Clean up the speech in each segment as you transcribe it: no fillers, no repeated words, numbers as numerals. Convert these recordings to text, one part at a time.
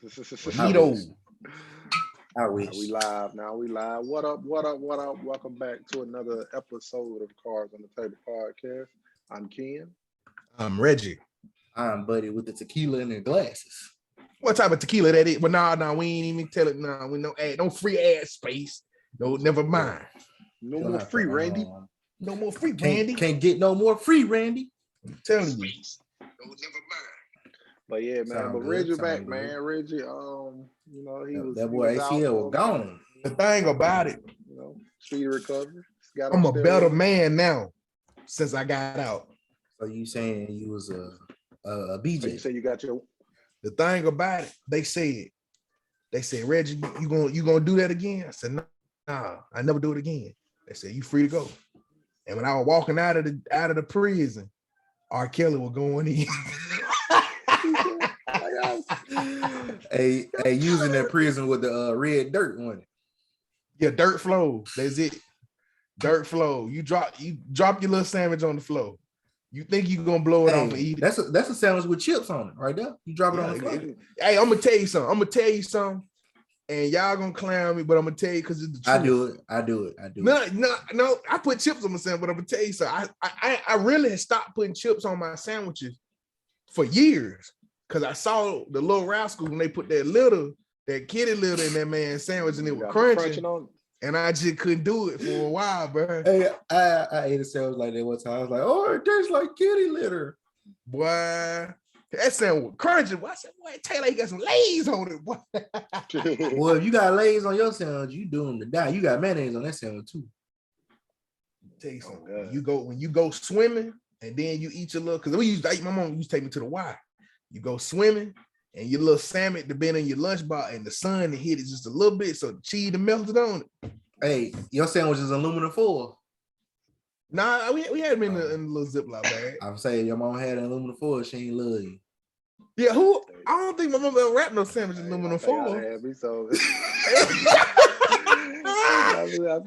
Neato. I wish. We live now. We live. What up? What up? What up? Welcome back to another episode of Cards on the Table podcast. I'm Ken. I'm Reggie. I'm Buddy with the tequila in their glasses. What type of tequila that is? Well, no, we ain't even tell it. No, we no ad, no free ad space. No, never mind. No more free, Randy. No more free, Randy. Can't get no more free, Randy. I'm telling you. No, never mind. But yeah, man. Sound but good, Reggie sound back, good. man. Reggie, you know, he was that boy ACL was gone. The thing about it, you know, speedy recovery. I'm a better man now since I got out. So you saying you was a So BJ? you say you got your. The thing about it, they said, Reggie, you gonna do that again? I said, nah, I never do it again. They said, you free to go. And when I was walking out of the prison, R. Kelly was going in. Hey, using that prison with the red dirt one. Yeah, dirt flow. That's it. Dirt flow. You drop your little sandwich on the floor. You think you gonna blow it off and eat it? That's a sandwich with chips on it, right there. You drop it on the floor. Hey, I'm gonna tell you something. And y'all gonna clown me, but I'm gonna tell you because it's the truth. I do it. No. I put chips on my sandwich, but I'm gonna tell you something. I really had stopped putting chips on my sandwiches for years because I saw the Little Rascals when they put that kitty litter in that man's sandwich and it was crunching. And I just couldn't do it for a while, bro. Hey, I ate a sandwich like that one time. I was like, oh, it tastes like kitty litter. Boy, that sandwich was crunching. I said, boy, Taylor, you got some Lay's on it, boy. Well, if you got Lay's on your sandwich, you doomed to die. You got mayonnaise on that sandwich too. Tell you something. When you go swimming and then you eat your little, because my mom used to take me to the Y. You go swimming and your little salmon depending on your lunchbox and the sun to hit it just a little bit so the cheese melted on it. Hey, your sandwich is aluminum foil. Nah, we had them in the little Ziploc bag. I'm saying your mom had an aluminum foil, she ain't love you. Yeah, I don't think my mom ever wrapped no sandwich in aluminum foil.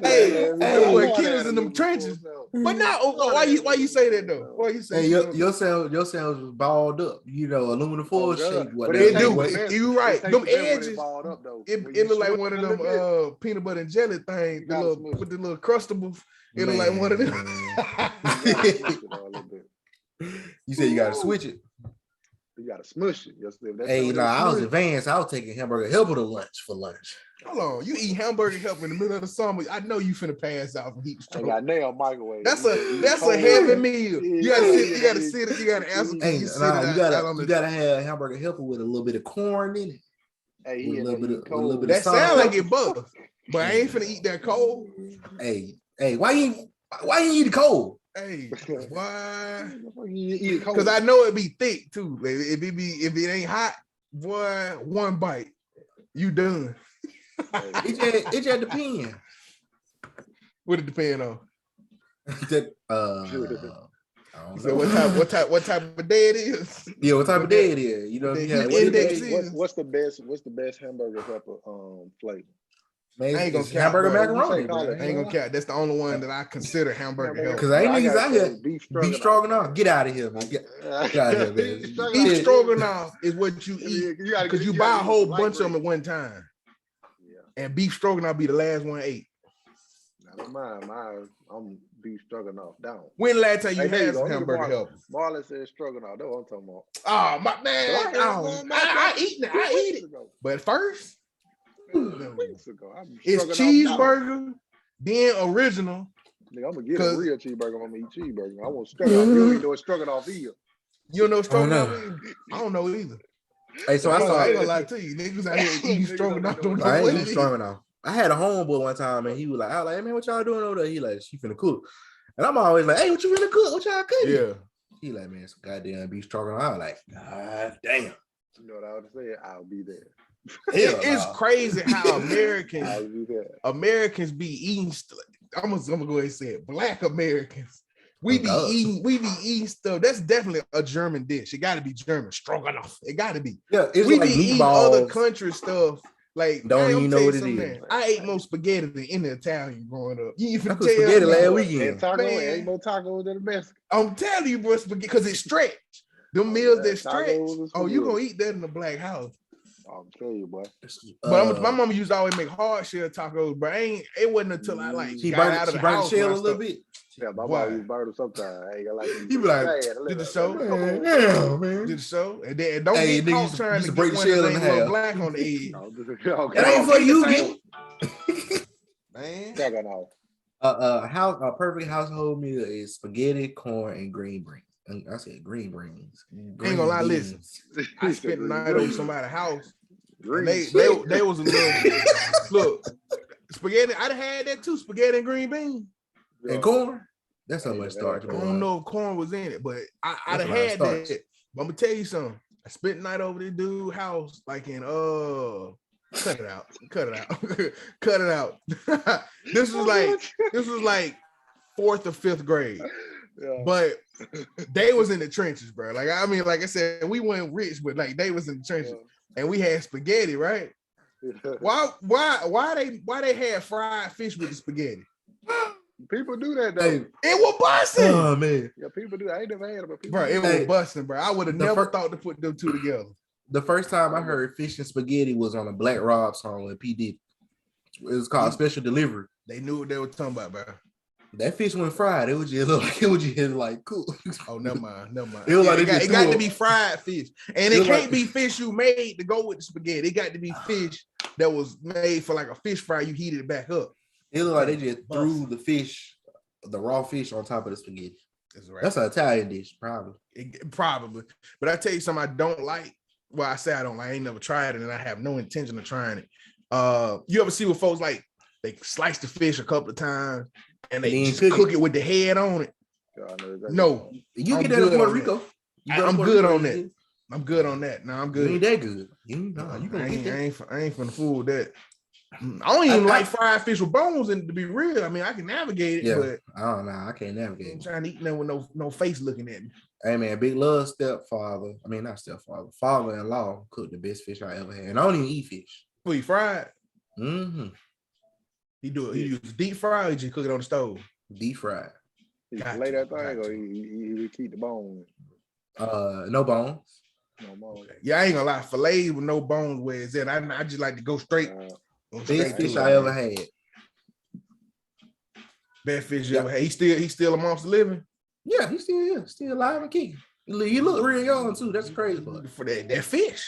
Hey, boy, kids in them trenches. But now, why you say that though? Why you say your sandwich was balled up? You know, aluminum foil shape. What they do? You right? Them edges. It look like one of them peanut butter and jelly things. With the little crustables. It look like one of them. You said you gotta switch it. You gotta smush it. Hey, I was advanced. I was taking hamburger helper to lunch for lunch. Hold on, you eat hamburger helper in the middle of the summer. I know you finna pass out from heat stroke. I got nailed microwave. That's a heavy meal. You gotta sit. You gotta ask them. You gotta have hamburger helper with a little bit of corn in it. Hey, a little bit that sound like it butter, but I ain't finna eat that cold. Hey, why you eat it cold? Hey, why? Because I know it be thick too. If it ain't hot, boy, one bite, you done. It just depends. What it depend on? So what type of day it is? Yeah, what type of day it is? You know, what's the best hamburger helper flavor? Man, I ain't gonna count hamburger macaroni. I ain't gonna count. That's the only one that I consider hamburger helper. Because ain't niggas out here beef stroganoff. Get out of here, man. Get out of here, man. Beef stroganoff is what you eat because you buy a whole bunch of them at one time. And beef stroganoff be the last one ate. Not mine. I'm beef stroganoff down. When the last time you had some hamburger helper? Marlon said stroganoff. That's what I'm talking about. Oh my man! I eat it. But first, it's cheeseburger, then original. Nigga, I'm gonna get a real cheeseburger. I'm gonna eat cheeseburger. I want stroganoff. You don't even know what stroganoff is. You don't know stroganoff is? I don't know either. Hey, so I ain't gonna lie to you, niggas out here eating stroganoff. I ain't eating stroganoff. I had a homeboy one time, and he was like, hey man, what y'all doing over there? He like, she finna cook. And I'm always like, hey, what you finna cook? What y'all cooking? Yeah. He like, man, some goddamn beef stroganoff. I was like, God damn. You know what I would say? I'll be there. It's crazy how Americans be eating. I'm gonna go ahead and say it. Black Americans. We be eating stuff. That's definitely a German dish. It got to be German. Stroganoff. It got to be. Yeah, we like be eating other country stuff. Like, don't even know what it is. Man, I ate more spaghetti than any Italian growing up. You even spaghetti last weekend. And taco, ain't more tacos than the best. I'm telling you, bro, spaghetti because it's stretched. Them meals that stretch. Oh, you gonna eat that in the black house? I'll tell you, boy. But my mama used to always make hard shell tacos, but it wasn't until I like she got burnt, out of she the burnt the house shell a little bit. Yeah, my Why? mom used to burn it sometimes. I ain't gonna like He be like, did the show? Man, damn, man. Did the show? And then don't Hey, get nigga caught used to- trying used to to break get the one shell that in ain't a little half. black on the edge. That ain't for you, Get get. man. A perfect household meal is spaghetti, corn, and green beans. And I said green beans. Ain't gonna lie, listen. I spent the night over somebody's house. And they was a little look spaghetti. I'd have had that too, spaghetti and green beans. And corn. That's how much starch. I don't know if corn was in it, but I'd have had that. But I'm gonna tell you something. I spent the night over this dude's house, like in cut it out. Cut it out. This was like 4th or 5th grade. Yeah. But they was in the trenches, bro. Like I mean, like I said, we weren't rich, but like they was in the trenches, and we had spaghetti, right? Why they had fried fish with the spaghetti? People do that though. Hey, it was busting. Oh man, yeah, people do. I ain't never had it, but people. Bro, it was busting, bro. I would have never thought to put them two together. The first time I heard fish and spaghetti was on a Black Rob song with P. Diddy. It was called Special Delivery. They knew what they were talking about, bro. That fish went fried. It was just like cool. Oh, never mind. It was like it got to be fried fish, and it can't be fish you made to go with the spaghetti. It got to be fish that was made for like a fish fry. You heated it back up. It looked like they just threw the fish, the raw fish, on top of the spaghetti. That's right. That's an Italian dish, probably. Probably. But I tell you something I don't like. Well, I say I don't like. I ain't never tried it, and I have no intention of trying it. You ever see what folks like? They slice the fish a couple of times, and they just cook it with the head on it. No, you get that in Puerto Rico. I'm good on that. I'm good on that. No, I'm good. You ain't that good. I ain't finna fool with that. I don't even like fried fish with bones in it, to be real. I mean, I can navigate it, but I don't know. I can't navigate. I'm trying to eat that with no face looking at me. Hey man, big love father-in-law cooked the best fish I ever had. And I don't even eat fish. Well, he fried. Mm-hmm. He do it. He use deep fry or just cook it on the stove? Deep fried. He lay that thing or he keep the bones? No bones. No bones. Yeah, I ain't gonna lie. Filet with no bones where it's at. I just like to go straight. Best fish I ever had. Best fish you ever had. He's still amongst the living. Yeah, he's still here, still alive and kicking. He look real young too. That's crazy part. For that fish.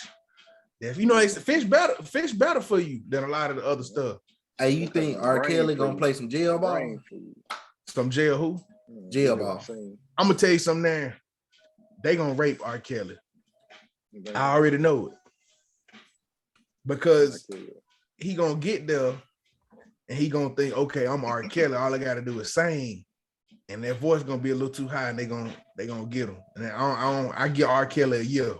If you know, it's fish better for you than a lot of the other stuff. Hey, you think R. Kelly gonna play some jail ball? Some jail who? Jail ball. I'm gonna tell you something there. They gonna rape R. Kelly. I already know it. Because he gonna get there and he gonna think, okay, I'm R. Kelly. All I gotta do is sing. And their voice gonna be a little too high, and they gonna get him. And I get R. Kelly a year.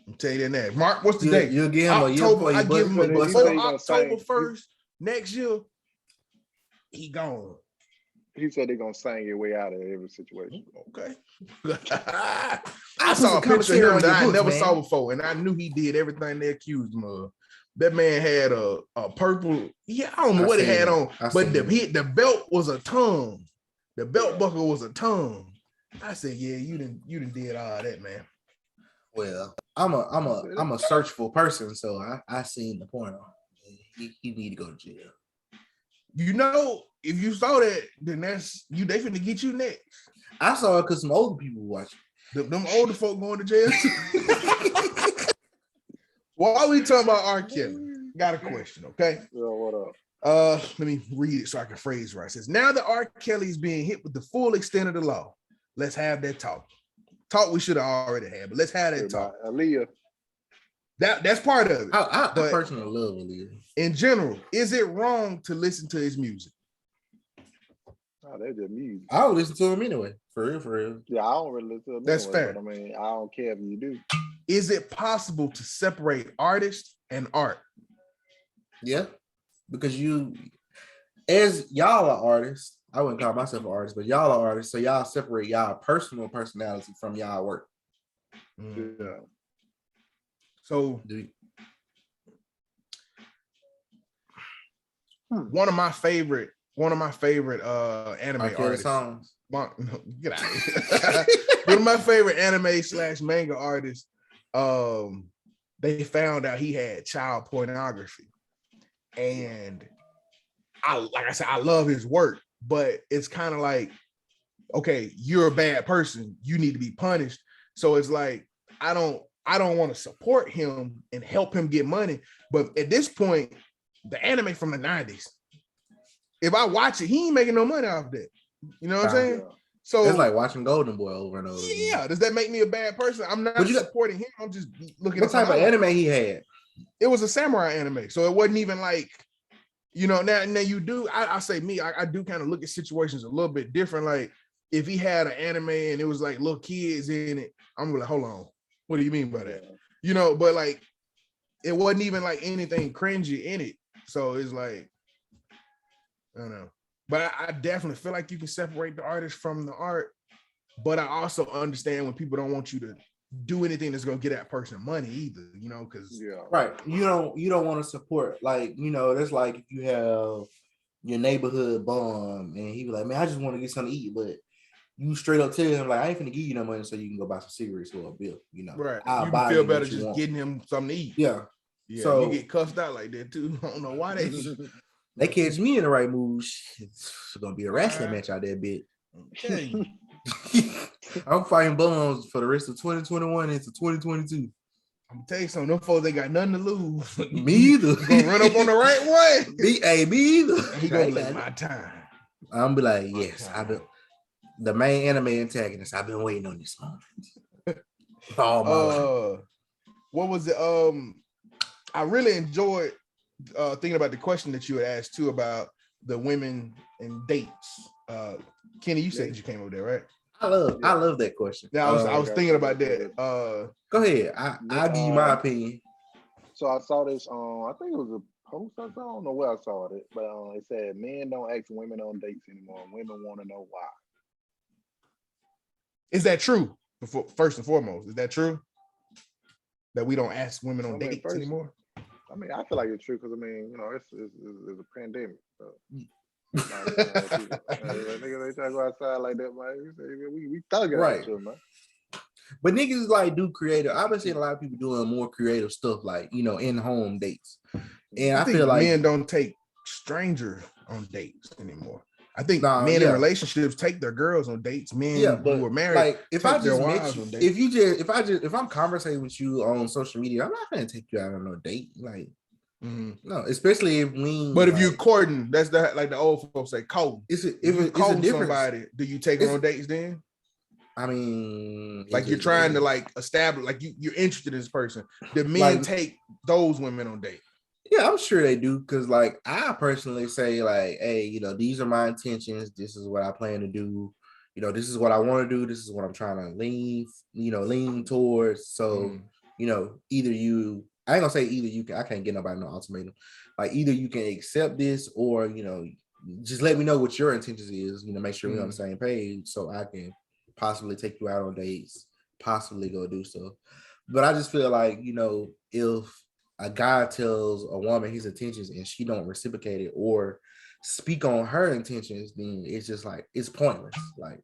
I'm telling you that. Mark, what's the date? You'll give him October, a year. I give him before October 1st next year. He gone. He said they're gonna sing your way out of every situation. Okay. I saw a picture of him that I never saw before, and I knew he did everything they accused him of. That man had a purple. Yeah, I don't know what he had on, but the belt was a tongue. The belt buckle was a tongue. I said, yeah, you didn't did all that, man. Well, I'm a searchful person, so I seen the porno. He need to go to jail. You know, if you saw that, then that's you. They finna get you next. I saw it because some older people watching. Them older folk going to jail. While we talking about R. Kelly, got a question, okay? Yeah, what up? Let me read it so I can phrase it right. It says, now that R. Kelly is being hit with the full extent of the law, let's have that talk. Talk we should have already had, but let's have that talk. Aaliyah. That's part of it. I personally love Aaliyah. In general, is it wrong to listen to his music? Oh, that's just music. I don't listen to him anyway. For real. Yeah, I don't really listen to him. That's anyway, fair. But, I mean, I don't care if you do. Is it possible to separate artist and art? Yeah, because as y'all are artists, I wouldn't call myself an artist, but y'all are artists, so y'all separate y'all personal personality from y'all work. Yeah. So one of my favorite anime artists. Songs. Get out of here. One of my favorite anime / manga artists. They they found out he had child pornography. And like I said, I love his work, but it's kind of like, okay, you're a bad person. You need to be punished. So it's like, I don't want to support him and help him get money. But at this point, the anime from the 90s, if I watch it, he ain't making no money off that. You know what I'm saying? So it's like watching Golden Boy over and over. Yeah. Does that make me a bad person? I'm not supporting him. I'm just looking at what type of anime he had. It was a samurai anime. So it wasn't even like, you know, now you do, I say me, I do kind of look at situations a little bit different. Like if he had an anime and it was like little kids in it, I'm like, hold on, what do you mean by that? You know, but like, it wasn't even like anything cringy in it. So it's like, I don't know. But I definitely feel like you can separate the artist from the art. But I also understand when people don't want you to do anything that's gonna get that person money either, you know, because right. You don't want to support, like, you know, that's like if you have your neighborhood bum and he be like, man, I just want to get something to eat, but you straight up tell him like, I ain't finna give you no money so you can go buy some cigarettes or a bill, you know. Right. I'll you buy feel better just getting him something to eat. Yeah. So you get cussed out like that too. I don't know why they catch me in the right mood. It's gonna be a wrestling match out there, bit. Okay. I'm fighting bums for the rest of 2021 into 2022. I'm gonna tell you something. Them folks, they got nothing to lose. Me either. Gonna run up on the right one. Me either. He gonna let my time. I'm gonna be like, yes, I've been the main anime antagonist. I've been waiting on this moment. All my life. What was it? I really enjoyed thinking about the question that you had asked too about the women and dates. Kenny, you said you came over there, right? I love that question. Yeah, I was thinking about that. Go ahead. I'll give you my opinion. So I saw this I think it was a post. I don't know where I saw it, but it said men don't ask women on dates anymore. Women want to know why. Is that true? First and foremost, is that true? That we don't ask women on dates anymore? I mean, I feel like it's true because I mean, you know, it's a pandemic. So. Niggas ain't trying to go outside like that, man. We thugging right. At you, man. But niggas like do creative. I've been seeing a lot of people doing more creative stuff, like, you know, in-home dates. And I feel like men don't take strangers on dates anymore. I think men in relationships take their girls on dates. Men who are married, like if I just met you, if I'm conversating with you on social media, I'm not gonna take you out on no date. Like, no, especially if we. But if you're courting, that's like the old folks say, courting. If it's a difference. Somebody, do you take her on dates then? I mean, like you're trying to like establish, like you're interested in this person. Do men take those women on dates? Yeah, I'm sure they do. Cause like I personally say, like, hey, you know, these are my intentions. This is what I plan to do. You know, this is what I want to do. This is what I'm trying to lean towards. So, you know, either you, I ain't gonna say either you can, I can't get nobody no ultimatum. Like either you can accept this or, you know, just let me know what your intentions is, you know, make sure we're on the same page so I can possibly take you out on dates, possibly go do so. But I just feel like, you know, if a guy tells a woman his intentions and she don't reciprocate it or speak on her intentions, then it's just like, it's pointless. Like,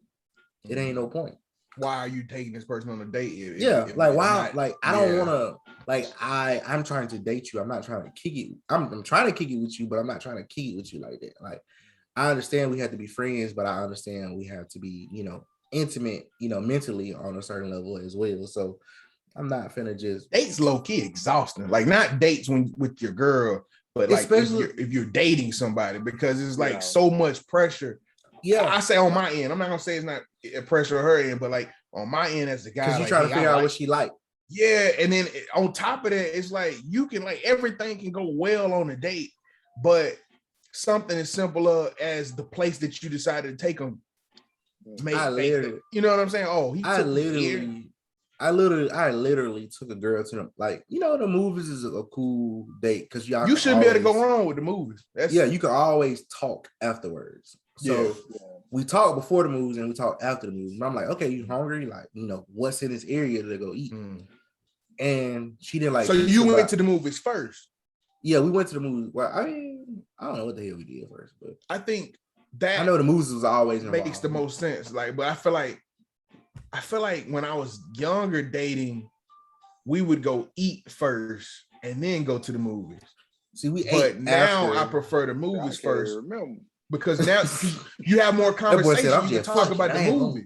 it ain't no point. Why are you taking this person on a date? If why? Not, like, I don't want to, like, I'm trying to date you. I'm not trying to kick it. I'm trying to kick it with you, but I'm not trying to kick it with you like that. Like, I understand we have to be friends, but I understand we have to be, you know, intimate, you know, mentally on a certain level as well. So I'm not finna just dates low key exhausting. Like not dates with your girl, but like especially if you're dating somebody, because it's like so much pressure. Yeah, I say on my end. I'm not gonna say it's not a pressure on her end, but like on my end as the guy, because you trying to figure out what she like. Yeah, and then on top of that, it's like you can like everything can go well on a date, but something as simple as the place that you decided to take them. You know what I'm saying? Oh, I literally took a girl to them. Like, you know, the movies is a cool date because you shouldn't be able to go wrong with the movies. You can always talk afterwards. So we talk before the movies and we talk after the movies. And I'm like, okay, you hungry? Like, you know, what's in this area to go eat? And she didn't like. So you went to the movies first? Yeah, we went to the movies. Well, I mean, I don't know what the hell we did first, but I think that I know the movies was always involved. Makes the most sense. Like, but I feel like when I was younger dating, we would go eat first and then go to the movies. See, we But ate now after. I prefer the I movies can't first remember. because now you have more That boy said, conversation. I'm You can just talk fucking. about the I ain't movie.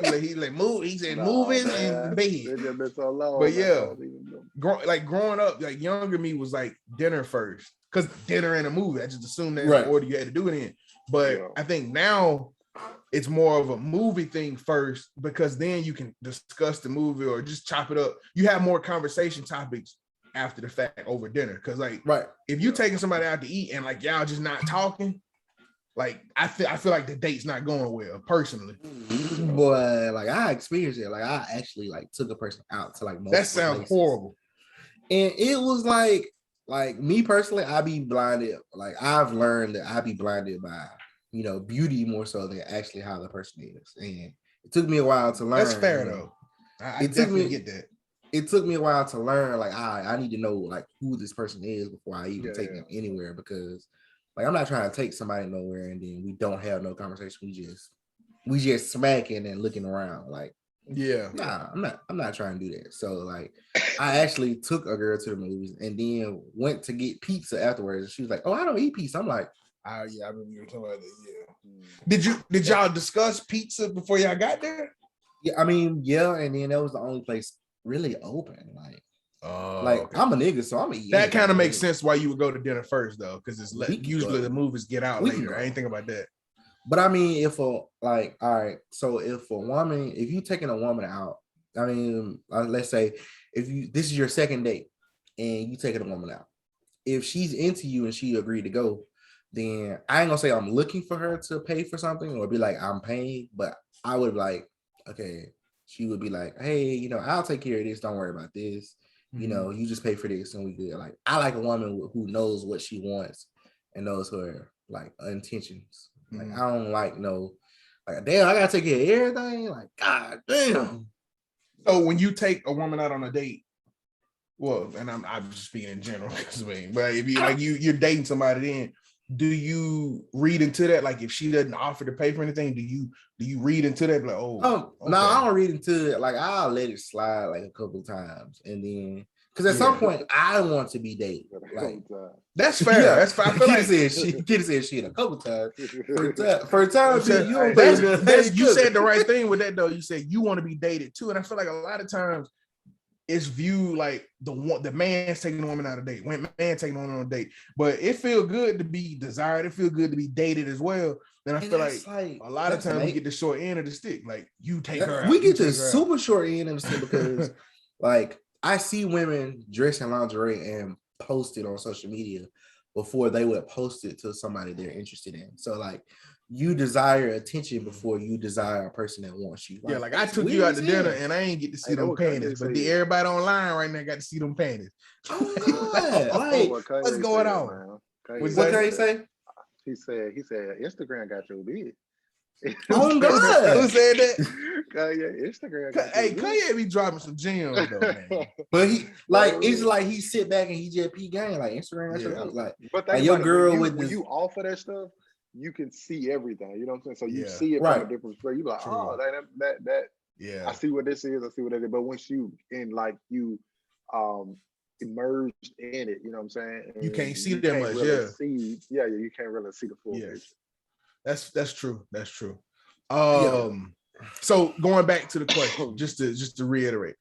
home. He like move. He said Nah, movies man. and bed. It just been so long. But man, I yeah, don't even know. growing up, like younger me was like dinner first because dinner and a movie. I just assumed that's Right. the order you had to do it in. But Yeah. I think now it's more of a movie thing first because then you can discuss the movie or just chop it up. You have more conversation topics after the fact over dinner because like Right. if you taking somebody out to eat and like y'all just not talking, like I feel like the date's not going well personally. Boy, like I experienced it. Like I actually like took a person out to like multiple That sounds places. horrible. And it was like me personally, I be blinded. Like I've learned that I be blinded by, beauty more so than actually how the person is. And it took me a while to learn. That's fair though. I definitely get that. It took me a while to learn, like I need to know like who this person is before I even take them anywhere, because like I'm not trying to take somebody nowhere and then we don't have no conversation. We just smacking and looking around. Like, nah, I'm not trying to do that. So like I actually took a girl to the movies and then went to get pizza afterwards. And she was like, "Oh, I don't eat pizza." I'm like, I remember you were talking about that. Yeah. Did y'all discuss pizza before y'all got there? Yeah, I mean, yeah, and then that was the only place really open. Like okay. I'm a nigga, so I'm eating. That kind of makes sense why you would go to dinner first though, because it's usually the movies get out later. I ain't think about that. But I mean, if you taking a woman out, I mean, let's say this is your second date and you taking a woman out, if she's into you and she agreed to go, then I ain't gonna say I'm looking for her to pay for something or be like I'm paying, but I would like, okay, she would be like, hey, I'll take care of this. Don't worry about this. Mm-hmm. You just pay for this and we good. Like I like a woman who knows what she wants and knows her like intentions. Like I don't like damn, I gotta take care of everything. Like god damn. So when you take a woman out on a date, well, and I'm just speaking in general, but if you like you're dating somebody, then do you read into that? Like if she doesn't offer to pay for anything, do you read into that? Like, okay. No, I don't read into it. Like I'll let it slide like a couple times, and then because at some point I want to be dated. Like that's fair. Yeah. That's fair. I feel like Kitty said shit a couple times. For time, you said the right thing with that though. You said you want to be dated too, and I feel like a lot of times it's viewed like the man's taking the woman out on a date, man taking the woman on a date, but it feels good to be desired. It feels good to be dated as well. Then I feel like a lot of times we get the short end of the stick. Like you take her out. We get the super short end of the stick because like I see women dress in lingerie and post it on social media before they would post it to somebody they're interested in. So like you desire attention before you desire a person that wants you. Like I took you out to dinner and I ain't get to see them panties, but everybody online right now got to see them panties. What's going on? What did he say? He said Instagram got your bid. Oh God! Who said that? Instagram. Kanye be dropping some gems though, man. But it's like he sit back and he just peep game like Instagram. Like your girl when you offer that stuff, you can see everything. You know what I'm saying? So you see it from a different perspective. You like, oh, that. Yeah. I see what this is. I see what that is. But once you immersed in it, you know what I'm saying? And you can't see that much. Really you can't really see the full picture. That's true. That's true. So going back to the question, just to reiterate,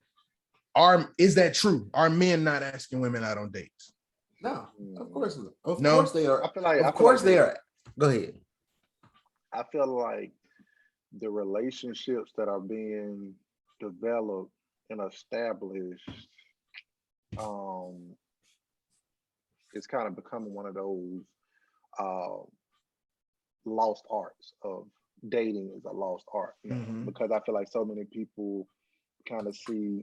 is that true? Are men not asking women out on dates? No, of course not. Of course they are. They are. Go ahead. I feel like the relationships that are being developed and established, it's kind of becoming one of those lost arts of dating is a lost art, because I feel like so many people kind of see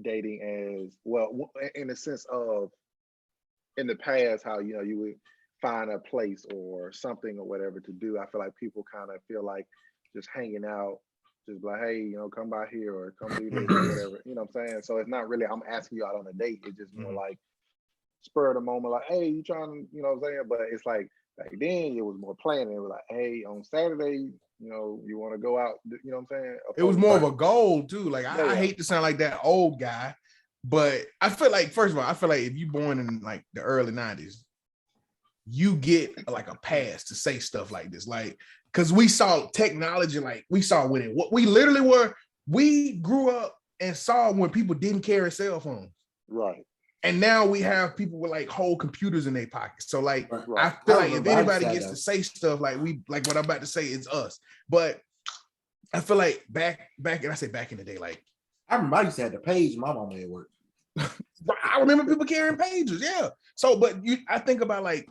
dating as, well, in the sense of in the past, how you would find a place or something or whatever to do. I feel like people kind of feel like just hanging out, just like, hey, come by here or come do this or whatever. You know what I'm saying? So it's not really I'm asking you out on a date. It's just more like spur of the moment, like, hey, you trying to, you know what I'm saying? But it's like back then it was more planned. It was like, hey, on Saturday, you want to go out, you know what I'm saying? It was more of a goal too. Like I hate to sound like that old guy, but I feel like, first of all, if you born in like the early 90s, you get like a pass to say stuff like this. Like, because we saw technology, like we saw when we grew up and saw when people didn't carry cell phones. Right. And now we have people with like whole computers in their pockets. So like, right. I feel like if anybody gets to say stuff like what I'm about to say, it's us. But I feel like back, and I say back in the day, like I remember I used to have the page my mama at work. I remember people carrying pages, yeah. So, but I think about like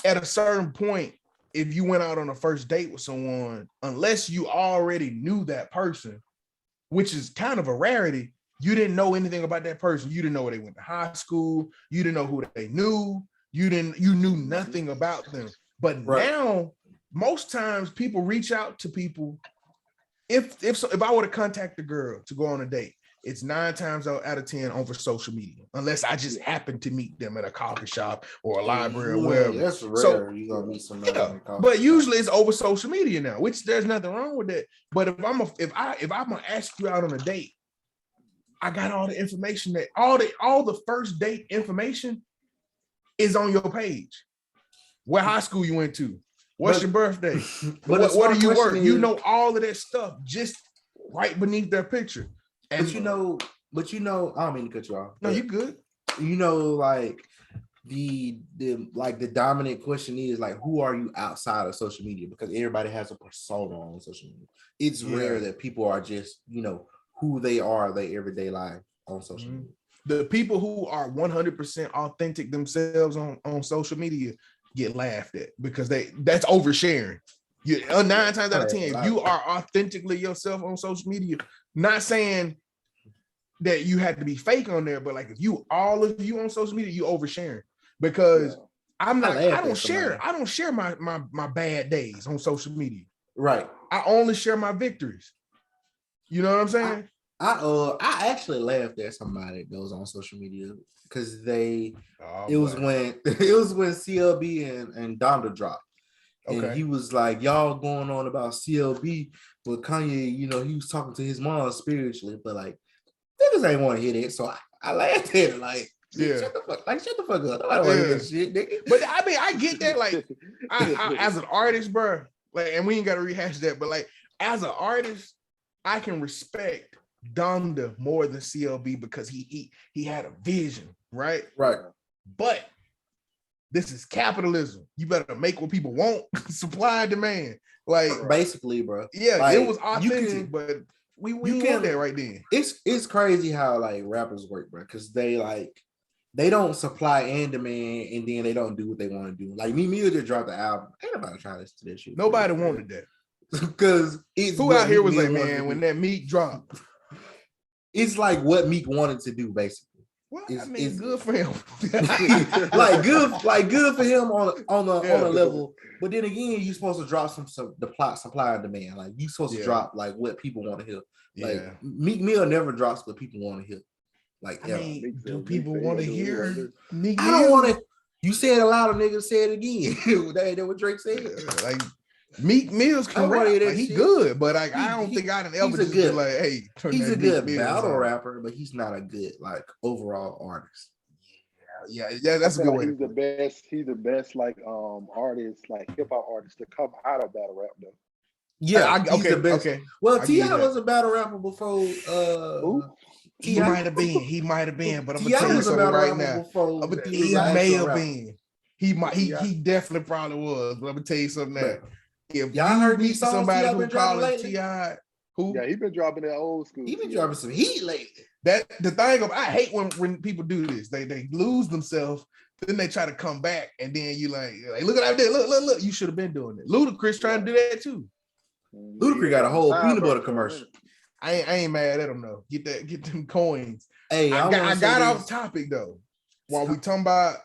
at a certain point, if you went out on a first date with someone, unless you already knew that person, which is kind of a rarity, you didn't know anything about that person. You didn't know where they went to high school. You didn't know who they knew. You knew nothing about them. But now, most times people reach out to people. If I were to contact a girl to go on a date, it's 9 times out of 10 over social media, unless I just happen to meet them at a coffee shop or a library or wherever. That's rare. So You're gonna meet somebody. But usually it's over social media now, which there's nothing wrong with that. But if I'm gonna ask you out on a date, I got all the information that all the first date information is on your page. What high school you went to? What's your birthday? What do you work? You know all of that stuff just right beneath their picture. And but you know, I don't mean to cut you off. No, you good. You know, like the dominant question is like, who are you outside of social media? Because everybody has a persona on social media. It's rare that people are just, who they are, their everyday life on social media. The people who are 100% authentic themselves on social media get laughed at because that's oversharing. 9 times out of 10, if you are authentically yourself on social media, not saying that you have to be fake on there, but like if all of you on social media, you oversharing because I don't share my bad days on social media. Right. I only share my victories. You know what I'm saying? I actually laughed at somebody that goes on social media because it was when CLB and Donda dropped. And he was like, y'all going on about CLB, but Kanye, he was talking to his mom spiritually, but like niggas ain't want to hear that. So I laughed at it like, shut the fuck up. Nobody want to hear that shit, nigga. But I mean, I get that. Like, I as an artist, bro, like, and we ain't got to rehash that, but like, as an artist, I can respect Donda more than CLB because he had a vision, right? Right. But this is capitalism. You better make what people want, supply and demand. Like basically, bro. Yeah, like, it was authentic, but we can't that right then. It's crazy how like rappers work, bro, because they don't supply and demand, and then they don't do what they want to do. Like me just dropped the album. Ain't nobody trying to listen to that shit. Nobody wanted that. Because who out here was like, man, when that Meek dropped. It's like what Meek wanted to do, basically. Well, it's good for him. good for him on a level. But then again, you're supposed to drop some the plot supply and demand. Like you're supposed to drop like what people want to hear. Like Meek Mill never drops what people want to hear. Like, do people want to hear Meek Mill? I don't want to. You said a lot of niggas said it again. That what Drake said. Like Meek Mill's can rap. Like, he good, but like I don't think I done ever just be like, hey, he's a good battle rapper, but he's not a good like overall artist. Yeah, that's a good way. He's the best like artist, like hip hop artist to come out of battle rap though. Yeah, he's the best. Okay. Well, T.I. was a battle rapper before. He might have been, but I'm gonna tell you something right now. He may have been. He definitely probably was, but I'm gonna tell you something now. If y'all heard me somebody who calls T.I., who? Yeah, he been dropping that old school. He been dropping some heat lately. That the thing of I hate when people do this. They lose themselves, then they try to come back, and then you like look at that, look. You should have been doing it. Ludacris trying to do that too. Ludacris got a whole peanut butter commercial. I ain't mad at him though. Get them coins. Hey, I got off topic though. While we talking about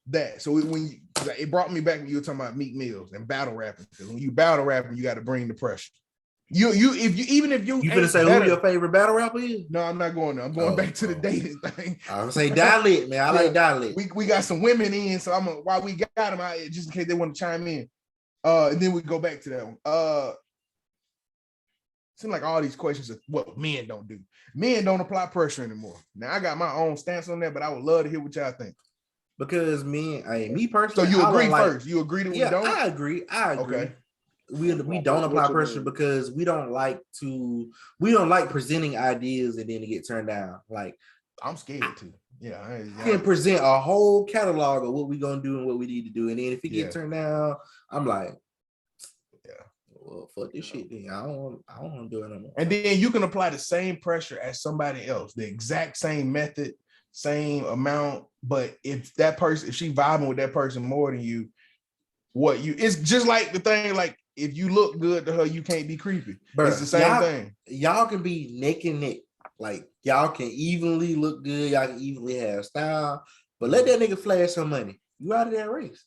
that, so it brought me back when you were talking about Meek Mills and battle rapping. Because when you battle rapping, you got to bring the pressure. If you gonna say who your favorite battle rapper is? No, I'm not going there. I'm going back to the dating thing. I would say Dalit, man. I like Dalit. We got some women in, so while we got them out, just in case they want to chime in. And then we go back to that one. seem like all these questions are what men don't do. Men don't apply pressure anymore. Now I got my own stance on that, but I would love to hear what y'all think. Because me So personally, you I agree don't first? You agree that we don't? I agree. Okay. We don't apply pressure because we don't like presenting ideas and then to get turned down. Like I'm scared to. Yeah, I can present a whole catalog of what we're gonna do and what we need to do, and then if it get turned down, I'm like, well, fuck this shit. Then I don't want to do it anymore. And then you can apply the same pressure as somebody else, the exact same method, same amount. But if she vibing with that person more than you, it's just like the thing, like if you look good to her, you can't be creepy. Bruh, it's the same thing. Y'all can be neck and neck. Like y'all can evenly look good, y'all can evenly have style, but let that nigga flash some money. You out of that race.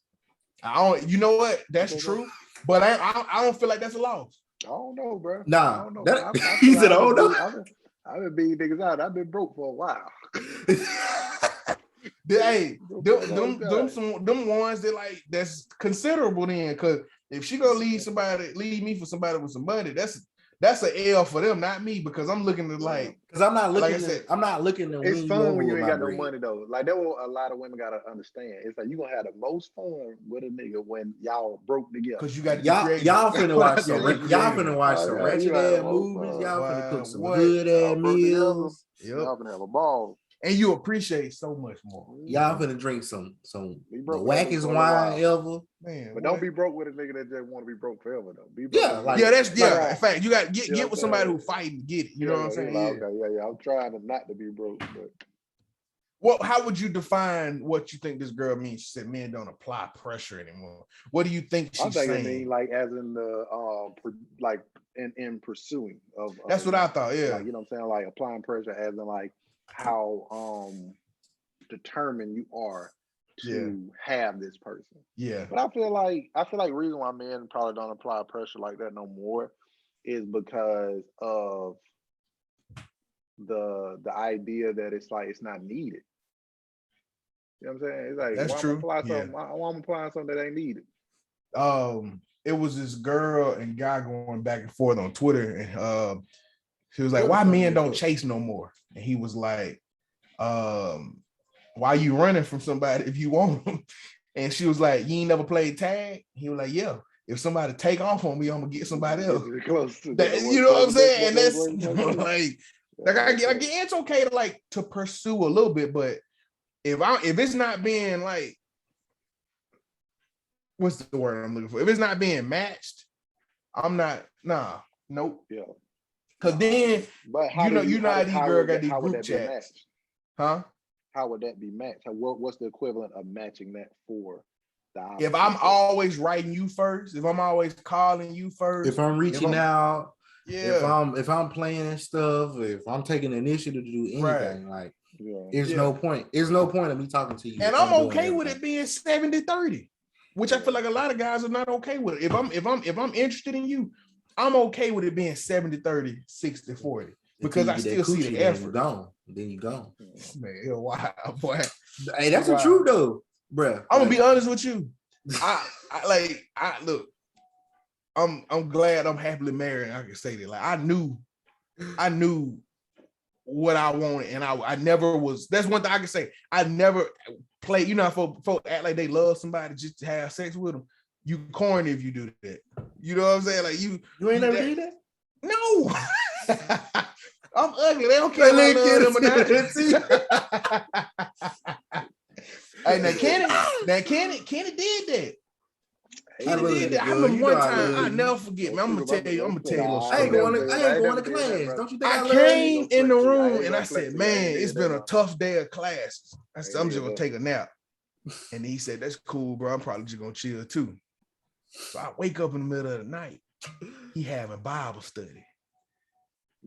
You know what? That's true. But I don't feel like that's a loss. I don't know, bro. Nah. I don't know. He said, I don't know. I've been beating niggas out. I've been broke for a while. Hey, them ones that like that's considerable then, because if she gonna leave me for somebody with some money, that's an L for them, not me, because I'm looking to because I'm not looking. I'm not looking to. It's fun when you ain't got no money though. Like that, what a lot of women gotta understand. It's like you gonna have the most fun with a nigga when y'all broke together. Because you got y'all finna watch some ratchet ass movies. Y'all finna cook some good ass meals. Y'all finna have a ball. And you appreciate so much more. Y'all finna drink some the wackest wine ever. Man, but don't be broke with a nigga that just want to be broke forever though. Be broke in fact, you got to get with somebody who fighting to get it. You know what I'm saying? Okay, I'm trying not to be broke, but how would you define what you think this girl means? She said men don't apply pressure anymore. What do you think she's saying? I mean, like as in the like in pursuing of that's what I thought. Yeah, like, you know what I'm saying, like applying pressure as in like how determined you are to have this person. Yeah. But I feel like reason why men probably don't apply pressure like that no more is because of the idea that it's like it's not needed. You know what I'm saying? It's like, that's true. I'm applying something that ain't needed. It was this girl and guy going back and forth on Twitter, and she was like, why men don't chase no more? And he was like, why you running from somebody if you want them? And she was like, you ain't never played tag? He was like, yeah. If somebody take off on me, I'm gonna get somebody else. You know what I'm saying? And that's like I get it's okay to to pursue a little bit, but if it's not being like, what's the word I'm looking for? If it's not being matched, I'm not, nope. Yeah. Cause then you know how these girls got these group chats. Huh? How would that be matched? What's the equivalent of matching that for the opposite? If I'm always writing you first, if I'm always calling you first, if I'm reaching out, if I'm playing stuff, if I'm taking the initiative to do anything, there's no point. There's no point of me talking to you. And I'm okay with it being 70-30, which I feel like a lot of guys are not okay with it. If I'm interested in you, I'm okay with it being 70-30, 60-40. Because I still see the effort. Then you gone. Man, you're wild, boy. Hey, that's the truth though, bruh. I'm gonna be honest with you. Look, I'm glad I'm happily married. I can say that. Like I knew what I wanted, and I never was. That's one thing I can say. I never played. You know, folk act like they love somebody just to have sex with them. You corny if you do that. You know what I'm saying? Like you ain't never did that? No. I'm ugly. They don't care about them or not. Hey, now Kenny did that. He did that. I remember one time. I never forget. Man, I'm gonna tell you a little story. I ain't going to class. Don't you think I came in the room and I said, "Man, it's been a tough day of classes. I said, I'm just gonna take a nap." And he said, "That's cool, bro. I'm probably just gonna chill too." So I wake up in the middle of the night. He having Bible study.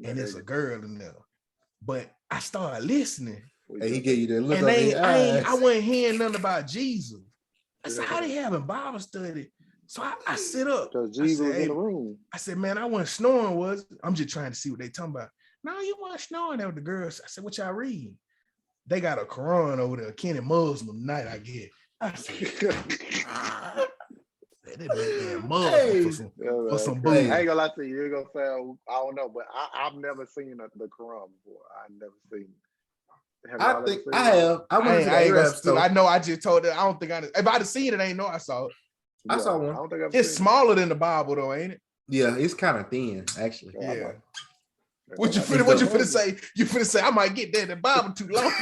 And there's a girl in there. But I started listening. And he gave you that look. And I wasn't hearing nothing about Jesus. I said, how they having Bible study? So I sit up. Because Jesus was in the room. I said, man, I wasn't snoring, was it? I'm just trying to see what they talking about. No, you weren't snoring. That was the girls. I said, what y'all reading? They got a Quran over there, Kenny Muslim tonight, I get. I said, That man mud Hey. for some booze. I ain't gonna lie to you. You're gonna say I don't know, but I've never seen the Quran before. I've never seen it. Have I y'all think ever seen I it? have. I went to the ain't Arab gonna store. I know I just told her. I don't think if I'd have seen it, I ain't know I saw it. I saw one. I don't think I've It's seen smaller than the Bible though, ain't it? Yeah, it's kind of thin, actually. it. Yeah. What What you finna say? You finna say I might get that. The Bible too long.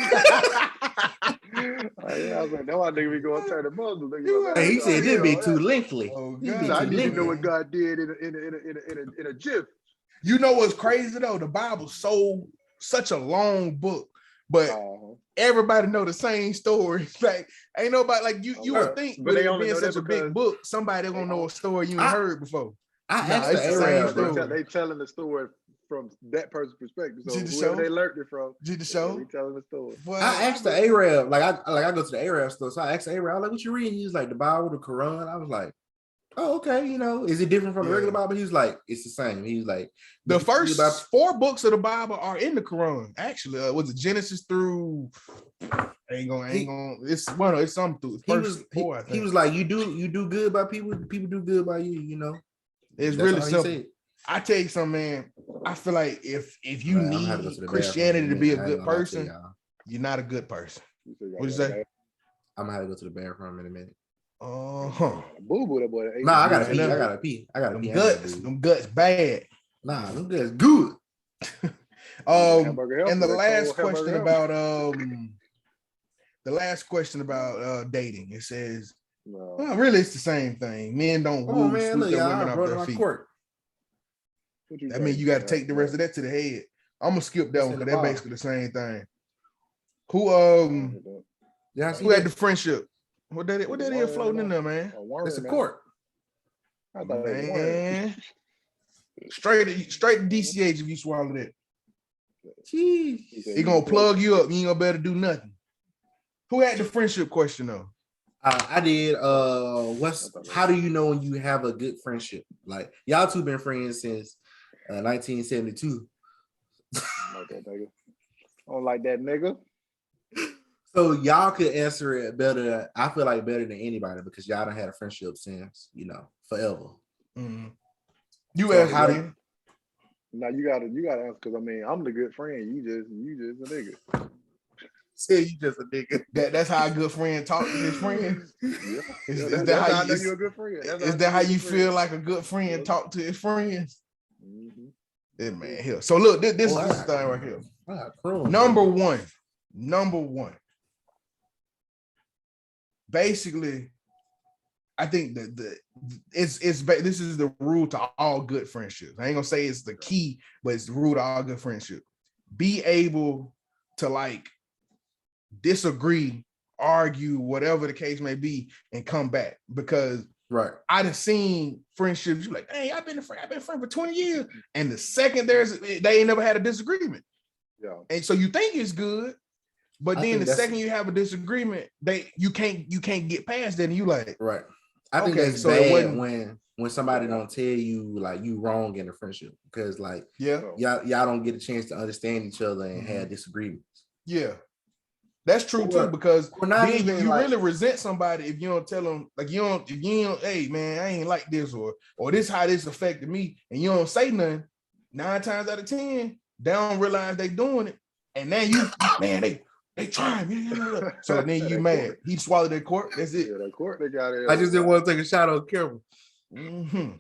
Yeah, I was like, no, I think we gonna turn the Muslim. Hey, he said this be too lengthy. Oh, This be God. I too need to lengthy. know what God did in a jiff. You know what's crazy though? The Bible's such a long book, but everybody know the same story. Like ain't nobody like you would think, but they it only being know such that a big because book, somebody gonna know a story you ain't heard before. I Nah, asked it's the the same Arab, story. bro. They telling the story from that person's perspective. So Did the whoever show? they learned it from, Did the show? they telling the story. Well, I asked the Arab, like I go to the Arab store, so I asked the Arab, I was like, what you reading? He was like, the Bible, the Quran. I was like, oh, okay, you know, is it different from the regular Bible? He was like, it's the same. He was like, the first 4 books of the Bible are in the Quran. Actually, was it Genesis through? Ain't gonna. It's it's something through. He was like, you do good by people. People do good by you. You know, it's really simple. I tell you something, man. I feel like if you need Christianity to be a good person, you're not a good person. What you say? I'm gonna have to go to the bathroom in a minute. Boo boo, that boy. Nah, I gotta pee. I gotta pee. Them guts bad. Nah, them guts good. And the last question about dating, it says, well, really, it's the same thing. Men don't woo sweep their women off their feet. That means you got to take the rest of that to the head. I'm gonna skip that one because they're basically the same thing. Who had the friendship? What that is floating in there, man? It's a court. Man. Straight to DCH if you swallow that. He gonna plug you up. You ain't gonna better do nothing. Who had the friendship question though? I did. How do you know when you have a good friendship? Like y'all two been friends since 1972. I don't like that nigga. So y'all could answer it better. I feel like better than anybody because y'all done had a friendship since forever. Mm-hmm. You asked how do you? Now you gotta answer because I mean I'm the good friend. You just a nigga. Say you just a nigga. That's how a good friend talk to his friends. Yeah. Is that how you know you're a good friend? Is that how you feel like a good friend talk to his friends? Mm-hmm. Yeah, man. Here. So look, this is the thing right here. Number one. Basically, I think that this is the rule to all good friendships. I ain't gonna say it's the key, but it's the rule to all good friendship. Be able to like disagree, argue, whatever the case may be, and come back. Because I done seen friendships. You like, hey, I've been a friend for 20 years, and the second they ain't never had a disagreement. Yeah, and so you think it's good, but then the second you have a disagreement, you can't get past that, and you like, right. I think that's so bad when somebody don't tell you like you wrong in a friendship because like y'all don't get a chance to understand each other and have disagreements. Yeah, that's true too because you really resent somebody if you don't tell them like if you don't, hey man, I ain't like this or this how this affected me, and you don't say nothing. 9 times out of 10, they don't realize they doing it, and then you man they trying me. So then you mad. Court. He swallowed that court. That's it. Yeah, that court they got it. I just didn't want to take a shot on camera. Mm-hmm.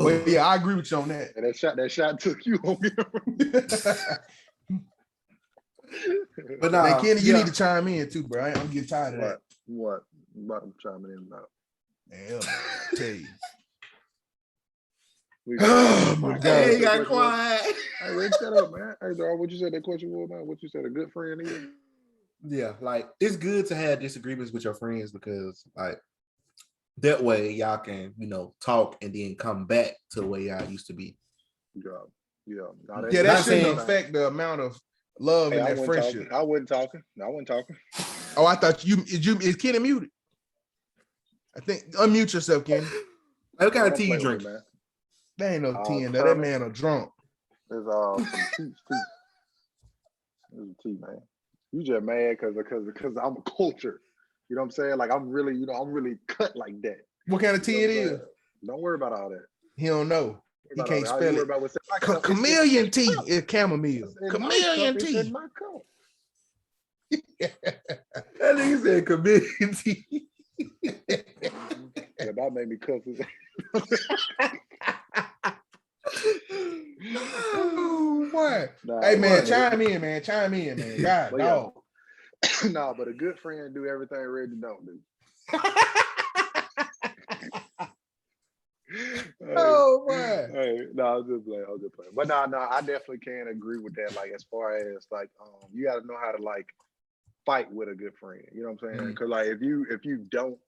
But yeah, I agree with you on that. And that shot took you on camera. But now, Kenny, you need to chime in too, bro. I'm getting tired of that. What? About to chime in about? Damn, I tell you. Oh my God! Hey, you got quiet. Hey, Rick, shut up, man. Hey, dog, what you said that question was about? What you said a good friend is? Yeah, like it's good to have disagreements with your friends because like that way y'all can, talk and then come back to the way y'all used to be. Yeah. That shouldn't affect the amount of love in that friendship. I wasn't talking. Oh, I thought is Kenny muted? I think unmute yourself, Kenny. What kind of tea you drink? Man. There ain't no tea in there. That man a drunk. There's some tea. There's tea, man. You just mad because I'm a culture. You know what I'm saying? Like I'm really, I'm really cut like that. What kind of tea it is? Don't worry about all that. He don't know. He can't spell it. Chameleon tea is chamomile. Chameleon tea. In my cup. That nigga said chameleon tea. Yeah, that made me cuss. Oh, boy. Hey, man, chime in, man. God, dog. No, but a good friend do everything Reggie don't do. Oh, boy. Hey, no, I was just playing. But no, I definitely can agree with that. Like, as far as like, you got to know how to like fight with a good friend. You know what I'm saying? Because like, if you don't,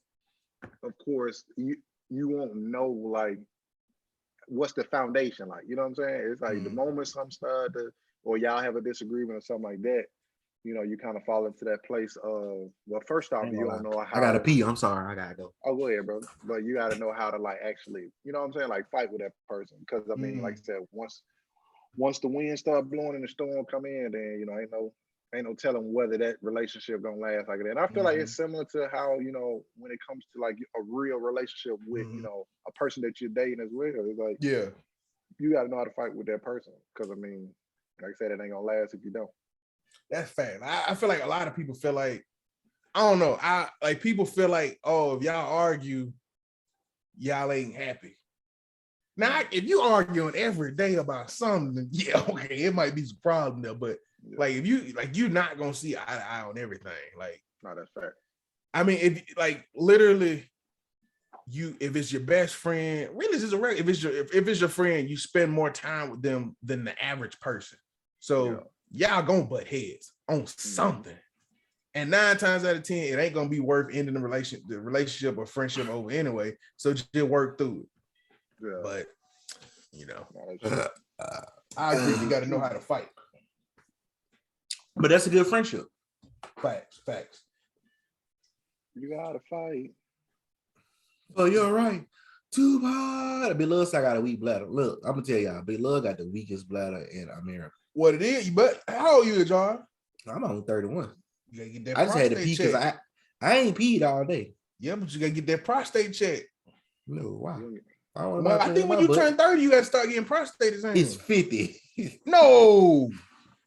of course, you won't know like what's the foundation like. You know what I'm saying? It's like the moment some start to, or y'all have a disagreement or something like that, you know, you kind of fall into that place of, well, first off, you don't know how. I gotta pee. I'm sorry. I gotta go. Oh, go ahead, bro. But you got to know how to like actually, you know what I'm saying, like fight with that person. Because I mean, like I said, once the wind start blowing and the storm come in, then you know ain't no telling whether that relationship gonna last like that. And I feel like it's similar to how, you know, when it comes to like a real relationship with you know a person that you're dating as well. It's like you got to know how to fight with that person. Because I mean, like I said, it ain't gonna last if you don't. That's fact. I feel like a lot of people feel like, I don't know. People feel like, oh, if y'all argue, y'all ain't happy. Now, if you arguing every day about something, yeah, okay, it might be some problem there. But like, if you're not gonna see eye to eye on everything. Like, no, that's fair. I mean, if like literally, if it's your best friend, really, if it's your friend, you spend more time with them than the average person. So y'all gonna butt heads on something. And 9 times out of 10, it ain't gonna be worth ending the relationship or friendship over anyway. So just work through it. Yeah. But you know, I agree. You got to know how to fight. But that's a good friendship. Facts. You gotta fight. Oh, you're right. Too hard. Big Love, I got a weak bladder. Look, I'm gonna tell y'all, Big Love got the weakest bladder in America. What it is, but how old you, John? I'm only 31. You gotta get that. I just had to pee because I ain't peed all day. Yeah, but you gotta get that prostate check. No, why? I think when you turn 30, you gotta start getting prostate exams. It's 50. No.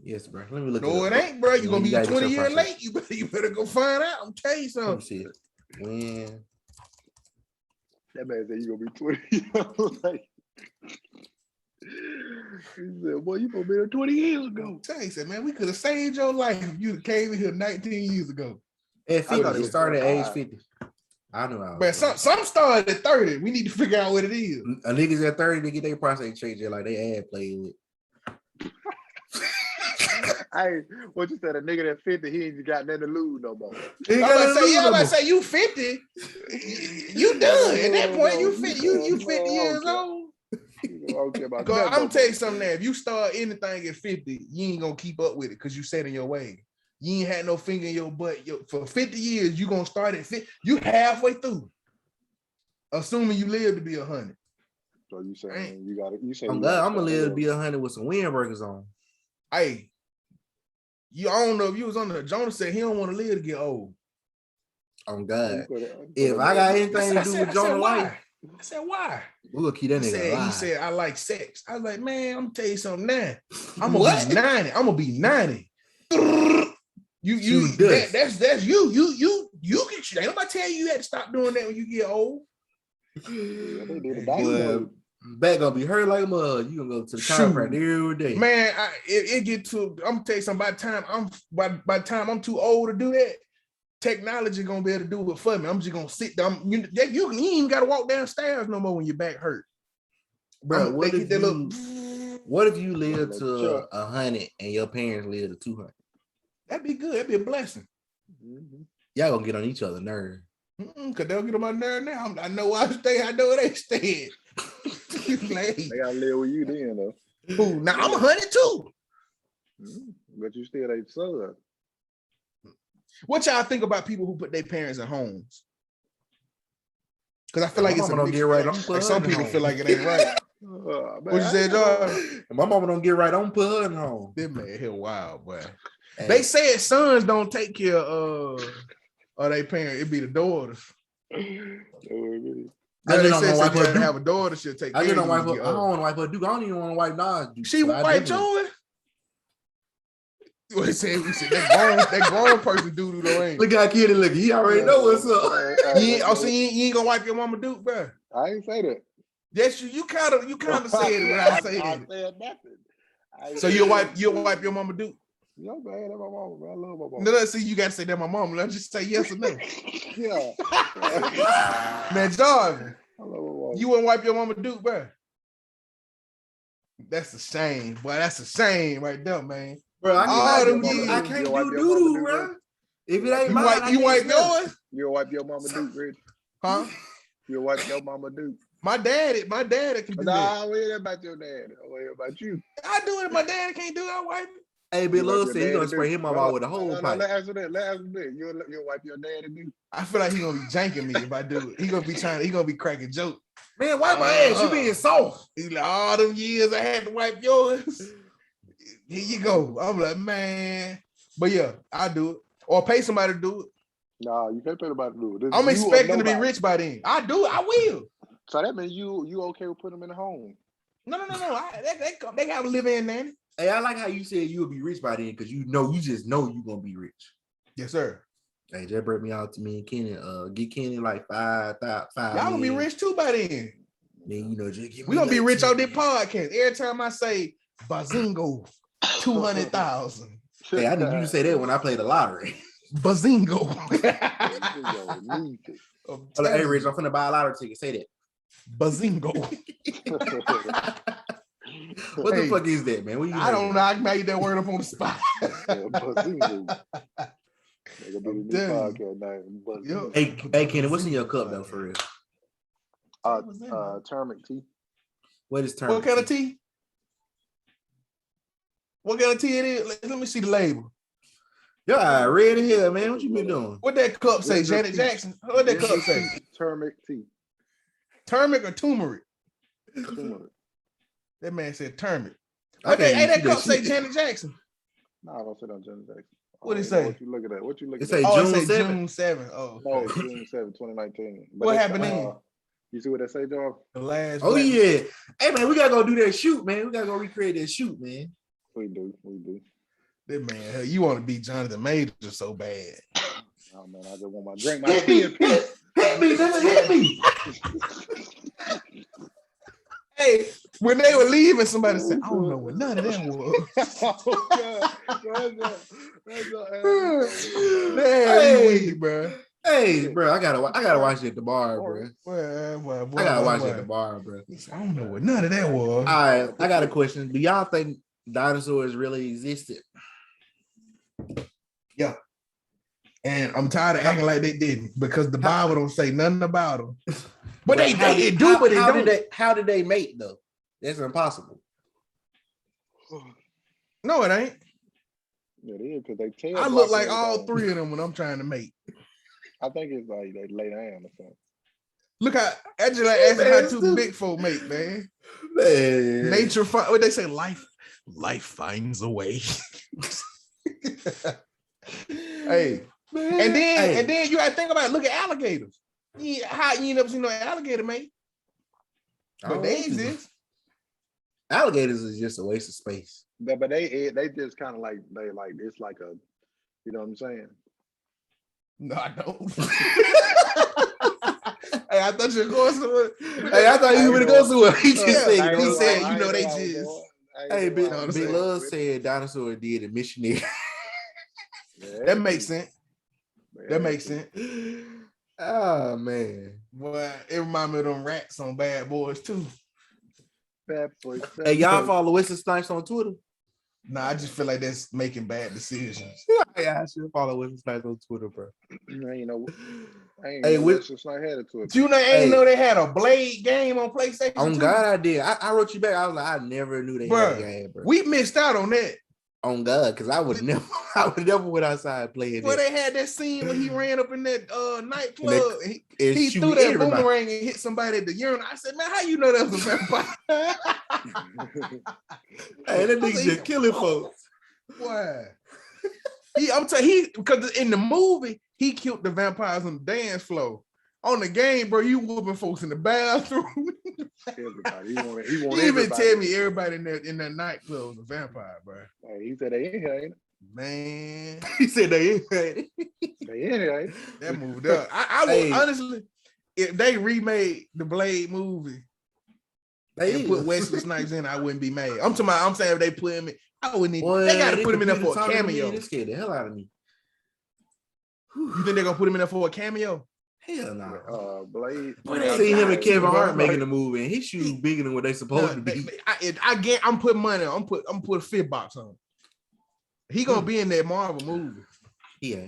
Yes, bro. Let me look. No, it ain't, bro. You're gonna be 20 years late. You better go find out. I'm tell you something. Let me see it. When that man said you're gonna be 20 years late. He said, boy, you gonna be there 20 years ago. He said, man, we could have saved your life if you came in here 19 years ago. At 50, it started at age 50. I know how. But some started at 30. We need to figure out what it is. A niggas at 30 to get their prostate checked like they ad played with. Hey, what you said? A nigga that 50, he ain't got nothing to lose no more. I'm about to say you 50, you done. At that point, you 50 years old. Okay, I'm gonna tell you something now. If you start anything at 50, you ain't gonna keep up with it because you set in your way. You ain't had no finger in your butt. For 50 years, you gonna start at 50. You halfway through. Assuming you live to be 100. So you saying you say I'm gonna live to be 100 with some windbreakers on. Hey, I don't know if you was on the Jonas said he don't want to live to get old. Oh God. If I got anything to do with Jonah life. I said, why? We'll keep that nigga alive. He said, I like sex. I was like, man, I'm gonna tell you something now. I'm gonna be 90. I'm gonna be 90. That's you. You get ain't nobody tell you had to stop doing that when you get old. Back gonna be hurt like a mud. You gonna go to the chiropractor every day. Man, it get to, I'm gonna tell you something, by the time I'm too old to do that, technology gonna be able to do it for me. I'm just gonna sit down. You ain't even gotta walk downstairs no more when your back hurt. Bro, what if you live to 100 and your parents live to 200? That'd be good. That'd be a blessing. Y'all gonna get on each other's nerve. Cause they'll get on my nerve now. I know where I stay. I know where they stay. They gotta live with you then, though. Ooh, now I'm 100 too. But you still ain't son. What y'all think about people who put their parents in homes? Because I feel like it's a don't get right. Like some people feel like it ain't right. What you said, John? My mama don't get right. I'm put her in home. This man here wild, boy. Hey. They said sons don't take care of their parents. It be the daughters. I just they don't said want to wipe you her had to Duke. have a daughter. She'll take I care just of don't you. wipe when her. you I get don't old. want to wipe her Duke. I don't even want to wipe Nas Duke. She but I wiped definitely- yours. What he said? We said that grown person do though ain't. Look how Kenny look. He already know what's up. You ain't gonna wipe your mama Duke, bro. I ain't say that. Yes, you kind of said it when I said I it. said nothing. So you'll wipe your mama Duke. Yo, man, that's my mama, man. I love my mama. No, see, you gotta say that my mama. Let's just say yes or no. Yeah. Man, Jordan, I love my mama. you wouldn't wipe your mama Duke, bro. That's a shame, boy. That's a shame right there, man. Bro, I All can't, them I years. can't You wipe do your mama doo-doo, Duke, bro. If it ain't You mine, wipe, I you can't wipe smell it. yours, You wipe your mama Duke, Rich. huh? You wipe your mama Duke. My daddy can do that. Nah, we ain't about your dad. We ain't about you. I do it. My daddy can't do it. I wipe it. Hey, Big You wipe Lil your said he daddy gonna spray Duke. his mama out with a whole No, pipe. let's answer that. Let's answer that. You'll wipe your daddy Duke. I feel like he gonna be janking me if I do it. He gonna be cracking jokes. Man, wipe my ass. You being soft. He like, all them years I had to wipe yours. Here you go. I'm like, man. But yeah, I do it. Or pay somebody to do it. Nah, you can't pay nobody to do it. This I'm you or expecting to be nobody. rich by then. I do it. I will. So that means you okay with putting them in the home. No. They gotta live in nanny. Hey, I like how you said you would be rich by then because you just know you're gonna be rich. Yes, sir. Hey, just brought me out to me and Kenny. Get Kenny like five. Y'all gonna be rich too by then. Then just get We gonna be rich on this podcast. Every time I say Bazingo, 200,000. Hey, I need you to say that when I play the lottery. Bazingo. Hey, Rich, I'm finna buy a lottery ticket. Say that. Bazingo. What the fuck is that, man? What you I don't know. I made that word up on the spot. Hey, Kenny, what's in your cup though, for real? Turmeric tea. What is turmeric? What kind of tea? What kind of tea it is? Let me see the label. Y'all red in here, man. What you been doing? What that cup say, Janet Jackson? What that cup say? Turmeric tea. Turmeric or turmeric? Turmeric. That man said turmeric. What that cup say, Janet Jackson? No, I don't say no Janet Jackson. What it say? What you looking at? What you looking It at? say June 7th. June 7th. Oh, No, June 7th, 2019. But what happened then? You see what they say, John? The last. Oh yeah. Hey man, we gotta go do that shoot, man. We gotta go recreate that shoot, man. We do. That man, you want to be Jonathan Major so bad. Oh man, I just want my drink, my tea and peace. Hit me, nigga, hit me. Hey, when they were leaving, somebody said, I don't know what none of that was. Damn, weak, bro. Hey, bro, I gotta watch it at the bar, bro. I gotta watch it at the bar, bro. I don't know what none of that was. All right, I got a question. Do y'all think dinosaurs really existed? Yeah. And I'm tired of acting like they didn't because the Bible don't say nothing about them. But they do, but they don't. How did they mate though? That's impossible. No, it ain't. It is because they tell. I look like all three of them when I'm trying to mate. I think it's like they lay down or something. Look how Angela asking how two big folk mate, man. Nature, what they say, life finds a way. Hey, man. And then you gotta think about it. Look at alligators. How you never seen no alligator, mate? But they exist. Alligators is just a waste of space. But they just kind of like it's like a, you know what I'm saying? No, I don't. Hey, I thought you were going somewhere. Hey, I thought you were going to go somewhere. He just said, he said, you know, they just. Hey, Big Love said dinosaur did a missionary. That makes sense. That makes sense. Oh man. Boy, it reminds me of them rats on Bad Boys too. Bad Boys. Hey, y'all follow Wesley Snipes on Twitter? Nah, I just feel like that's making bad decisions. Yeah, I should follow Wesley Snipes on Twitter, bro. You know, hey, Wesley Snipes had it to it. You know, ain't know they had a Blade game on PlayStation. On God, I did. I wrote you back. I was like, I never knew they had a game, bro. We missed out on that. On God, because I would never went outside playing. Well, they had that scene when he ran up in that nightclub. He threw that boomerang and hit somebody at the urinal. I said, man, how you know that was a vampire? Hey, that nigga just killing folks. Why? I'm telling you, because in the movie, he killed the vampires on the dance floor. On the game, bro, you whooping folks in the bathroom. Everybody. He want He even everybody. tell me everybody in that nightclub was a vampire, bro. Hey, he said they in here, ain't it? Man, He said they ain't. They in here, ain't it? that moved up. I would honestly, if they remade the Blade movie and put Wesley Snipes in, I wouldn't be mad. I'm saying if they put him in, I wouldn't even. They got to put him in there for a cameo. This scared the hell out of me. You think they're gonna put him in there for a cameo? Hell no. Blade. I see him and Kevin Hart making the movie, and his shoes bigger than what they supposed to be. I get. I'm putting money on. I'm put a fit box on. He gonna be in that Marvel movie. Yeah.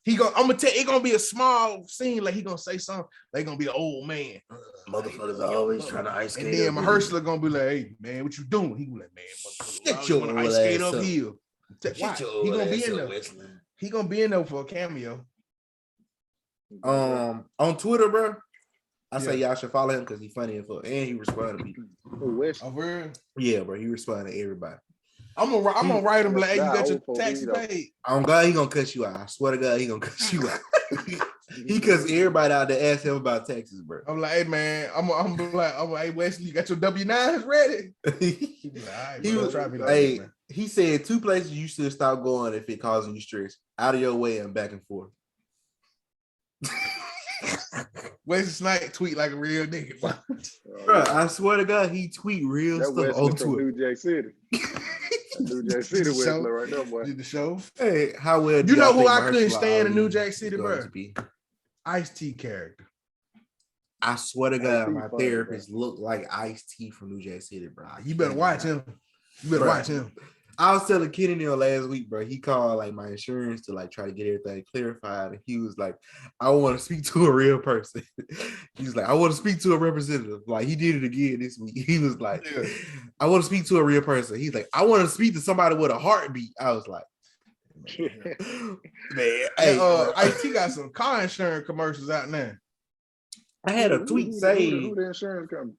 I'm gonna tell. It's gonna be a small scene. Like he gonna say something. Like gonna be the old man. Motherfuckers are always trying to ice skate. And then Mahershala gonna be like, "Hey man, what you doing?" He gonna be like, "Man, get your ice skate up here." He gonna be in there. He gonna be in there for a cameo. On Twitter, bro. I say y'all should follow him because he's funny and he responded to people. Yeah, bro. He responded to everybody. I'm gonna write him like, "Hey, you got your taxi paid?" I'm glad he gonna cuss you out. I swear to God, he gonna cuss you out. He cuss everybody out to ask him about taxes, bro. I'm like, "Hey man, I'm like, hey Wesley, you got your W-9s ready?" He was like, "All right, bro, he said 2 places you should stop going if it causing you stress: out of your way and back and forth. Wesley Snipes tweet like a real nigga, bro. I swear to God, he tweet real that stuff on Twitter. New Jack City. New Jack City Wesley right there, boy. Did the show? Hey, how well? You know who I couldn't stand in New Jack City, bro? Ice-T character. I swear to God, my therapist looked like Ice-T from New Jack City, bro. You better watch him. You better watch him. I was telling Kenny Neal last week, bro. He called like my insurance to like try to get everything clarified, and he was like, "I want to speak to a real person." He was like, "I want to speak to a representative." Like he did it again this week. He was like, "I want to speak to a real person." He's like, "I want to speak to somebody with a heartbeat." I was like, "Man, hey, Ice-T got some car insurance commercials out now." I had a tweet say, "Who the insurance company?"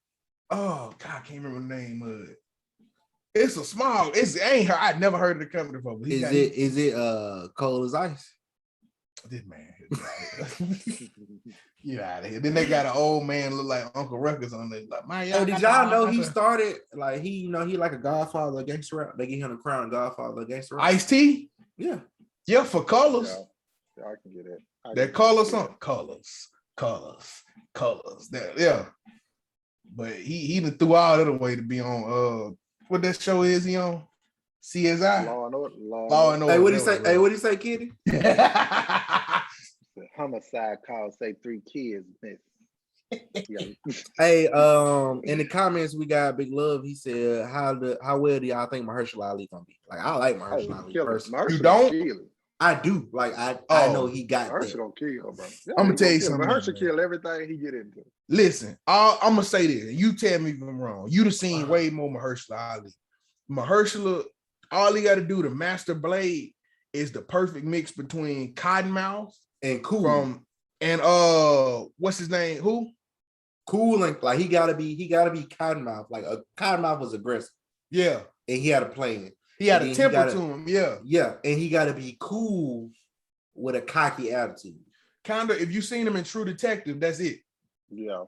Oh God, I can't remember the name of it. It's a small. I'd never heard of the company before. Is it Cold as Ice? This man, get out of here. Then they got an old man look like Uncle Ruckus on it. Like, man, did y'all know he started like he like a Godfather against rap? They get him the crown of Godfather against rap. Ice-T? Yeah, for colors. Yeah, I can get it. That colors on colors. Yeah, but he done threw all that away to be on what that show is he on? CSI? Law and Order. Hey, what do you say, Kitty? Homicide call, say 3 kids missing. Hey, in the comments we got Big Love. He said, how well do y'all think Mahershala Ali gonna be? Like, I like Mahershala Ali personally. You don't? I do. Like, I know he got Mahershala gonna kill, bro. Yeah, I'm gonna tell you something. Mahershala kill everything he get into. Listen, I'm gonna say this. You tell me if I'm wrong. You'd have seen way more Mahershala Ali. Mahershala, all he got to do to master Blade is the perfect mix between Cottonmouth and Cool. And what's his name? Who? Cool, and like he gotta be Cottonmouth. Like Cottonmouth was aggressive. Yeah, and he had a plan. He had a temper to him. Yeah, and he got to be cool with a cocky attitude. Kind of. If you seen him in True Detective, that's it. Yeah.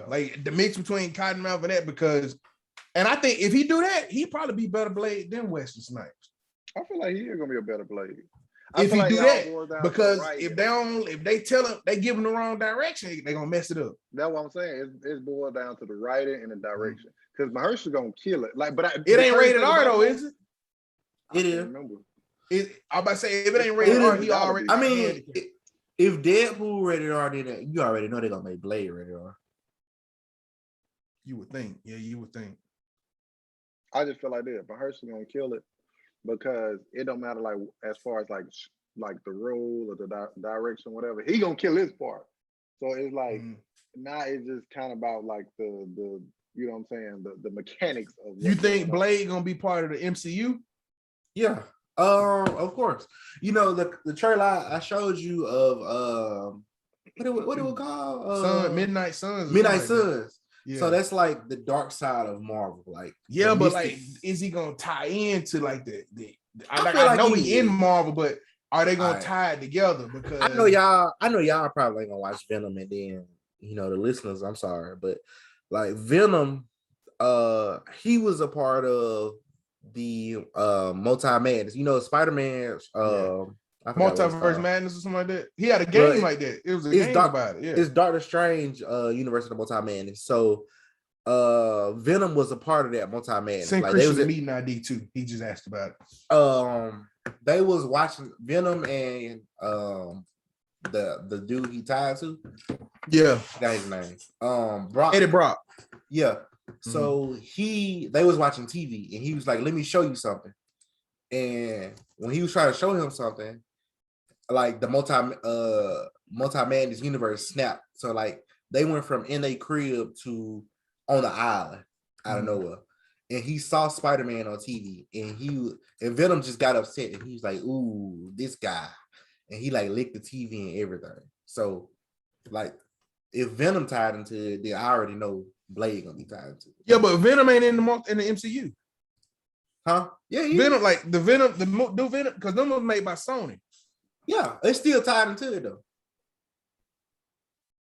Like the mix between Cottonmouth and that, because, and I think if he do that, he'd probably be better Blade than Wesley Snipes. I feel like he is gonna be a better Blade. If he do that, because if they tell him, they give him the wrong direction, they're gonna mess it up. That's what I'm saying. It's boiled down to the writing and the direction. Because Mahershala gonna kill it. Like, but it ain't rated R though, is it? It is. I'm about to say if it ain't rated R, he already. I mean, if Deadpool rated R, then you already know they're gonna make Blade rated R. You would think, you would think. I just feel like this. Mahershala gonna kill it because it don't matter like as far as like the role or the direction, whatever. He gonna kill his part. So it's like now it's just kind of about like the you know what I'm saying, the mechanics of. You think Blade gonna be part of the MCU? Yeah, of course. You know the trailer I showed you of what it was called? Midnight Suns. Midnight Suns. Yeah. So that's like the dark side of Marvel. Like but like, is he gonna tie into like the I know he in Marvel, but are they gonna Alright. tie it together? Because I know y'all probably ain't gonna watch Venom, and then the listeners, I'm sorry, but like Venom, he was a part of the multi-madness. Spider-Man, I forgot what it's Multiverse called. Madness or something like that. He had a Bro, game like that. It was a it's game Doc- about it. Yeah. It's Doctor Strange, Universe of the Multi-Madness. So Venom was a part of that multi-madness. Send Like Christian they was meeting ID too. He just asked about it. they was watching Venom and the dude he tied to. Yeah. Got his name. Brock. Eddie Brock. Yeah. So they was watching TV and he was like, let me show you something. And when he was trying to show him something, like the multi-madness universe snapped. So like they went from in a crib to on the island out of nowhere. And he saw Spider-Man on TV and Venom just got upset and he was like, ooh, this guy. And he like licked the TV and everything. So like if Venom tied into it, then I already know Blade gonna be tied into it. Yeah, but Venom ain't in the MCU. Huh? Yeah, Venom, like the new Venom, because them was made by Sony. Yeah, it's still tied into it though.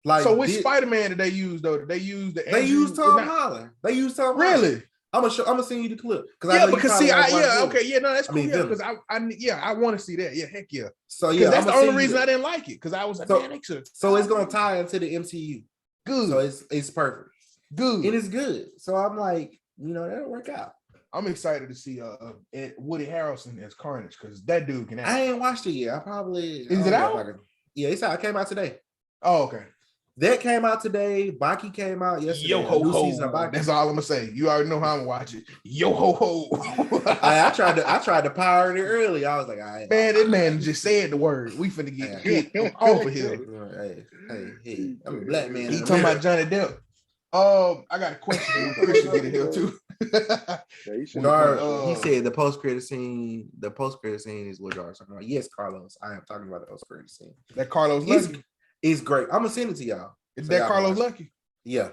Like, so which Spider-Man did they use though? Did they use They used Tom Holland. They used Tom Holland. Really? I'm gonna send you the clip. Because see, that's cool. Venom. Because I want to see that. Yeah, heck yeah. So yeah, that's the only reason I didn't like it. Because I was like, man, so it's gonna tie into the MCU. Good. So it's perfect. Good. It is good. So I'm like, that'll work out. I'm excited to see Woody Harrelson as Carnage because that dude can act. I ain't watched it yet. Is it out? Yeah, it's out. It came out today. Oh, okay. That came out today. Baki came out yesterday. Yo ho ho. That's all I'm gonna say. You already know how I'm gonna watch it. Yo ho ho. I tried to pirate it early. I was like, all right. Man, that man just said the word. We finna get hit off of here. Hey, I'm a black man. He talking about Johnny Depp. I got a question. Christian get in here too. He said the post-credit scene. The post-credit scene is what y'all are talking about. Yes, Carlos. I am talking about the post-credit scene. That Carlos Lucky. It's great. I'm gonna send it to y'all. Is that Carlos Lucky? Yeah.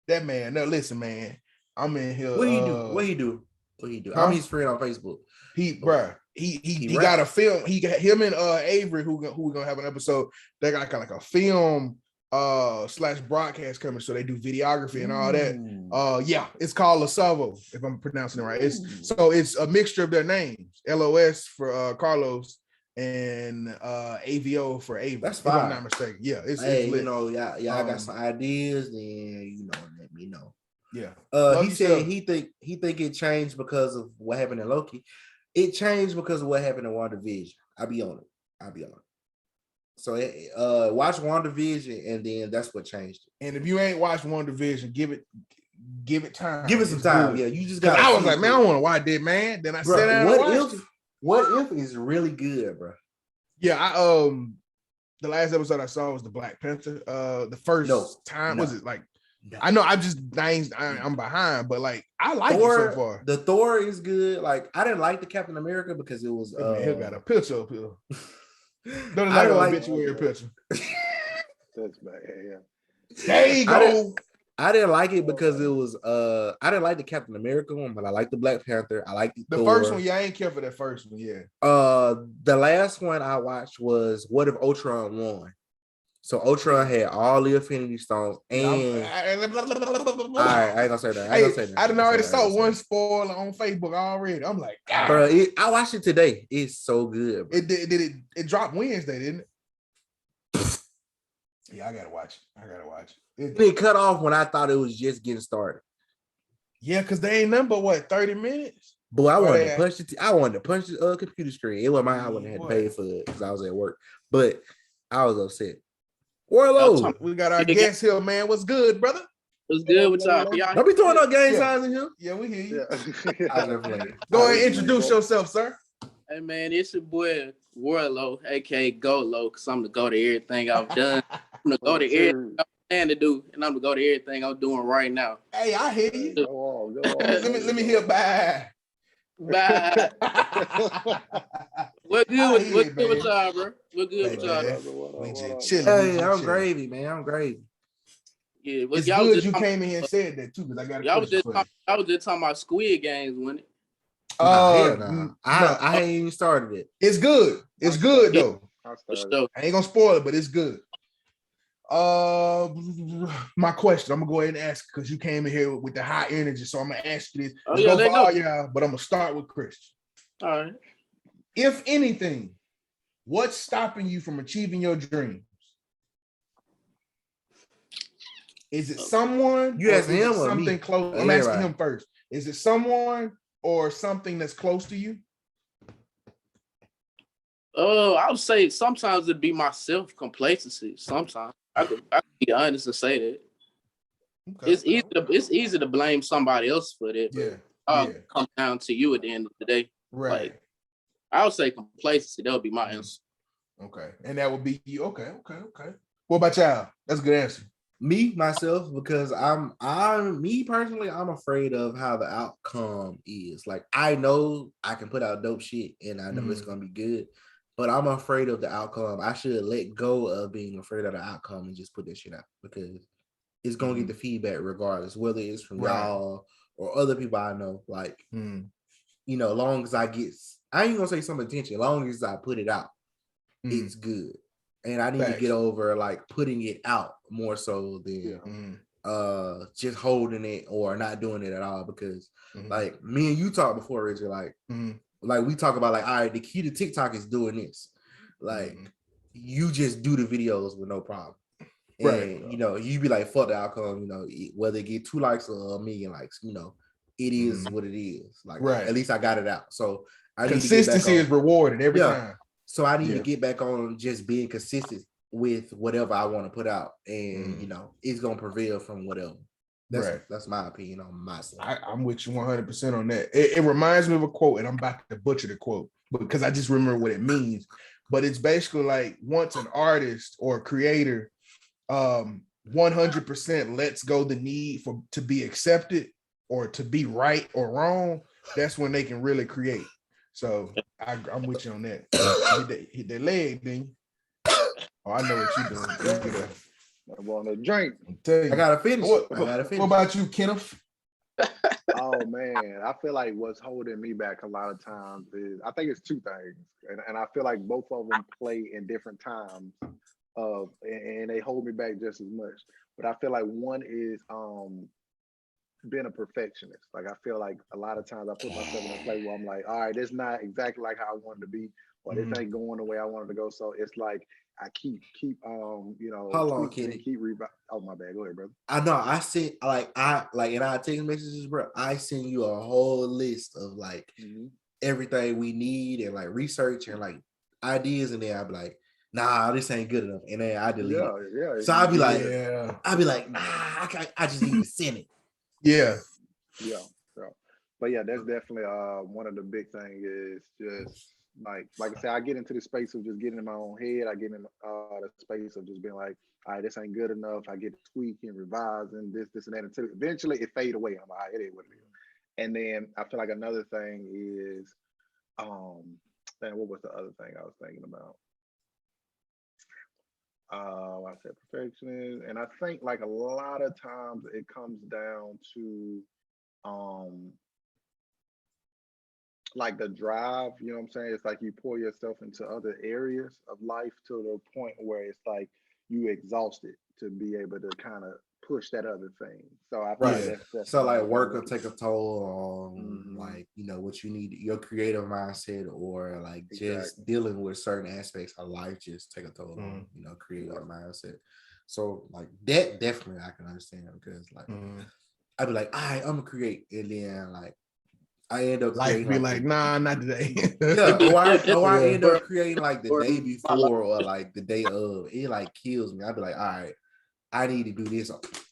That man. Now listen, man. I'm in here. What he do? I'm his friend on Facebook. He got a film. Him and Avery, who we're gonna have an episode. They got like a film / broadcast coming, so they do videography and all that. Yeah, it's called Lasavo, if I'm pronouncing it right. It's a mixture of their names. LOS for Carlos and AVO for Avery. That's fine. If I'm not mistaken. Yeah, it's lit. Y'all got some ideas, then let me know. Yeah. He said he think it changed because of what happened in Loki. It changed because of what happened in WandaVision. I'll be on it. So watch WandaVision, and then that's what changed it. And if you ain't watched WandaVision, give it time. Give it some time. Yeah, you just got. I was like, man, I don't want to watch that, man. Then I said, What if is really good, bro? Yeah, the last episode I saw was the Black Panther. The first time was it like? I know I'm behind, but like I like Thor, it so far. The Thor is good. Like I didn't like the Captain America because it was. He got a picture up here. Don't like an obituary picture. That's bad. Yeah. There you go. I didn't like it because it was I didn't like the Captain America one, but I like the Black Panther. I like the Thor. First one. Yeah, I ain't care for that first one. Yeah. The last one I watched was What If Ultron Won? So Ultron had all the Infinity Stones, and I ain't gonna say that. I done already saw one spoiler on Facebook already. I'm like, God. Bro, I watched it today. It's so good. Bro. It dropped Wednesday, didn't it? Yeah, I gotta watch it. It cut off when I thought it was just getting started. Yeah, because they ain't number 30 minutes. Boy, I wanted to punch the computer screen. It wasn't mine. I wouldn't have had to pay for it because I was at work. But I was upset. Wardlow, we got our guest here, man. What's good, brother? What's good with y'all? Don't be throwing up gang signs in here. Yeah, we hear you. Yeah. Go ahead and introduce yourself, sir. Hey, man, it's your boy Wardlow, a.k.a. Go-Low, because I'm the go to everything I've done. I'm the go to everything I'm planning to do, and I'm the go to everything I'm doing right now. Hey, I hear you. Go on. Let me hear bye. Bye. What's good with y'all, bro? What's good with y'all? We just chilling. Hey, I'm gravy, man. I'm gravy. Yeah, but it's good you came in here and said that too, because I got a question for you. I was just talking about Squid Games, wasn't it? Nah, hell nah. No, I ain't even started it. it's good. It's good though. I I ain't gonna spoil it, but it's good. My question, I'm gonna go ahead and ask because you came in here with the high energy, so I'm gonna ask you this. Oh, Let's yeah, go let for go. all y'all, but I'm gonna start with Christian. All right. If anything, what's stopping you from achieving your dreams? Is it someone? You or asking is it him or something me? close? Or I'm asking everybody? him first. Is it someone or something that's close to you? I would say sometimes it'd be my self-complacency. Sometimes I could be honest and say that. Okay, It's easy to blame somebody else for that, but yeah. come down to you at the end of the day. Right. Like, I would say complacency. That would be my answer. Okay. And that would be you. Okay. What about y'all? That's a good answer. Me, myself, because I'm me personally, I'm afraid of how the outcome is. Like, I know I can put out dope shit and I know it's gonna be good, but I'm afraid of the outcome. I should let go of being afraid of the outcome and just put that shit out because it's gonna get the feedback regardless, whether it's from y'all or other people I know. Like, you know, long as I ain't gonna say some attention, long as I put it out, it's good. And I need to get over like putting it out more so than just holding it or not doing it at all. Because like me and you talked before, Richard, like we talk about like, all right, the key to TikTok is doing this. Like you just do the videos with no problem. And you know, you be like, fuck the outcome, you know, whether it get 2 likes or a million likes, you know, it is what it is. Like at least I got it out. So I consistency need to get back on, is rewarded every time. So I need to get back on just being consistent with whatever I want to put out, and you know, it's gonna prevail from whatever. That's my opinion on myself. I'm with you 100% on that. It reminds me of a quote, and I'm about to butcher the quote because I just remember what it means. But it's basically like once an artist or a creator 100% lets go the need to be accepted or to be right or wrong, that's when they can really create. So I'm with you on that. Hit that leg, then. Oh, I know what you're doing. I want to drink. I gotta finish. What about you, Kenneth? Oh man, I feel like what's holding me back a lot of times is I think it's 2 things, and I feel like both of them play in different times and they hold me back just as much. But I feel like one is being a perfectionist. Like I feel like a lot of times I put myself in a place where I'm like, all right, it's not exactly like how I wanted to be, or this ain't going the way I wanted to go. So it's like I keep you know, how long, Kenny? Keep oh my bad, go ahead, brother. I know I sent in our text messages, bro. I send you a whole list of like everything we need and like research and like ideas, and then I'd be like, nah, this ain't good enough, and then I delete it. Yeah. So I'd be like, nah, I just need to send it. Yeah. But yeah, that's definitely one of the big things is just like I said, I get into the space of just getting in my own head. I get in the space of just being like, all right, this ain't good enough. I get tweaking, revising, this and that until eventually it fade away. I'm like, all right, it is what it is. And then I feel like another thing is, what was the other thing I was thinking about? I said perfectionist, and I think like a lot of times it comes down to like the drive, you know what I'm saying? It's like you pour yourself into other areas of life to the point where it's like you exhausted to be able to kind of push that other thing. So I feel like that's so like work will take a toll on like, you know, what you need, your creative mindset, or like just dealing with certain aspects of life just take a toll on, you know, creative mindset. So like that definitely I can understand, because like I'd be like, all right, I'm gonna create, and then like I end up life be like, nah, not today. I end up creating like the day before or like the day of. It like kills me. I'd be like, all right, I need to do this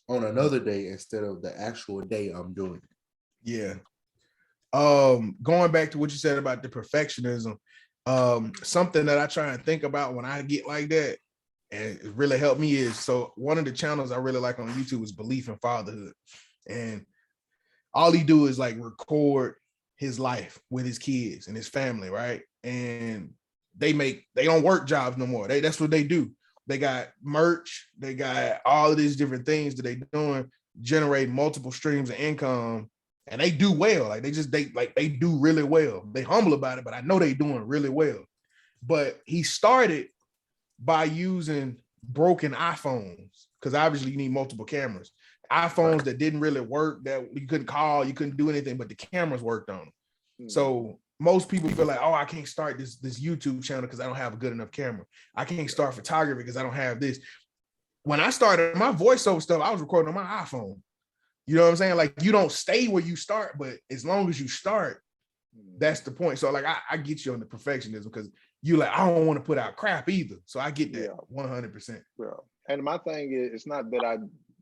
on another day instead of the actual day I'm doing it. Yeah. Going back to what you said about the perfectionism, something that I try and think about when I get like that, and it really helped me, is so one of the channels I really like on YouTube is Belief in Fatherhood, and all he do is like record his life with his kids and his family, right? And they don't work jobs no more. That's what they do. They got merch, they got all of these different things that they doing, generate multiple streams of income and they do well. Like they do really well. They humble about it, but I know they doing really well. But he started by using broken iPhones because obviously you need multiple cameras. iPhones that didn't really work, that you couldn't call, you couldn't do anything, but the cameras worked on them. So most people feel like, oh, I can't start this YouTube channel because I don't have a good enough camera. I can't start photography because I don't have this. When I started my voiceover stuff, I was recording on my iPhone. You know what I'm saying? Like, you don't stay where you start, but as long as you start, that's the point. So like, I get you on the perfectionism because you like, I don't want to put out crap either. So I get that 100%. Yeah. And my thing is, it's not that I,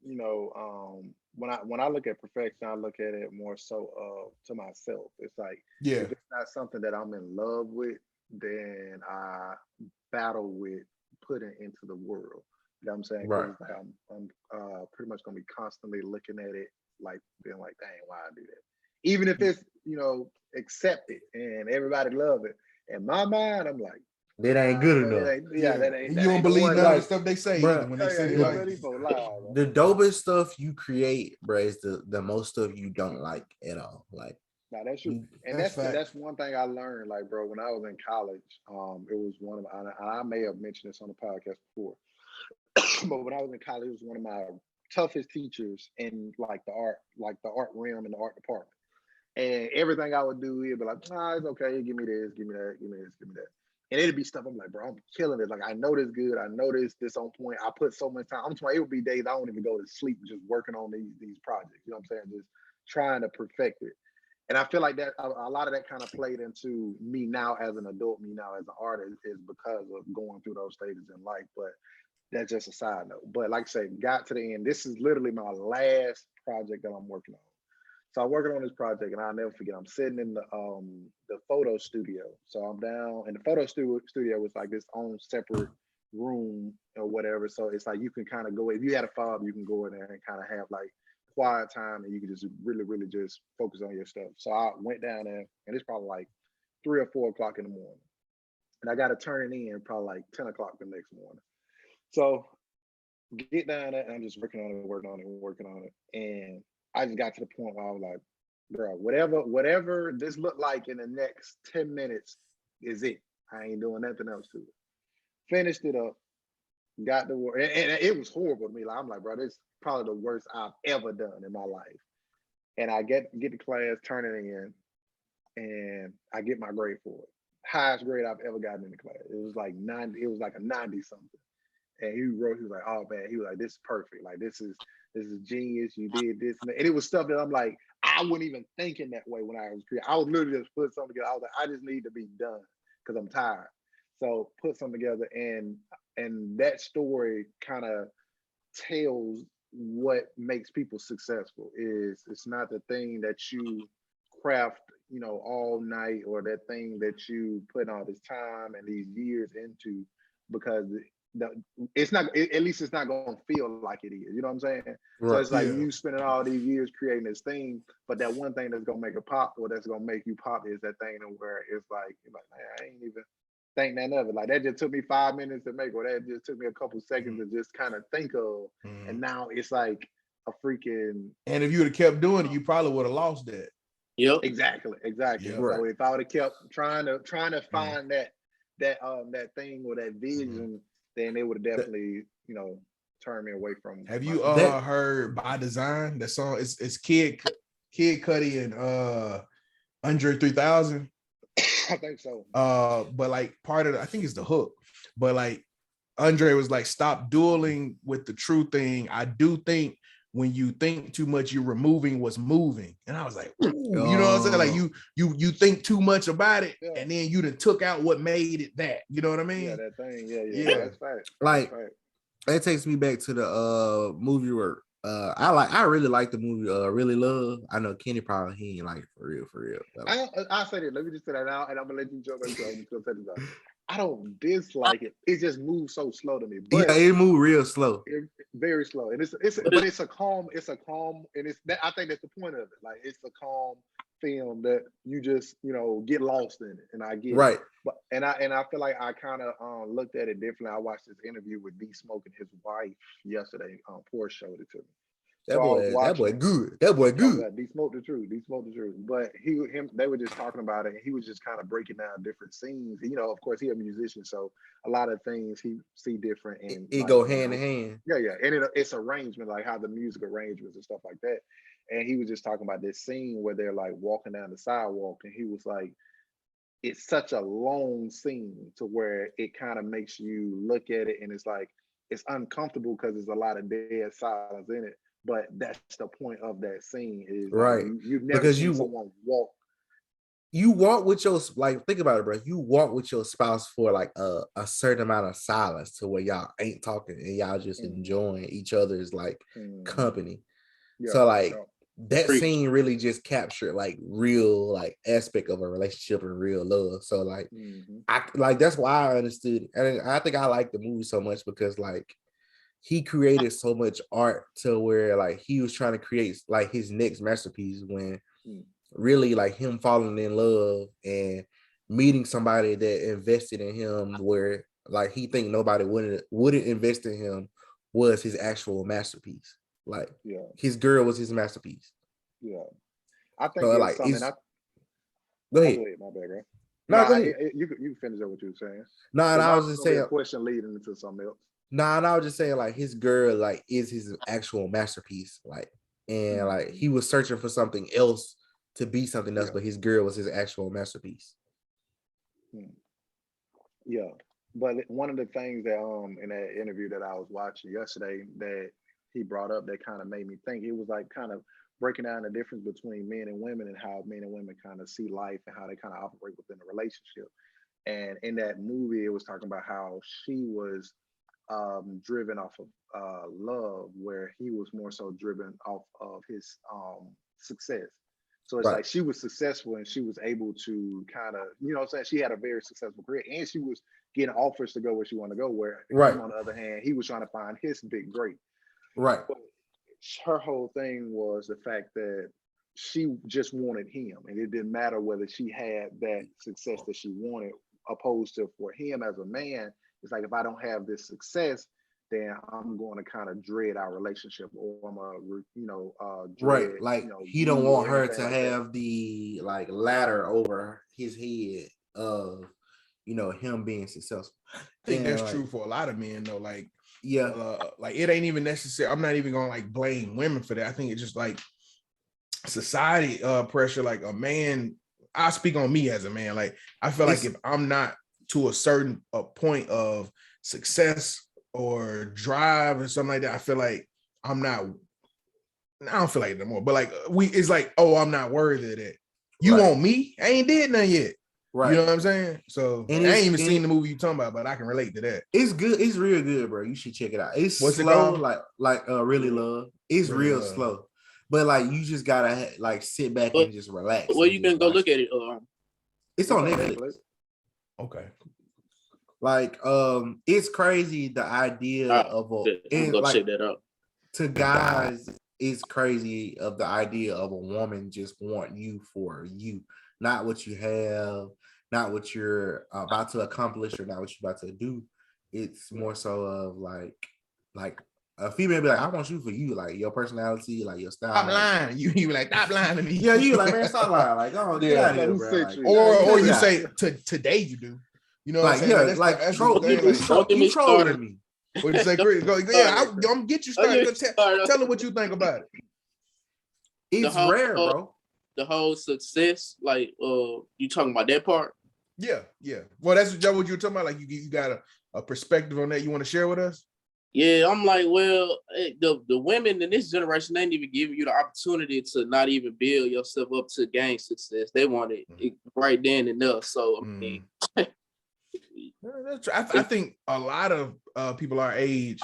you know, when I look at perfection, I look at it more so to myself. It's like, if it's not something that I'm in love with, then I battle with putting into the world. You know what I'm saying? Right. Like I'm pretty much gonna be constantly looking at it, like being like, dang, why I do that? Even if it's, you know, accepted and everybody love it. In my mind, I'm like, that ain't good enough. That ain't. You don't believe none of the stuff they say bro, either when they say the dopest stuff you create, bro, is the most stuff you don't like at all. Like, now that's true, and that's one thing I learned. Like, bro, when I was in college, it was one of I may have mentioned this on the podcast before, but when I was in college, it was one of my toughest teachers in like the art realm in the art department. And everything I would do, he'd be like, nah, it's okay, give me this, give me that, give me this, give me that. And it'd be stuff I'm like, bro, I'm killing it. Like, I know this good. I know this on point. I put so much time. I'm talking, it would be days I don't even go to sleep just working on these projects. You know what I'm saying? Just trying to perfect it. And I feel like that a lot of that kind of played into me now as an adult, me now as an artist, is because of going through those stages in life. But that's just a side note. But like I say, got to the end. This is literally my last project that I'm working on. So I'm working on this project, and I'll never forget. I'm sitting in the photo studio. So I'm down, and the photo studio was like this own separate room or whatever. So it's like you can kind of go, if you had a fob, you can go in there and kind of have like quiet time, and you can just really, really just focus on your stuff. So I went down there, and it's probably like 3 or 4 o'clock in the morning, and I got to turn it in probably like 10 o'clock the next morning. So get down there, and I'm just working on it, and I just got to the point where I was like, bro, whatever this looked like in the next 10 minutes is it. I ain't doing nothing else to it. Finished it up, got to work, and it was horrible to me. Like, I'm like, bro, this is probably the worst I've ever done in my life. And I get to class, turn it in, and I get my grade for it. Highest grade I've ever gotten in the class. It was like 90, it was like a 90 something. And he was like, oh man, he was like, this is perfect. Like, this is genius. You did this. And it was stuff that I'm like, I wasn't even thinking that way when I was creating. I was literally just put something together. I was like, I just need to be done because I'm tired. So put something together, and that story kind of tells what makes people successful. Is it's not the thing that you craft, you know, all night, or that thing that you put all this time and these years into, because it's not, at least it's not going to feel like it is. You know what I'm saying? Right. So it's like you spending all these years creating this thing, but that one thing that's going to make it pop, or that's going to make you pop, is that thing where it's like, man, I ain't even think none of it. Like, that just took me 5 minutes to make, or that just took me a couple seconds to just kind of think of. And now it's like a freaking. And if you would have kept doing it, you probably would have lost that. Yep. Exactly. Yep. So if I would have kept trying to find that thing or that vision, then they would have definitely, you know, turned me away from. Have you heard By Design? That song, it's Kid Cudi and Andre 3000. I think so. But like part of I think it's the hook. But like Andre was like, stop dueling with the true thing. I do think when you think too much, you're removing what's moving. And I was like, ooh, you know what I'm saying? Like you think too much about it, and then you done took out what made it that. You know what I mean? Yeah, that thing. Yeah. That's right. Like, that takes me back to the movie where I really like the movie Really Love. I know Kenny probably he ain't like it for real. I'll say that. Let me just say that now, and I'm gonna let you jump into it. I don't dislike it. It just moves so slow to me. But yeah, it moves real slow. Very slow. And it's a calm, and I think that's the point of it. Like, it's a calm film that you just, you know, get lost in it. And I get right. It. But and I feel like I kind of looked at it differently. I watched this interview with D Smoke and his wife yesterday. Poor showed it to me. That boy good. That boy good. He smoked the truth. But they were just talking about it, and he was just kind of breaking down different scenes. You know, of course, he's a musician, so a lot of things he see different, and it go hand in hand. Yeah, and it's arrangement, like how the music arrangements and stuff like that. And he was just talking about this scene where they're like walking down the sidewalk, and he was like, it's such a long scene to where it kind of makes you look at it, and it's like it's uncomfortable because there's a lot of dead silence in it. But that's the point of that scene is right. Like, you've never seen someone walk. You walk with your, like, think about it, bro. You walk with your spouse for like a certain amount of silence to where y'all ain't talking and y'all just enjoying each other's like company. Yeah, so like that scene really just captured like real like aspect of a relationship and real love. So like I like that's why I understood it. And I think I like the movie so much because like he created so much art to where like he was trying to create like his next masterpiece when really like him falling in love and meeting somebody that invested in him where like he think nobody wouldn't invest in him was his actual masterpiece. Like his girl was his masterpiece. Yeah. I think so, like, something. Go ahead. My bad, bro. No, go ahead. You finish up what you were saying. No, and I was just saying a question leading into something else. Nah, and I was just saying, like, his girl, like, is his actual masterpiece. Like, and like he was searching for something else to be something else, but his girl was his actual masterpiece. Yeah. But one of the things that in that interview that I was watching yesterday that he brought up that kind of made me think, it was like kind of breaking down the difference between men and women and how men and women kind of see life and how they kind of operate within a relationship. And in that movie, it was talking about how she was driven off of love, where he was more so driven off of his success. So it's like she was successful and she was able to kind of, you know what I'm saying? She had a very successful career and she was getting offers to go where she wanted to go, where him, on the other hand, he was trying to find his big break. Right. But her whole thing was the fact that she just wanted him, and it didn't matter whether she had that success that she wanted, opposed to for him as a man, it's like, if I don't have this success, then I'm going to kind of dread our relationship, or I'm a, dread, like, he don't want her to have the like ladder over his head of, him being successful. I think that's true for a lot of men though. Like, like it ain't even necessary. I'm not even gonna like blame women for that. I think it's just like society pressure. Like a man, I speak on me as a man. Like I feel like if I'm not to a certain point of success or drive or something like that, I feel like I don't feel like it no more. But like it's like, oh, I'm not worthy of that. You want me? I ain't did nothing yet. Right. You know what I'm saying? So I ain't even seen the movie you talking about, but I can relate to that. It's good. It's real good, bro. You should check it out. It's slow, like Really Love. It's real slow. But like you just gotta like sit back and just relax. Well, you can go look at it. It's on Netflix. Okay. Like it's crazy the idea of check that out. To guys, it's crazy of the idea of a woman just want you for you, not what you have, not what you're about to accomplish, or not what you're about to do. It's more so of like a female be like, I want you for you, like your personality, like your style. Stop lying. You be like, stop lying to me. Yeah, you like, man, stop lying. Like, oh, get out of here, bro. Like, or you say today you do. You know what I'm saying? That's you trolling me. What you say, Chris? Go, I'm gonna get you started. Tell her what you think about it. It's rare, bro. The whole success, like you talking about that part? Yeah. Well, that's what you were talking about. Like you got a perspective on that you want to share with us? Yeah, I'm like, well, the women in this generation, they ain't even giving you the opportunity to not even build yourself up to gain success. They want it right then and there. So I mean, I think a lot of people our age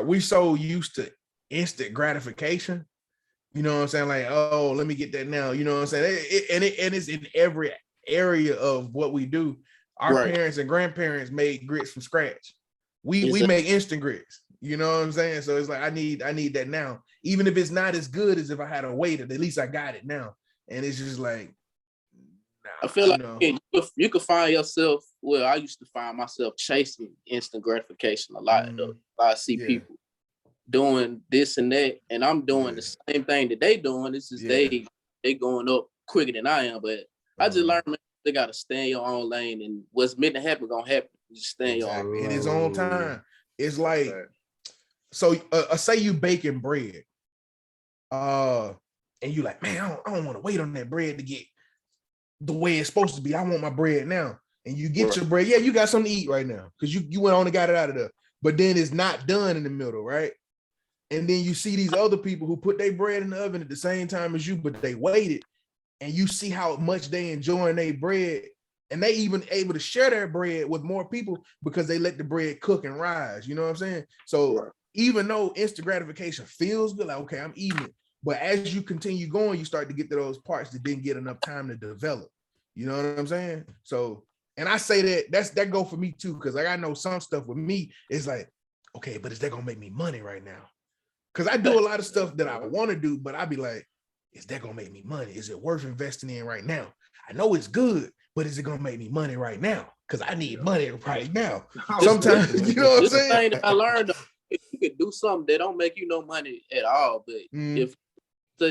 we so used to instant gratification. You know what I'm saying? Like, oh, let me get that now. You know what I'm saying? And it's in every area of what we do. Our parents and grandparents made grits from scratch. We make instant grits. You know what I'm saying? So it's like I need that now. Even if it's not as good as if I had to wait it, at least I got it now. And it's just like, I feel like you could find yourself. Well, I used to find myself chasing instant gratification a lot. I see people. doing this and that, and I'm doing the same thing that they doing. This is they going up quicker than I am, but I just learned, man, they gotta stay in your own lane, and what's meant to happen gonna happen. Just stay in your own in his own time. It's like, so say you baking bread, and you like, man, I don't want to wait on that bread to get the way it's supposed to be. I want my bread now. And you get your bread. Yeah, you got something to eat right now because you went on and got it out of there. But then it's not done in the middle, right? And then you see these other people who put their bread in the oven at the same time as you, but they waited. And you see how much they enjoying their bread. And they even able to share their bread with more people because they let the bread cook and rise. You know what I'm saying? So even though instant gratification feels good, like, okay, I'm eating it. But as you continue going, you start to get to those parts that didn't get enough time to develop. You know what I'm saying? So, and I say that go for me too, because like I know some stuff with me is like, okay, but is that gonna make me money right now? Because I do a lot of stuff that I want to do, but I be like, is that gonna make me money? Is it worth investing in right now? I know it's good, but is it gonna make me money right now? Because I need money right now. Sometimes, you know what I'm saying? Thing that I learned, if you could do something that don't make you no money at all, but if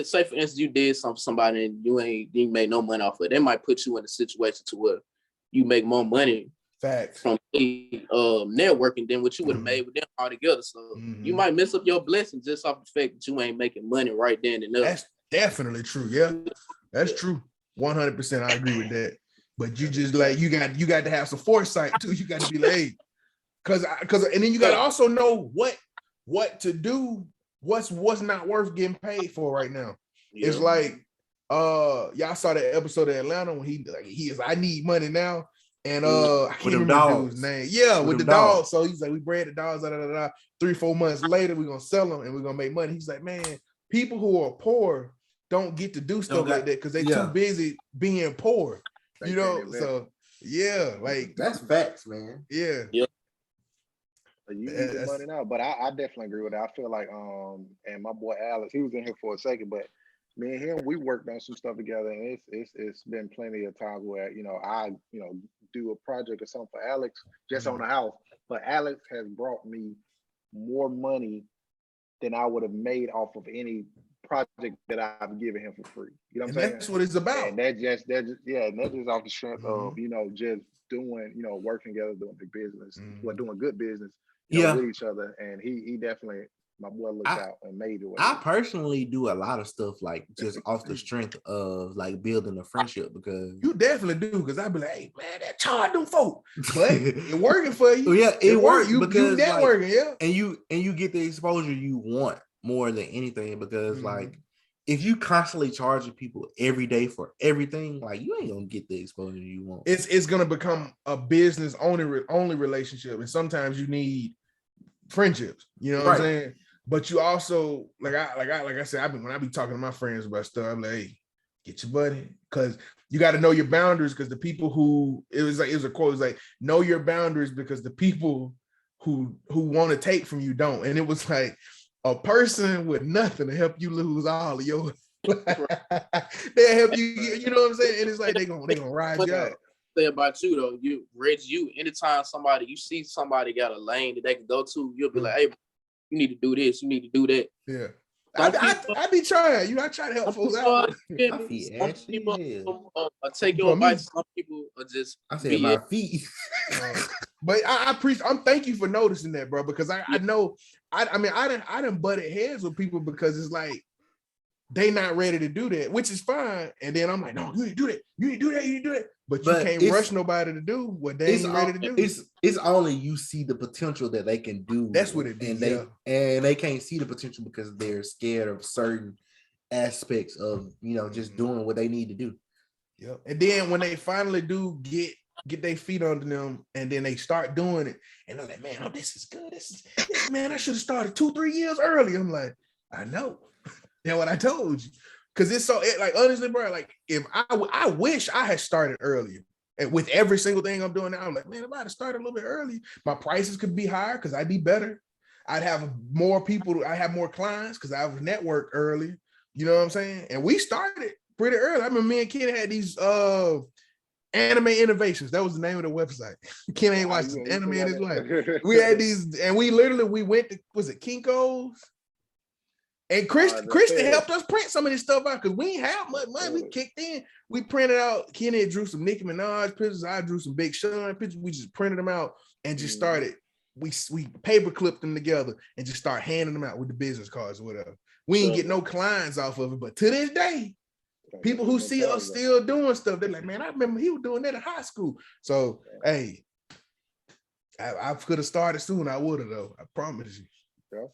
say for instance you did something for somebody and you made no money off of it, they might put you in a situation to where you make more money from networking than what you would have made with them altogether. So you might mess up your blessing just off the fact that you ain't making money right then and there. That's definitely true. Yeah, that's true. 100%. I agree with that. But you just like you got to have some foresight too. You got to be like, hey, because and then you got to also know what to do. What's not worth getting paid for right now. It's like y'all saw that episode of Atlanta when he is I need money now. And I can't remember the dude's name. Yeah, with the dogs. So he's like, we bred the dogs, 3-4 months later, we're gonna sell them and we're gonna make money. He's like, man, people who are poor don't get to do stuff like that because they're too busy being poor. You know, so yeah, like that's facts, man. Yeah. You need the money now, but I definitely agree with that. I feel like and my boy Alex, he was in here for a second, but me and him, we worked on some stuff together, and it's been plenty of times where I do a project or something for Alex just on the house, but Alex has brought me more money than I would have made off of any project that I've given him for free. You know what I'm saying? That's what it's about. And that's just off the strength of just doing working together, doing big business, doing good business. With each other, and he definitely, my boy looked out and made it. I personally do a lot of stuff like just off the strength of like building a friendship because you definitely do. Because I'd be like, hey man, that charge them folk, but it working for you. It works because you networking, and you get the exposure you want more than anything because like if you constantly charging people every day for everything, like you ain't gonna get the exposure you want. It's gonna become a business only relationship, and sometimes you need friendships. You know what I'm saying? But you also like I said, when I be talking to my friends about stuff, I'm like, hey, get your buddy, because you got to know your boundaries. Because the people who it was a quote, it was like, know your boundaries because the people who want to take from you don't. And it was like a person with nothing to help you lose all of your they help you, you know what I'm saying? And it's like they gonna ride you out. Say about you though, anytime you see somebody got a lane that they can go to, you'll be like, hey, you need to do this, you need to do that. Yeah. I be trying, I try to help folks out. Some people take your advice. Some people are just my feet. But I'm thank you for noticing that, bro, because I know I done butted heads with people because it's like they not ready to do that, which is fine. And then I'm like, no, you need to do that, you need to do that, you need to do that. But you can't rush nobody to do what they ain't ready to do. It's only you see the potential that they can do. That's what it is. And they can't see the potential because they're scared of certain aspects of just doing what they need to do. Yeah. And then when they finally do get their feet under them and then they start doing it and they're like, man, this is good. This man, I should have started 2-3 years early. I'm like, I know. That's what I told you. Because it's so like honestly, bro, like if I wish I had started earlier. And with every single thing I'm doing now, I'm like, man, if I had started a little bit early, my prices could be higher because I'd be better. I'd have more people, I have more clients because I was networked early. You know what I'm saying? And we started pretty early. I remember me and Kid had these Anime Innovations. That was the name of the website. Ken ain't watched anime in his life. We had these, and we went to, was it Kinko's? And Kristen helped us print some of this stuff out because we ain't have much money. We kicked in. We printed out. Kenny drew some Nicki Minaj pictures. I drew some Big Sean pictures. We just printed them out and just started. We paper clipped them together and just start handing them out with the business cards or whatever. We ain't get no clients off of it, but to this day, people who see us still doing stuff, they're like, man, I remember he was doing that in high school. So, hey, I could have started soon. I would have, though. I promise you. Yeah.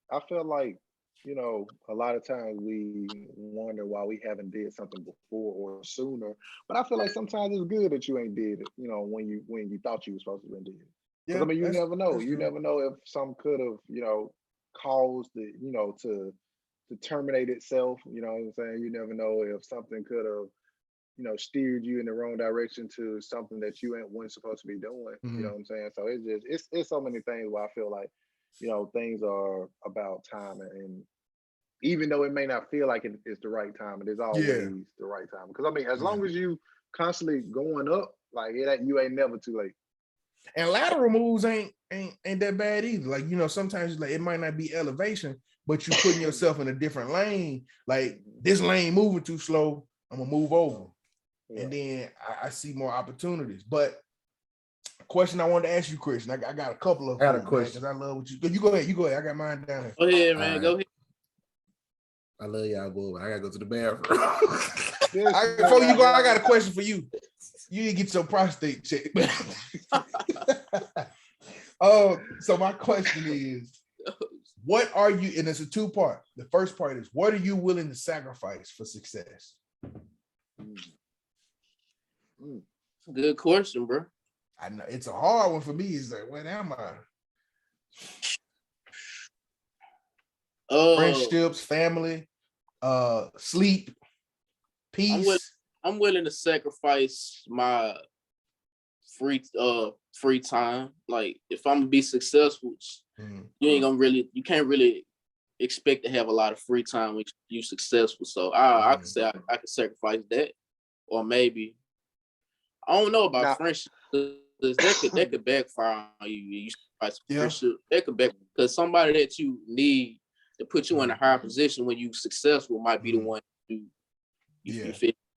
I feel like, you know, a lot of times we wonder why we haven't did something before or sooner. But I feel like sometimes it's good that you ain't did it, you know, when you thought you were supposed to have did it. Because I mean, you never know. You never know if some could have, you know, caused it, you know, to terminate itself. You know what I'm saying? You never know if something could have, you know, steered you in the wrong direction to something that you weren't supposed to be doing. You know what I'm saying? So it's so many things where I feel like, you know, things are about time, and even though it may not feel like it's the right time, it is always the right time. Because I mean, as long as you constantly going up, like you ain't never too late. And lateral moves ain't that bad either. Like, you know, sometimes like it might not be elevation, but you putting yourself in a different lane. Like this lane moving too slow, I'm gonna move over, and then I see more opportunities. But question I wanted to ask you, Christian. I got a couple of. I got a question. I love what you go ahead. You go ahead. I got mine down there. Go ahead, man. Go ahead. I love y'all, boy. I gotta go to the bathroom. Before you go, I got a question for you. You didn't get your prostate checked. So my question is, what are you? And it's a two-part. The first part is, what are you willing to sacrifice for success? Good question, bro. I know it's a hard one for me. It's like, what am I? Friendships, family, sleep, peace. I'm willing to sacrifice my free time. Like if I'm gonna be successful, you can't really expect to have a lot of free time when you're successful. So I can say I can sacrifice that, or maybe I don't know about friendship. That could backfire on you. You friendship. That could backfire because somebody that you need to put you in a higher position when you're successful might be the one you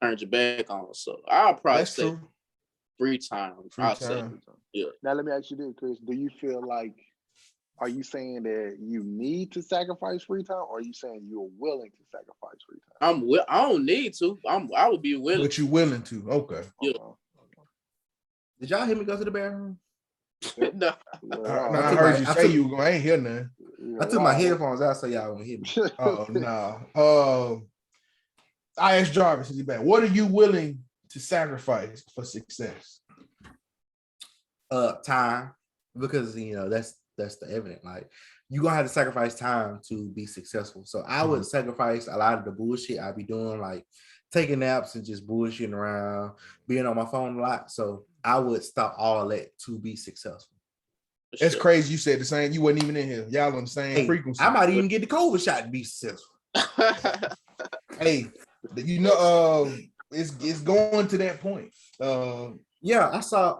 turns your back on. So I'll probably say free time. Yeah. Now let me ask you this, Chris. Do you feel like, are you saying that you need to sacrifice free time, or are you saying you're willing to sacrifice free time? I don't need to. I would be willing. But you willing to? Okay. Yeah. Did y'all hear me go to the bathroom? No. I heard you say you were going. I ain't hear nothing. I took my headphones out so y'all won't hear me. Oh no. I asked Jarvis, is he back? What are you willing to sacrifice for success? Time, because you know that's the evident. Like you're gonna have to sacrifice time to be successful. So I would sacrifice a lot of the bullshit I be doing, like taking naps and just bullshitting around, being on my phone a lot. So I would stop all that to be successful. It's crazy. You said the same. You wasn't even in here. Y'all on the same frequency. I might even get the COVID shot to be successful. Hey, you know, it's going to that point. Yeah, I saw.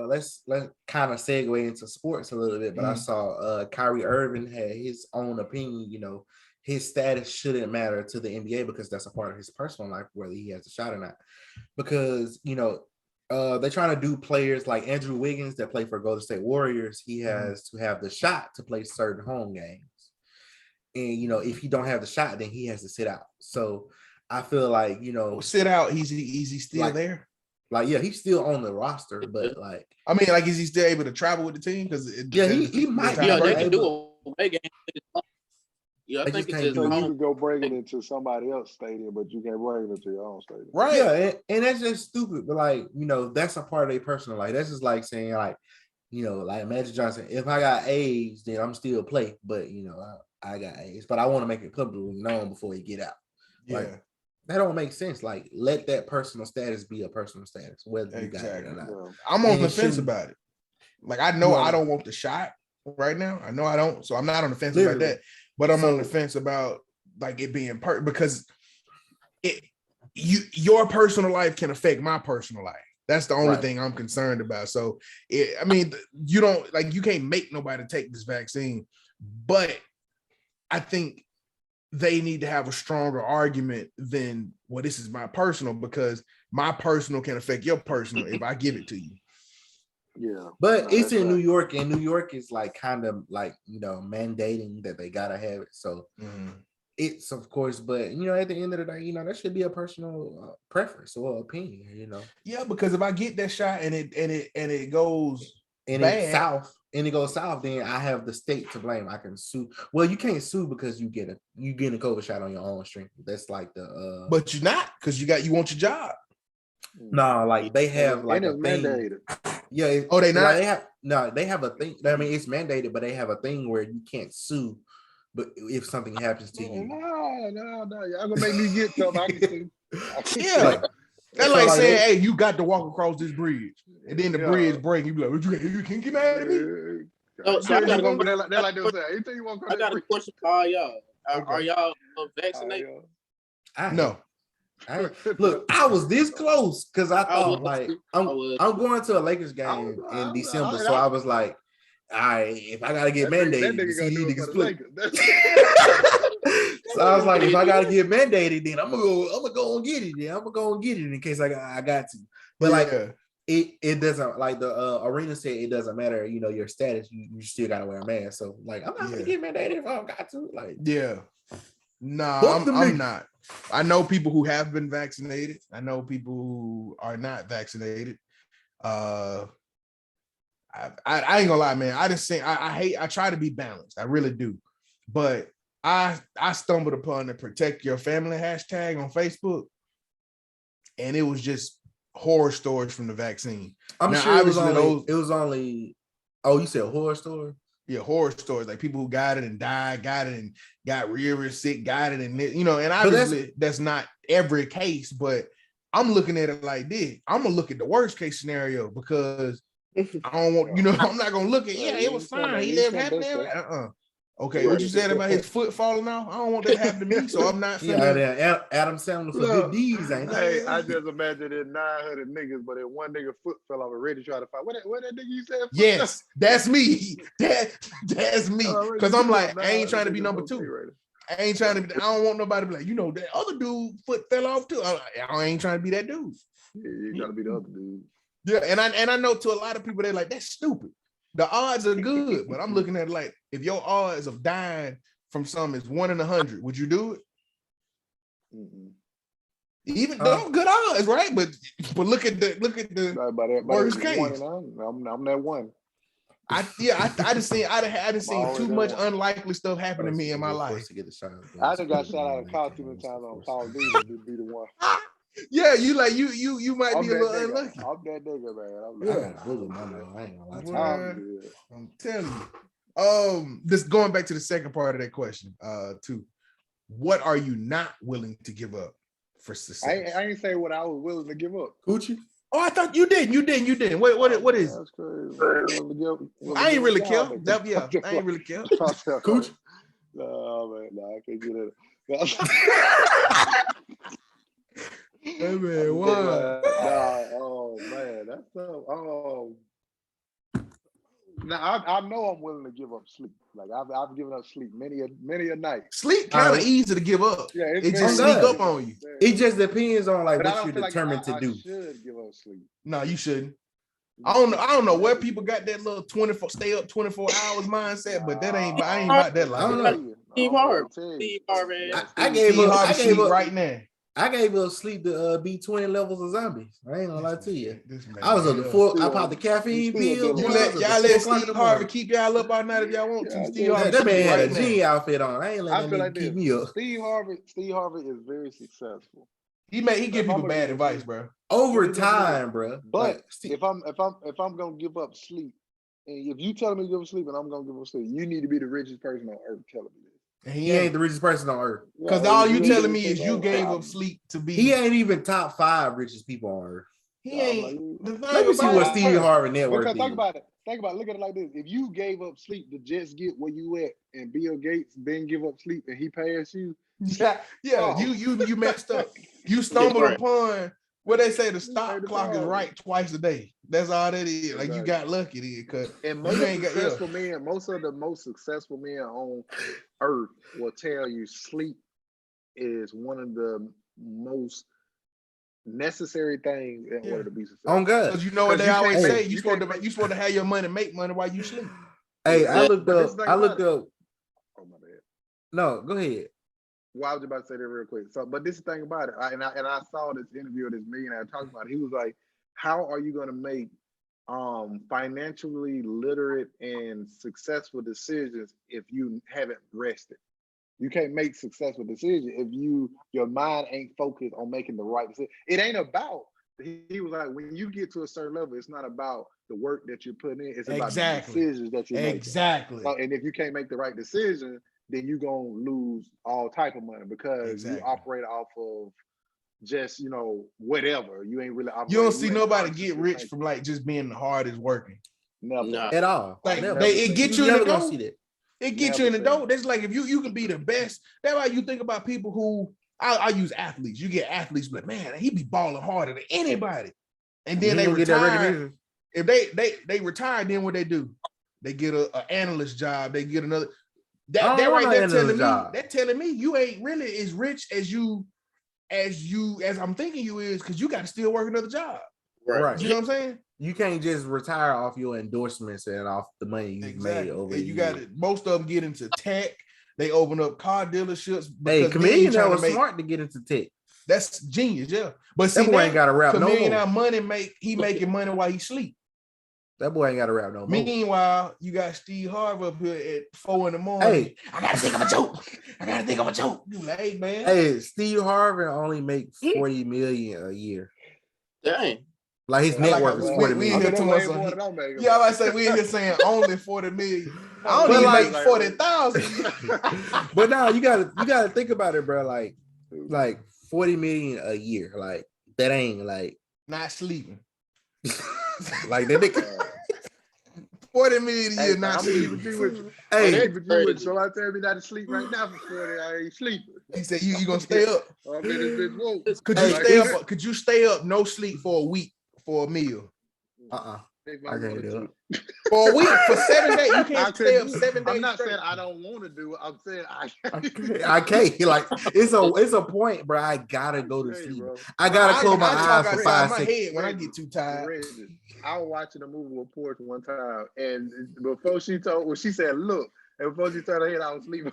Let's kind of segue into sports a little bit, but I saw Kyrie Irving had his own opinion. You know, his status shouldn't matter to the NBA because that's a part of his personal life, whether he has a shot or not. Because you know, they're trying to do players like Andrew Wiggins that play for Golden State Warriors. He has to have the shot to play certain home games, and you know, if he don't have the shot, then he has to sit out. So I feel like, you know, sit out. He's still like, there. Like, yeah, he's still on the roster, but like, I mean, like, is he still able to travel with the team? Because he might be. Yeah, they can do away game. Yeah, I think it's just so you can go bring it into somebody else's stadium, but you can't bring it into your own stadium. Right. Yeah, and that's just stupid. But like, you know, that's a part of their personal life. That's just like saying, like, you know, like Magic Johnson, if I got AIDS, then I'm still play. But you know, I got AIDS, but I want to make it publicly known before he get out. Yeah. Like, that don't make sense. Like, let that personal status be a personal status, whether you got it or not. I'm on the fence about it. Like, I know I don't want the shot right now. I know I don't, so I'm not on the fence about that. But I'm on the fence about like it being because your personal life can affect my personal life. That's the only thing I'm concerned about. So, you can't make nobody take this vaccine, but I think they need to have a stronger argument than, well, this is my personal, because my personal can affect your personal if I give it to you. Yeah. But it's in New York, and New York is like kind of like, mandating that they gotta have it. So it's, of course, but at the end of the day, that should be a personal preference or opinion, Yeah, because if I get that shot and it goes and bad, it goes south, then I have the state to blame. I can sue. Well, you can't sue because you get a COVID shot on your own strength. That's like the but you're not, because you want your job. No, like they have like a thing. Mandated. Yeah. They not? They have a thing. I mean, it's mandated, but they have a thing where you can't sue. But if something happens to you, no, y'all gonna make me get something. I can sue. Yeah. That's like saying, hey, you got to walk across this bridge, and then the bridge break. You be like, you can't get mad at me. So I got a question for all y'all. Are y'all vaccinated? No. Look, I was this close because I thought I'm going to a Lakers game in December, so I was like, all right, if I gotta get mandated, niggas split. So I was like, if I gotta get mandated, then I'm gonna go and get it. Yeah, I'm gonna go and get it in case I got to. But it doesn't, like the arena said, it doesn't matter. Your status, you still gotta wear a mask. So like, I'm not gonna get mandated if I don't got to. Like, I'm not. I know people who have been vaccinated. I know people who are not vaccinated. I ain't gonna lie, man. I try to be balanced. I really do. But I stumbled upon the Protect Your Family hashtag on Facebook, and it was just horror stories from the vaccine. I'm sure it was only. Oh, you said horror story? Yeah, horror stories, like people who got it and died, got it and got real sick, got it, and and obviously that's not every case, but I'm looking at it like this. I'm gonna look at the worst case scenario, because I don't want, I'm not gonna look at, it was fine. He lived happily. Okay, what you said about his foot falling off? I don't want that to happen to me, so I'm not. Adam Sandler for good deeds, ain't it? Hey, I just imagine it 900 niggas, but if one nigga foot fell off already trying to fight. What that nigga you said? Yes, that's me. That's me. Because I'm like, I ain't trying to be number two. I ain't trying to be. I don't want nobody to be like, that other dude foot fell off too. I ain't trying to be that dude. Yeah, you gotta be the other dude. Yeah, and I know to a lot of people they're like, that's stupid. The odds are good, but I'm looking at it like, if your odds of dying from something is 1 in 100, would you do it? Even those good odds, right? But look at the worst case. I'm that one. I just seen too much unlikely stuff happen to me in my life. I just got shot out of car too many times on Call of Duty to be the one. Yeah, you might be a little unlucky. I'm that nigga, man. I ain't gonna lie to you. I'm telling you. Just going back to the second part of that question, too. What are you not willing to give up for success? I ain't say what I was willing to give up. Coochie? Oh, I thought you did. You did. What is it? That's crazy. I ain't really care. I ain't really care. Coochie? No, I can't get it. Hey man, wow. Oh man, that's so. Now I know I'm willing to give up sleep. Like I've given up sleep many a night. Sleep kind of easy to give up. Yeah, it just sneak up on you. It just depends on what you're determined to do. I should give up sleep. No, you shouldn't. I don't know where people got that little stay up 24 hours mindset, but I ain't about that life. I don't know. Steve Harvey. I gave up right now. I gave up sleep to beat 20 levels of zombies. I ain't gonna lie to you. I was up to 4. I popped the caffeine pill. Y'all let Steve Harvey keep y'all up all night if y'all want to. Steve Harvey, that man had a G outfit on. I ain't letting him keep me up. Steve Harvey is very successful. He give people bad advice, bro. Over time, bro. But if I'm gonna give up sleep, and if you telling me to give up sleep and I'm gonna give up sleep, you need to be the richest person on earth telling me this. He ain't the richest person on earth. Because all you telling me is you gave up sleep to be. He ain't even top 5 richest people on earth. He ain't. Let me see what Steve Harvey net worth is. Think about it. Look at it like this. If you gave up sleep to just get where you at, and Bill Gates didn't give up sleep and he passed you, Yeah, Oh. you messed up. You stumbled Right. upon what they say the stop Made the clock is call. right twice a day. That's all that is. Like you Exactly. got lucky then, because And most you ain't got successful men, most of the most successful men on earth will tell you sleep is one of the most necessary things in order to be successful. On God. because you know what 'Cause they you always can't say. make- You supposed to have your money, make money while you sleep. Hey, I Yeah. looked But this up. thing I looked about up. Oh my bad. No, go ahead. Well, I was about to say that real quick. So, but this is the thing about it, and I saw this interview of this millionaire talking about it. He was like, "How are you going to make financially literate and successful decisions if you haven't rested? You can't make successful decisions if your mind ain't focused on making the right decision. It ain't about." He was like, "When you get to a certain level, it's not about the work that you're putting in; it's about Exactly. the decisions that you're making. Exactly. And if you can't make the right decision, then you're gonna lose all type of money because Exactly. you operate off of just whatever. You ain't really operating. You don't see ain't nobody consciously get rich thinking. from like just being the hardest working. Never. Nah. At all. Like Never it seen get it. you in never the gonna door. see that. It get you in the door. That's like if you can be the best. That's why you think about people who I use athletes. You get athletes like, man, he be balling harder than anybody. And then they You get that retire. recognition. If they retire, then what they do? They get a analyst job. They get another. I That don't right want there no telling analyst me job. that telling me you ain't really as rich as I'm thinking you is, because you got to still work another job. Right. You know what I'm saying? You can't just retire off your endorsements and off the money you've made over. And you got it. Most of them get into tech. They open up car dealerships. Hey, Chameleon trying was to make smart to get into tech. That's genius, yeah. But see, That boy ain't got to rap no Chameleon more. out money he making money while he sleep. That boy ain't got to rap no more. Meanwhile, you got Steve Harvey up here at 4 a.m. Hey, I gotta think of a joke. You like, hey man. Hey, Steve Harvey only make 40 million a year. Dang. Like his net worth is 40 we in million. here too much. Yeah, I say we in here saying only 40 million. I don't even like- make 40,000. But now you gotta think about it, bro. Like 40 million a year. Like that ain't like not sleeping. like that nigga. 40 million a year, not sleeping. Hey, So I tell me not to sleep right now for 40. I ain't sleeping. He said you gonna stay up. I'm in this bitch woke. Could you stay up no sleep for a week for a meal? I can't do it. For a week, for 7 days, you can't stay up 7 days. I'm not straight. saying I don't want to do it. I'm saying I can't. Like it's a point, bro. I gotta go to sleep. Bro. I gotta close my eyes for 5 my seconds. head when I get too tired. Reggie, I was watching a movie with Porch one time, and before she said, "Look," and before she turned her head, I was sleeping.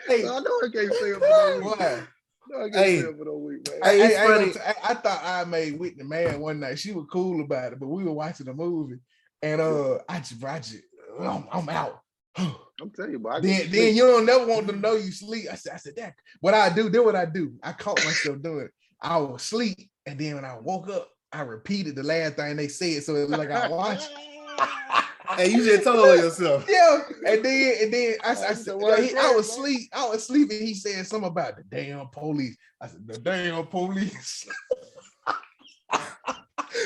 Hey, So I know I can't stay up for no week. Why? No, I can't Hey. stay up for no week, man. Hey, it's funny. I thought I made Whitney mad one night. She was cool about it, but we were watching a movie, and I'm out. I'm telling you, boy. Then you don't never want them to know you sleep. I said that. What I do. I caught myself doing it. I was asleep, and then when I woke up, I repeated the last thing they said, so it was like I watched. Hey, you just told on yourself. Yeah, and then I said, I was asleep. I was sleeping. He said something about the damn police. I said, the damn police.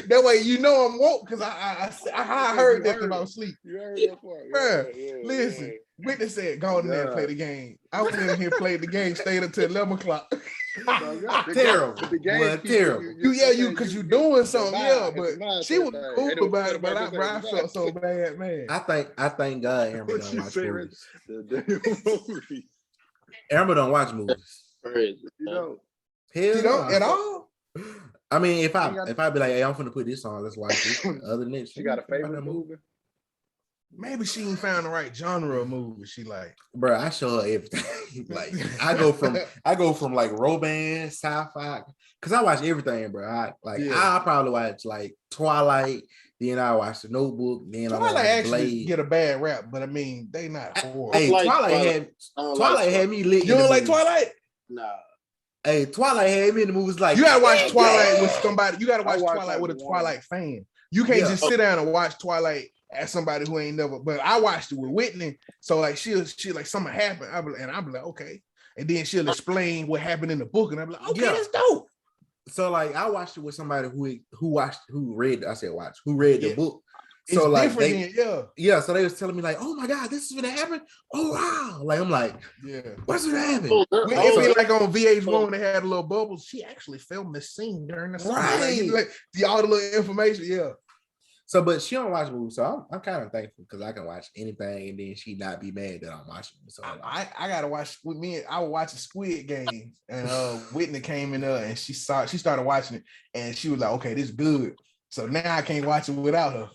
That way you know I'm woke, because I heard that when I was asleep. You heard that part. Bruh, listen, Whitney said, go in there and play the game. I went in here, played the game, stayed until 11 o'clock. Terrible. Terrible. Because you doing something, but she was cool about it, but I felt so bad, man. I thank God Amber don't watch movies. The Amber don't watch movies. you Hell You don't at all? I mean, if I be like, hey, I'm finna put this on, let's watch this. Other than that, she got a favorite movie? Maybe she ain't found the right genre of movie she like. Bro, I show her everything. Like I go from like romance, sci-fi, because I watch everything, bro. I probably watch like Twilight, then I watch The Notebook, then Twilight I watch actually Blade. get a bad rap, but I mean they not horrible. Hey, Twilight had me lit. You don't like Twilight? Nah. Hey, Twilight had me in the movies like you gotta watch Twilight with somebody. You gotta watch Twilight like with a one. Twilight fan. You can't just sit down and watch Twilight as somebody who ain't never. But I watched it with Whitney, so like she like something happened, I'll be like okay, and then she'll explain what happened in the book, and I'm like okay, that's dope. So like I watched it with somebody who read the book. It's So like different than, yeah. So they was telling me like, oh my god, this is gonna happen. Oh wow, like I'm like, yeah. what's gonna happen? Oh, It'd be like on VH1 when they had a little bubbles. She actually filmed the scene during the summer. Right. Like all the little information. Yeah. So, but she don't watch movies, so I'm kind of thankful because I can watch anything and then she not be mad that I'm watching it. So I gotta watch with me. I was watching Squid Game, and Whitney came in there and she started watching it, and she was like, "Okay, this is good." So now I can't watch it without her.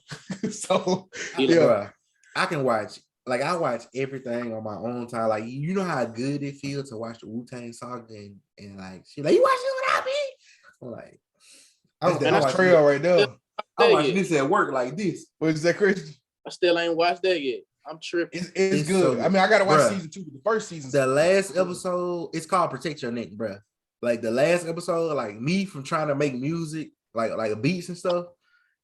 So bruh, I can watch. Like I watch everything on my own time. Like you know how good it feels to watch the Wu-Tang Saga and like she like you watch it without me. I'm like, that's trail right there. I'm watching this at work like this. What is that, Christian? I still ain't watched that yet. I'm tripping. It's good. So good. I mean, I gotta watch Bruh. season 2. The first season. The last episode, it's called Protect Your Neck, bruh. Like the last episode, like me from trying to make music, like beats and stuff,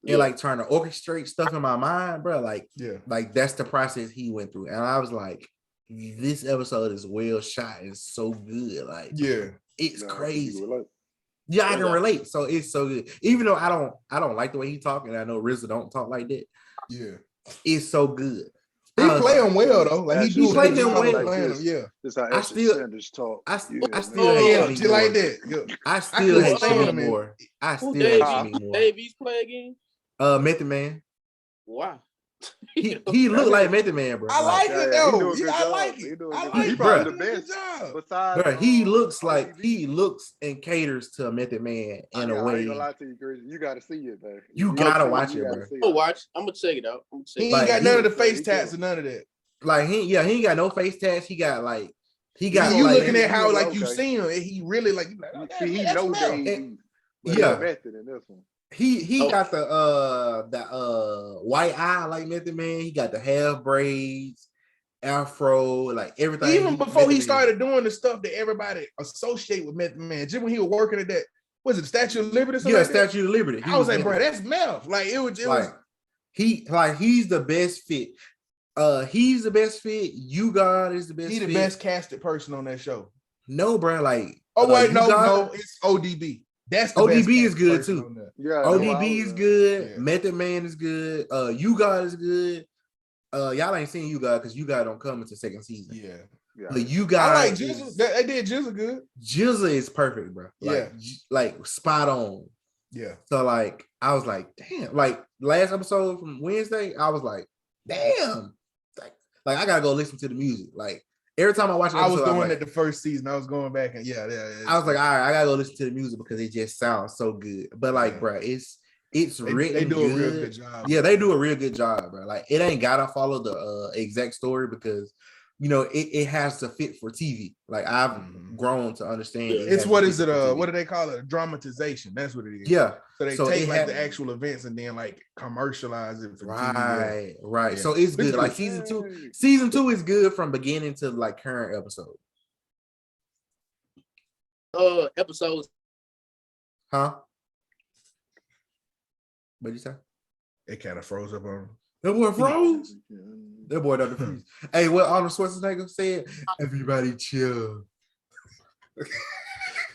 and like trying to orchestrate stuff in my mind, bruh. Like that's the process he went through. And I was like, this episode is well shot and so good. Like, it's crazy. Yeah, I can relate. So it's so good. Even though I don't like the way he talk, and I know RZA don't talk like that. Yeah, it's so good. He play him well though. Like he played him well. Like yeah, this how Sanders talk. I still hate him like that. I still hate him more. I still hate me more. Davies play again? Method Man. Wow. He looked like Method Man, bro. I like it though. I like it. He probably the best. Besides, he looks and caters to a Method Man in a way. I ain't gonna lie to you, Chris. You gotta see it, man. You gotta watch it, bro. I'm gonna check it out. He ain't got none of the face tats or none of that. Like he ain't got no face tats. He got you like, looking at how like you see him, he really like he knows Method in this one. He got the white eye like Method Man. He got the half braids, afro, like everything. Even before he started doing the stuff that everybody associate with Method Man, just when he was working at that, was it Statue of Liberty? Yeah, Statue of Liberty. I was like, bro, that's meth. Like it was. He's the best fit. He's the best fit. You God is the best. He's the best casted person on that show. No, bro. Like no, it's ODB. That's the ODB is good too. Yeah, ODB is good. Yeah. Method Man is good. You God is good. Y'all ain't seen You God because You God don't come into second season. Yeah. But You God, I like Jizza. They did Jizza good. Jizza is perfect, bro. Like spot on. Yeah. So like I was like, damn. Like last episode from Wednesday, I was like, damn. Like I gotta go listen to the music. Like every time I watch it, I was doing it the first season. I was going back and yeah. I was like, all right, I gotta go listen to the music because it just sounds so good. But like, bro, it's written. They do good. a real good job. Yeah, they do a real good job, bro. Like it ain't gotta follow the exact story because it has to fit for TV. Like I've grown to understand. It's what is it? What do they call it? A dramatization. That's what it is. Yeah. So they take like the actual events and then like commercialize it for TV. Right. Yeah. So it's good. Like season two is good from beginning to like current episode. Episodes. Huh? What'd you say? It kind of froze up on him. That boy froze. That boy doesn't freeze. Hey, what Arnold Schwarzenegger said? Everybody chill.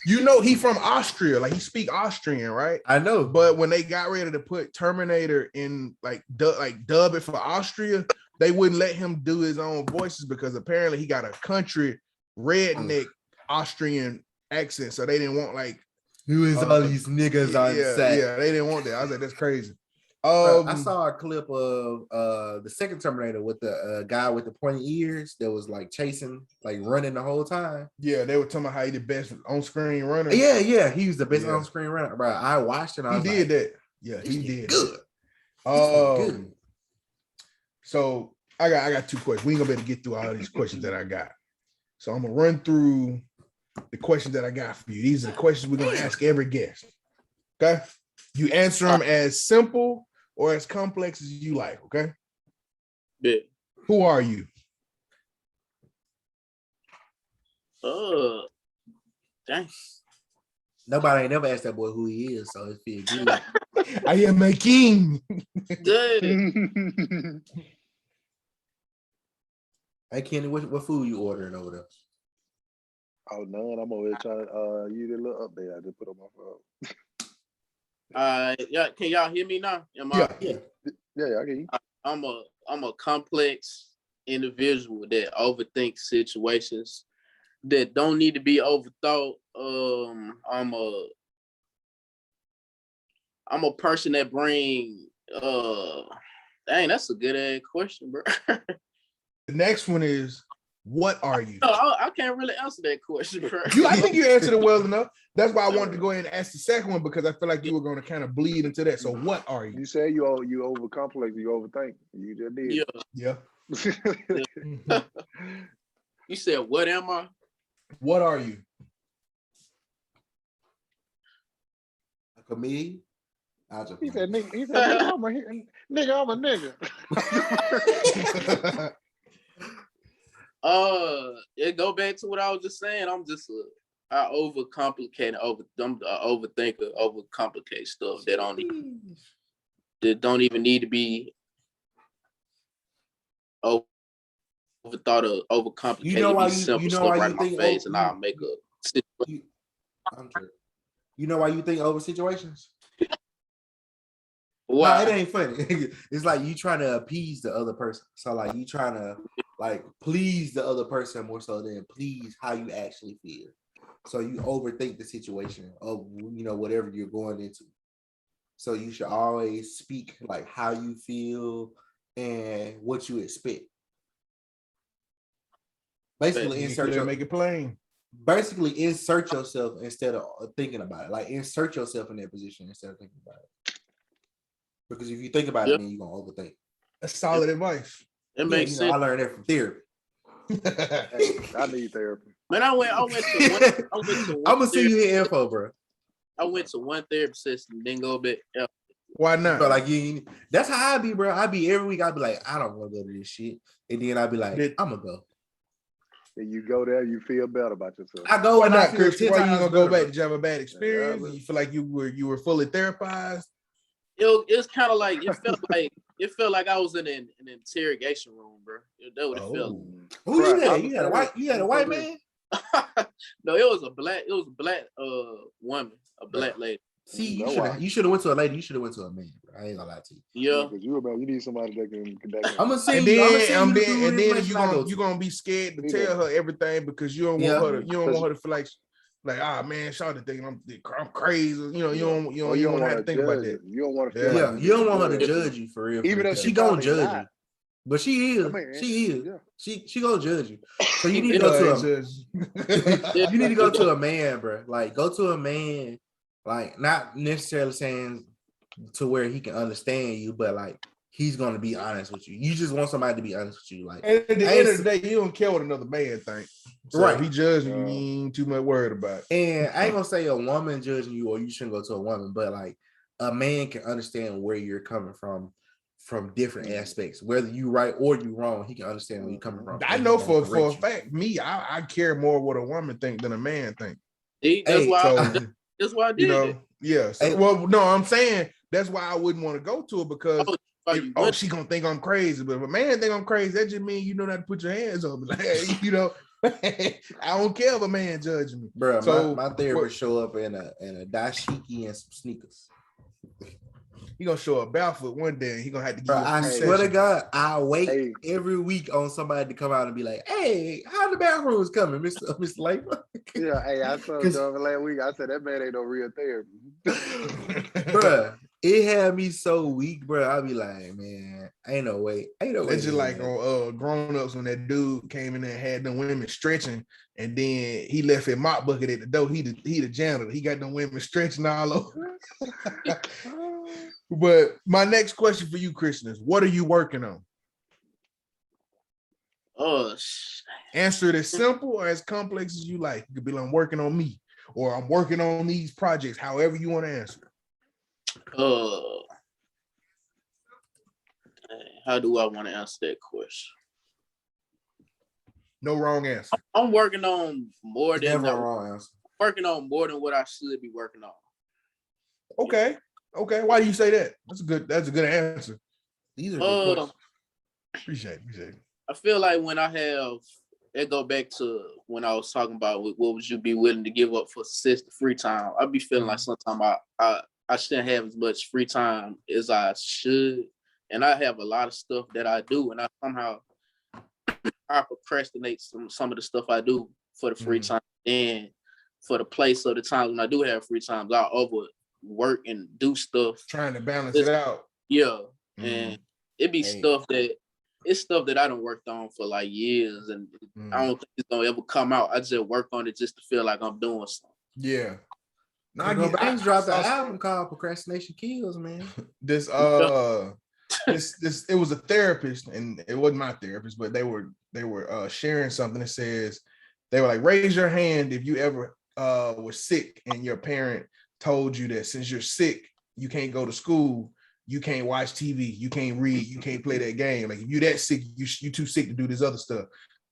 You know he from Austria, like he speak Austrian, right? I know. But when they got ready to put Terminator in, like dub it for Austria, they wouldn't let him do his own voices because apparently he got a country redneck Austrian accent, so they didn't want like who is all these niggas on set. Yeah, they didn't want that. I was like, that's crazy. I saw a clip of the second Terminator with the guy with the pointy ears that was like chasing, like running the whole time. Yeah, they were talking about how he the best on-screen runner. Yeah, he was the best on-screen runner. Bro, I watched it. He did that. Yeah, he did. Good. Good. So I got 2 questions. We ain't gonna be able to get through all these questions that I got. So I'm gonna run through the questions that I got for you. These are the questions we're gonna ask every guest. Okay, you answer them as simple or as complex as you like, okay? Yeah. Who are you? Dang. Nobody ain't never asked that boy who he is, so it feels good. I am a king. Hey Kenny, what food you ordering over there? Oh, none. I'm over here trying to use a little update I just put on my phone. Yeah, can y'all hear me now? Yeah, I get you. I'm a complex individual that overthinks situations that don't need to be overthought. I'm a person that bring dang, that's a good ass question, bro. The next one is, what are you? No, I can't really answer that question, bro. I think you answered it well enough. That's why I wanted to go ahead and ask the second one, because I feel like you were going to kind of bleed into that. So what are you? You say you overcomplex, you overthink. You just did. Yeah. You said, what am I? What are you? A comedian. He said, nigga, I'm a nigga. It go back to what I was just saying. I'm just I overcomplicate, I'm an overthinker, overcomplicate stuff that don't even need to be overthought or overcomplicated. You know why simple you know stuff why right you in think my face, and I'll make a situation. You know why you think over situations? Why? No, it ain't funny. It's like you trying to appease the other person. So like you trying to like please the other person more so than please how you actually feel. So you overthink the situation of whatever you're going into. So you should always speak like how you feel and what you expect. Basically, make it plain. Basically, insert yourself instead of thinking about it. Like insert yourself in that position instead of thinking about it. Because if you think about it, then you're gonna overthink. That's solid advice. It makes sense. I learned that from therapy. Hey, I need therapy. Man, I went to one. I'm gonna see you here info, bro. I went to one therapy session, then go back. Why not? But like that's how I be, bro. I be every week. I be like, I don't want to go to this shit, and then I be like, I'm gonna go. And you go there, you feel better about yourself. I go. Why and not, I feel Chris? 10 Why you times gonna go better, back? Did you have a bad experience? Yeah, You feel like you were fully therapized? It's kind of like it felt like I was in an interrogation room, bro. That what it felt. Who you had? You had a white man? No, it was a black woman, a black lady. See, you should have went to a lady. You should have went to a man, bro. I ain't gonna lie to you. Yeah, because you need somebody that can. I'm gonna say, and then you gonna be scared to tell her everything because you don't want her to. You don't want her to feel like man, Shawty thinking I'm crazy. You don't want to have to think about that. You don't want to feel like you don't want her to judge you for real. Even if she gonna judge you. But she is. She is. Yeah. She gonna judge you. So you need to go to you need to go to a man, bro. Like go to a man, like not necessarily saying to where he can understand you, but like he's gonna be honest with you. You just want somebody to be honest with you. Like at the end of the day, you don't care what another man thinks. So right. If he judging you, you ain't too much worried about it. And I ain't gonna say a woman judging you or you shouldn't go to a woman, but like a man can understand where you're coming from different aspects, whether you right or you wrong. He can understand where you're coming from. I know for a fact, I care more what a woman think than a man think. That's why I did it. Yeah. So, well, no, I'm saying that's why I wouldn't want to go to it because she gonna think I'm crazy. But if a man think I'm crazy, that just means you know not to put your hands on me. Like, I don't care if a man judging me. Bro, so my therapist show up in a dashiki and some sneakers. He gonna show up barefoot one day and he gonna have to give I swear to God, I wait every week on somebody to come out and be like, hey, how the bathrooms coming, Mr. Laper? Yeah, hey, I told John last week, I said that man ain't no real therapy. Bro, it had me so weak, bro. I'll be like, man, ain't no way. It's just like on Grown Ups when that dude came in there and had them women stretching, and then he left his mop bucket at the door. He the janitor. He got them women stretching all over. But my next question for you, Christian, is what are you working on? Answer it as simple or as complex as you like. You could be like, I'm working on me, or I'm working on these projects, however you want to answer. How do I want to answer that question? No wrong answer. I'm working on more than wrong answer. Working on more than what I should be working on. Okay. Why do you say that? That's a good answer. These are good questions. Appreciate it. I feel like when I have it go back to when I was talking about what would you be willing to give up for free time. I'd be feeling like sometimes I shouldn't have as much free time as I should. and I have a lot of stuff that I do, and I procrastinate some of the stuff I do for the free time, and for the place of the times when I do have free times, I overwork and do stuff trying to balance it out. Yeah, and it be stuff that I done worked on for like years, and I don't think it's gonna ever come out. I just work on it just to feel like I'm doing something. Yeah. No, I dropped an album called Procrastination Kills, man. This it was a therapist, and it wasn't my therapist, but they were sharing something that says, they were like, raise your hand if you ever were sick and your parent told you that since you're sick, you can't go to school, you can't watch TV, you can't read, you can't play that game. Like if you that sick, you too sick to do this other stuff.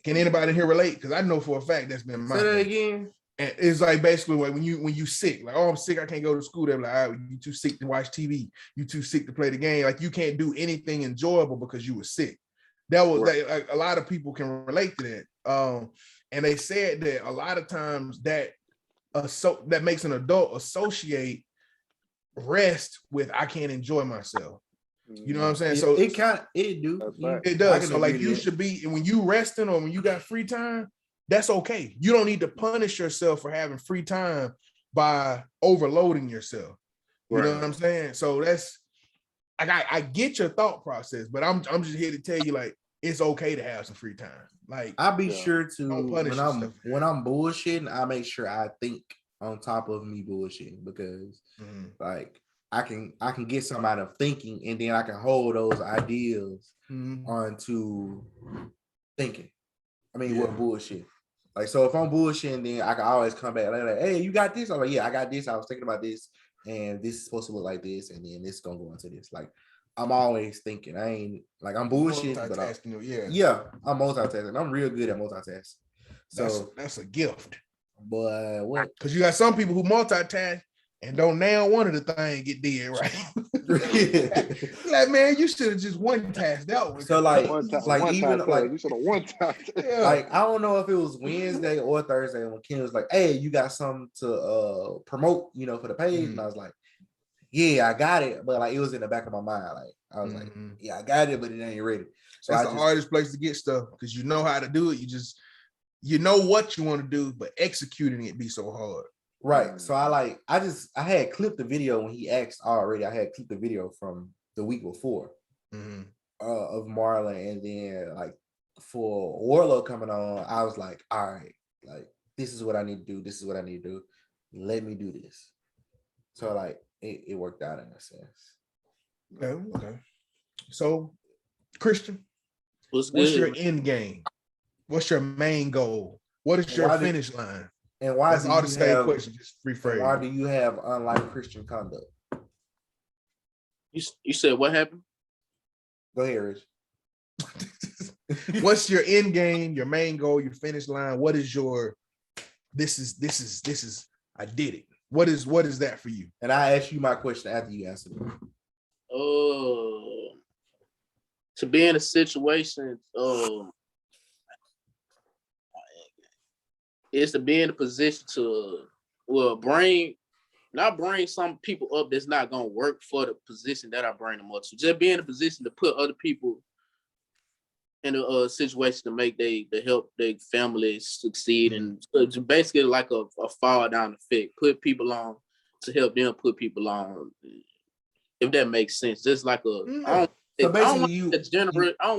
Can anybody here relate? Because I know for a fact that's been my. Say that again. And it's like basically like when you sick, like, oh, I'm sick, I can't go to school. They're like, all right, you too sick to watch TV, you too sick to play the game. Like you can't do anything enjoyable because you were sick. That was like a lot of people can relate to that. And they said that a lot of times that that makes an adult associate rest with I can't enjoy myself. You know what I'm saying? So it does. So like you should be, when you resting or when you got free time, that's okay. You don't need to punish yourself for having free time by overloading yourself. You know what I'm saying? So that's, I get your thought process, but I'm just here to tell you, like, it's okay to have some free time. Like I'll be sure to when I'm bullshitting, I make sure I think on top of me bullshitting, because like I can get something out of thinking, and then I can hold those ideas onto thinking. I mean, what bullshit? Like, so if I'm bullshitting, then I can always come back like, hey, you got this? I'm like, yeah, I got this. I was thinking about this, and this is supposed to look like this, and then this is gonna go into this. Like, I'm always thinking. I ain't like I'm bullshitting, but I'm multitasking. I'm real good at multitasking. So that's a gift. But what? Because you got some people who multitask and don't nail one of the things get did right. Like, man, you should have just one task out. So like you should have one time. Like I don't know if it was Wednesday or Thursday when Ken was like, "Hey, you got something to promote, for the page?" And I was like, "Yeah, I got it," but like it was in the back of my mind. Like I was like, "Yeah, I got it, but it ain't ready." So that's the hardest place to get stuff, because you know how to do it. You know what you want to do, but executing it be so hard. Right. So I had clipped the video when he asked already. I had clipped the video from the week before of Marlon, and then like for Wardlow coming on, I was like, all right, like this is what I need to do. This is what I need to do. Let me do this. So like it worked out in a sense. Okay. So Christian, what's your end game? What's your main goal? What is your finish line? And why that's all the same question? Just rephrase. Why do you have unlike Christian conduct? You said what happened? Go ahead, Rich. What's your end game? Your main goal? Your finish line? What is your? This is. I did it. What is that for you? And I asked you my question after you answered it. To be in a situation, is to be in a position to bring some people up that's not gonna work for the position that I bring them up to. Just be in a position to put other people in a situation to make to help their families succeed, and basically like a fall down effect. Put people on to help them put people on. If that makes sense, just like I don't want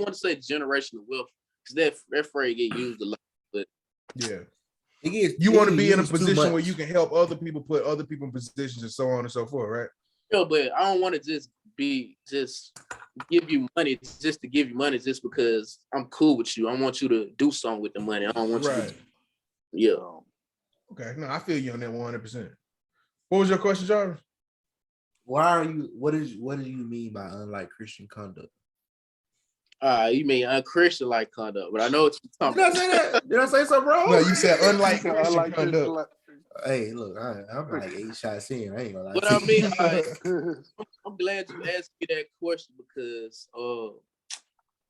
to say generational wealth, because that phrase get used a lot, but yeah. You want to be in a position where you can help other people put other people in positions and so on and so forth, right? Yeah, but I don't want to just give you money just to give you money just because I'm cool with you. I want you to do something with the money. I don't want you to. Yeah. Okay. No, I feel you on that 100%. What was your question, Jarvis? Why are you? What do you mean by unlike Christian conduct? You mean unchristian like conduct, but I know what you're talking about. Did I say that? Did I say something wrong? No, you said unlike Christian conduct. Hey, look, I'm like 8 shots in. I ain't gonna lie. But I mean, I'm glad you asked me that question, because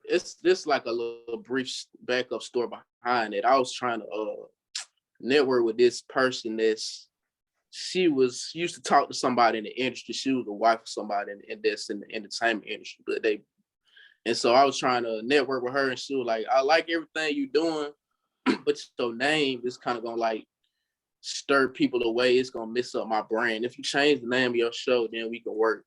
it's just like a little brief backup story behind it. I was trying to network with this person she used to talk to somebody in the industry. She was the wife of somebody that's in the entertainment industry, but they And so I was trying to network with her, and she was like, I like everything you doing, but your name is kind of gonna like stir people away. It's gonna mess up my brand. If you change the name of your show, then we can work.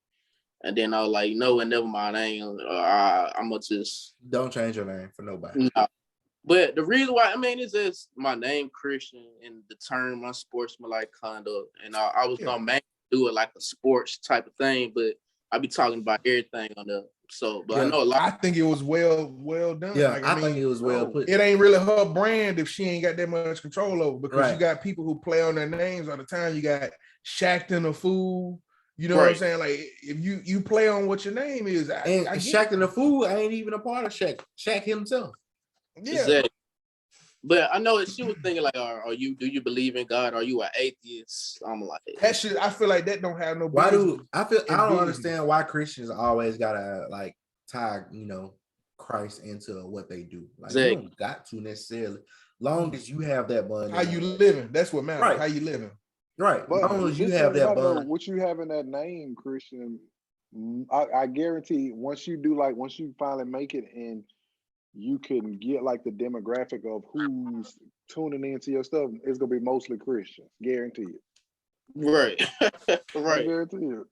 And then I was like, no, and never mind. I'm gonna just Don't change your name for nobody. no. But the reason why, I mean, it's just my name, Christian, and the term unsportsmanlike conduct. And I was gonna do it like a sports type of thing, but I be talking about everything on the. So, but I know a lot. I think it was well done. Yeah, like, I think it was well put. It ain't really her brand if she ain't got that much control over, because you got people who play on their names all the time. You got Shaqtin' a Fool. You know what I'm saying? Like, if you play on what your name is, and Shaqtin' a Fool ain't even a part of Shaq. Shaq himself. Yeah. Exactly. But I know she was thinking like, do you believe in God? Are you an atheist? I'm like, that shit. I feel like that don't have no. Why do I don't understand why Christians always gotta like tie, Christ into what they do. Like, you don't got to necessarily, long as you have that bond. How you living? That's what matters. Right. How you living? Right. But as long as you have that bond. What you have in that name, Christian, I guarantee once you finally make it and you can get like the demographic of who's tuning into your stuff, it's gonna be mostly Christians. Guarantee it. Right. Right. I guarantee it.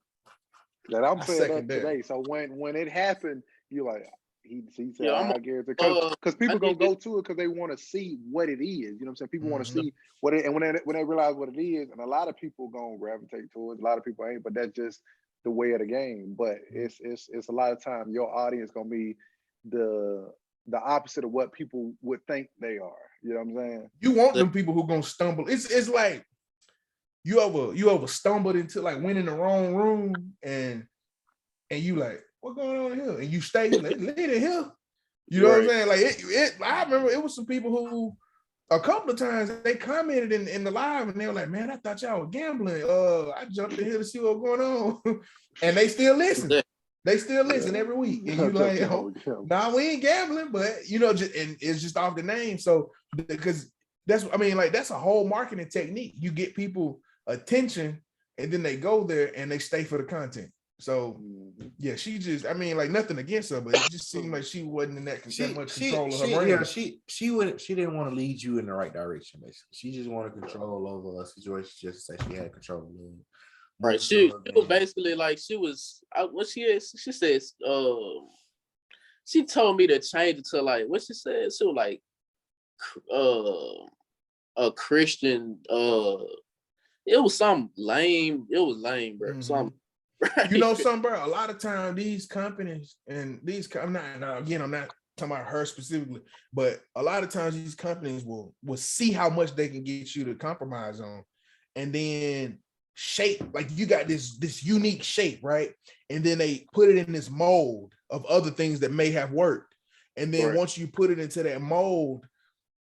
That I'm saying that today. So when it happened, you're like, he said, I guarantee, because people gonna go to it because they want to see what it is. You know what I'm saying? People want to see what it, and when they realize what it is, and a lot of people gonna gravitate towards. A lot of people ain't, but that's just the way of the game. But it's a lot of time your audience gonna be the opposite of what people would think they are. You know what I'm saying? You want them people who gonna stumble. It's like you ever stumbled into like went in the wrong room and you like, what going on here? And you stay like, let it here. You know what I'm saying? Like I remember it was some people who a couple of times they commented in the live and they were like, man, I thought y'all were gambling. I jumped in here to see what's going on. And they still listen. They still listen every week. And you like, nah, we ain't gambling, but and it's just off the name. So because that's a whole marketing technique. You get people attention and then they go there and they stay for the content. So yeah, she just, nothing against her, but it just seemed like she wasn't in that much control of her brain. Yeah, she didn't want to lead you in the right direction, basically. She just wanted control over a situation just to say she had control of it. Right. She was basically like what she says, she told me to change it to like what she said. She was like a Christian, it was some lame, bro. Mm-hmm. Something. Right. You know something, bro? A lot of times these companies and I'm not talking about her specifically, but a lot of times these companies will see how much they can get you to compromise on, and then shape, like you got this unique shape, right? And then they put it in this mold of other things that may have worked. And then once you put it into that mold,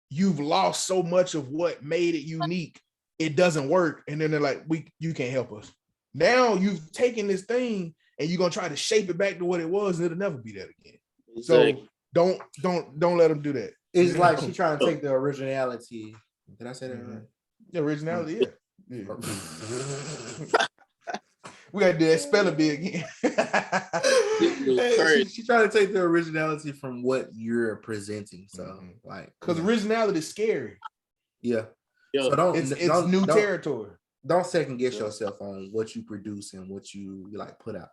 you've lost so much of what made it unique. It doesn't work. And then they're like, you can't help us. Now you've taken this thing and you're gonna try to shape it back to what it was, and it'll never be that again. Exactly. So don't let them do that. It's like she's trying to take the originality. Did I say that right? The originality, yeah. We gotta do that spelling bee again. She's trying to take the originality from what you're presenting. So because originality is scary. Yeah. So it's new territory. Don't second guess yourself on what you produce and what you like put out,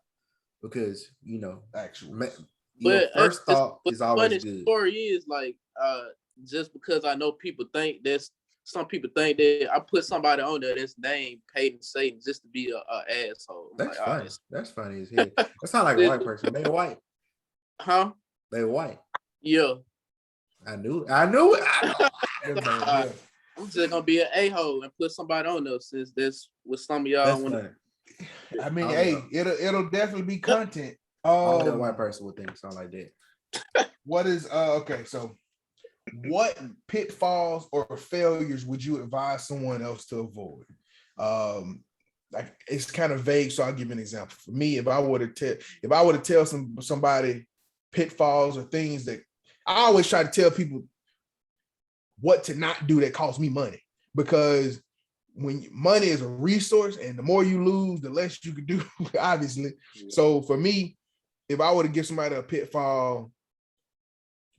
because first thought is always good. The story is like just because I know people think some people think that I put somebody on there that's named Peyton Satan just to be a asshole. That's funny. That's funny as hell. That's not like a white person. They white. Huh? They white. Yeah. I knew it. I'm just gonna be an a-hole and put somebody on there since that's what some of y'all want to. It'll definitely be content. Only a white person would think something like that. What is okay? So, what pitfalls or failures would you advise someone else to avoid? Like it's kind of vague, so I'll give you an example. For me, if I were to tell somebody pitfalls or things that I always try to tell people what to not do that costs me money, because when money is a resource and the more you lose, the less you can do, obviously. Yeah. So for me, if I were to give somebody a pitfall,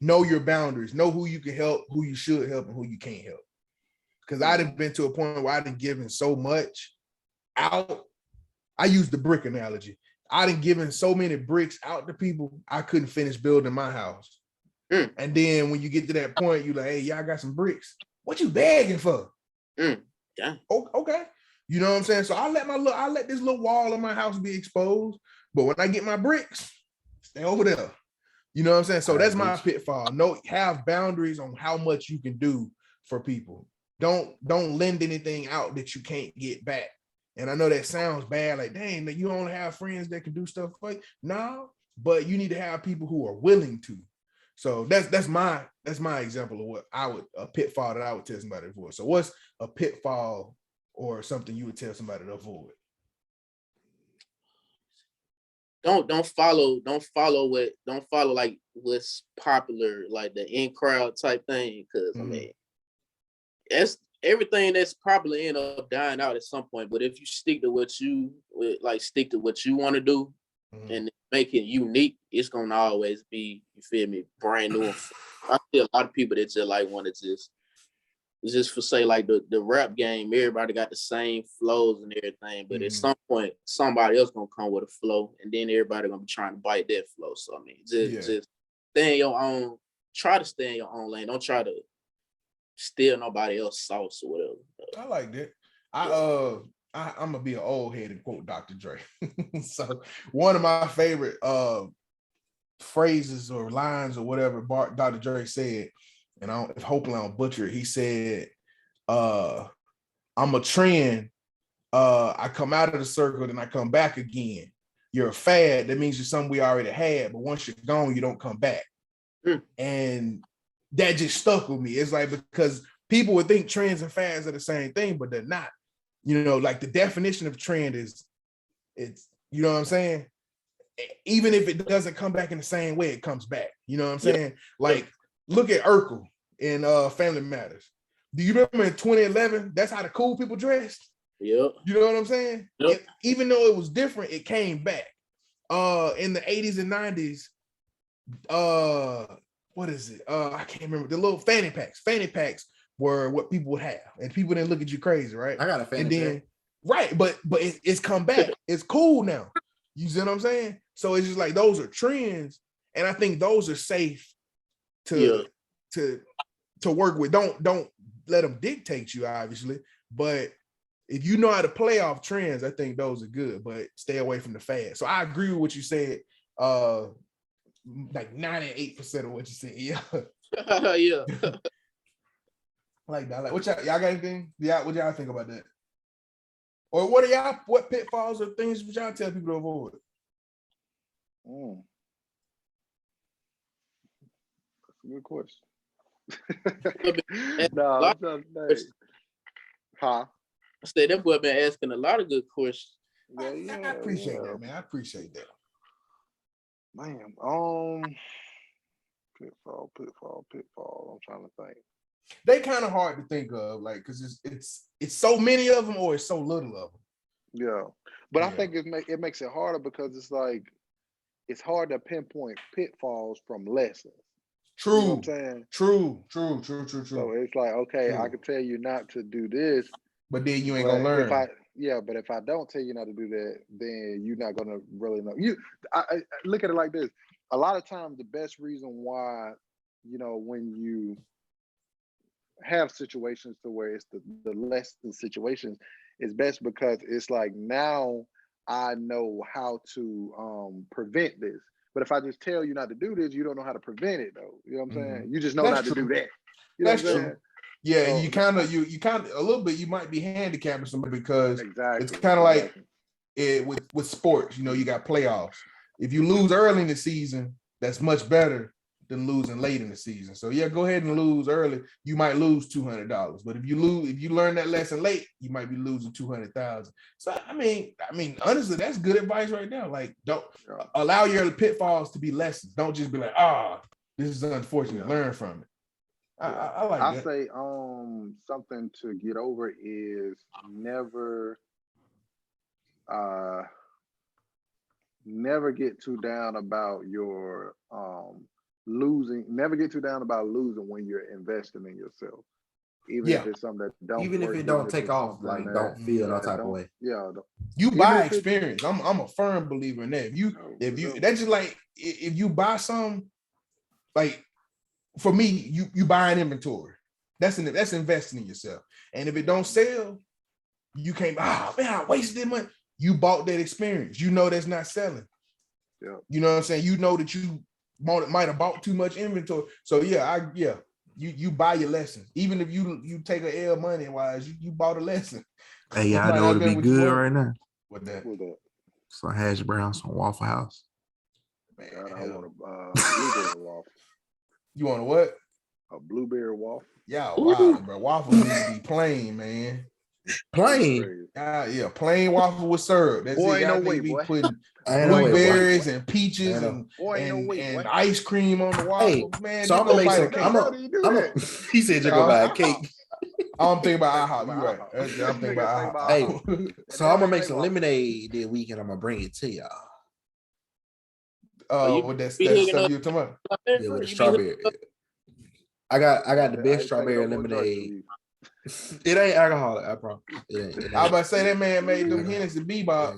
know your boundaries, know who you can help, who you should help, and who you can't help. Because I'd have been to a point where I'd have given so much out. I use the brick analogy. I'd have given so many bricks out to people, I couldn't finish building my house. And then when you get to that point, you're like, hey, y'all got some bricks. What you begging for? Yeah. Okay. You know what I'm saying? So I let this little wall of my house be exposed. But when I get my bricks, stay over there. You know what I'm saying? So that's my pitfall. Have boundaries on how much you can do for people. Don't lend anything out that you can't get back. And I know that sounds bad, like, dang, you only have friends that can do stuff for you. No, but you need to have people who are willing to. So that's my example of what a pitfall that I would tell somebody to avoid. So what's a pitfall or something you would tell somebody to avoid? Don't follow like what's popular, like the in crowd type thing. Cause I mean, that's everything that's popular end up dying out at some point. But if you stick to what you want to do and make it unique, it's gonna always be, you feel me, brand new. I see a lot of people that just like want to just for say like the rap game, everybody got the same flows and everything, but at some point somebody else gonna come with a flow, and then everybody gonna be trying to bite that flow. So I mean, just stay in your own. Try to stay in your own lane. Don't try to steal nobody else's sauce or whatever. I like that. I'm gonna be an old head and quote Dr. Dre. So one of my favorite phrases or lines or whatever Dr. Dre said, and hopefully I don't butcher it. He said, I'm a trend. I come out of the circle, then I come back again. You're a fad. That means you're something we already had, but once you're gone, you don't come back. And that just stuck with me. It's like, because people would think trends and fads are the same thing, but they're not. You know, like the definition of trend is, it's, you know what I'm saying? Even if it doesn't come back in the same way, it comes back. You know what I'm saying? Like, look at Urkel in Family Matters. Do you remember in 2011? That's how the cool people dressed. Yeah. You know what I'm saying? Yep. Even though it was different, it came back. In the 80s and 90s, what is it? I can't remember. The little fanny packs. Fanny packs were what people would have, and people didn't look at you crazy, right? I got a fanny pack. Right, but it's come back. It's cool now. You see what I'm saying? So it's just like, those are trends, and I think those are safe to work with. Don't let them dictate you, obviously, but if you know how to play off trends, I think those are good, but stay away from the fad. So I agree with what you said. Like 98% of what you said. Yeah. Yeah. Like that. Like, what y'all got anything? Yeah, what y'all think about that? Or what pitfalls or things would y'all tell people to avoid? That's a good question. I said that boy been asking a lot of good questions. I appreciate that, man. I appreciate that. Man, pitfall. I'm trying to think. They kind of hard to think of, like, because it's so many of them, or it's so little of them. Yeah, but I think it makes it harder, because it's like, it's hard to pinpoint pitfalls from lessons. True. You know what I'm saying? True. So it's like, okay, I can tell you not to do this, but then you ain't gonna learn. But if I don't tell you not to do that, then you're not gonna really know. I look at it like this. A lot of times, the best reason why, when you have situations to where it's the less than situations, is best because it's like, now I know how to prevent this. But if I just tell you not to do this, you don't know how to prevent it, though. You know what I'm saying? You just know not to do that. You know what I'm saying? Yeah, so, you kind of a little bit, you might be handicapping somebody, because it's kind of like it with sports. You got playoffs. If you lose early in the season, that's much better than losing late in the season. So yeah, go ahead and lose early. You might lose $200, but if you learn that lesson late, you might be losing $200,000. So I mean, honestly, that's good advice right now. Like, don't allow your pitfalls to be lessons. Don't just be like, this is unfortunate. Learn from it. I like that. I say something to get over is never get too down about your losing. Never get too down about losing when you're investing in yourself. Even if it's something that don't even work, if it don't take off, like don't feel no type of way. You buy experience. I'm a firm believer in that. If you that's just like if you buy some, like for me, you buy an inventory. That's investing in yourself. And if it don't sell, you can't. Oh man, I wasted money. You bought that experience. You know that's not selling. Yeah. You know what I'm saying? You know that you might have bought too much inventory. So you buy your lessons. Even if you take a L money wise, you bought a lesson. Hey, y'all know what'd be good right now? What that? Some hash browns from Waffle House. Man, I want a blueberry waffle. You want a what? A blueberry waffle. Yeah, wow, bro. Waffle need to be plain, man. Plain. Yeah, plain waffle with syrup. That's boy, it. Ain't no way, be boy. Putting Blueberries and peaches and ice cream on the waffle. Hey, man, so I'm gonna make some. He said you're gonna buy a cake. I'm thinking about IHOP. You're right. I'm thinking about IHOP. Hey, so I'm gonna make some lemonade this week and I'm gonna bring it to y'all. With that stuff you talking about? Yeah, with the strawberry. I got the best strawberry lemonade. It ain't alcoholic, I promise. It ain't. I was about to say that man made them Hennessy Bebop.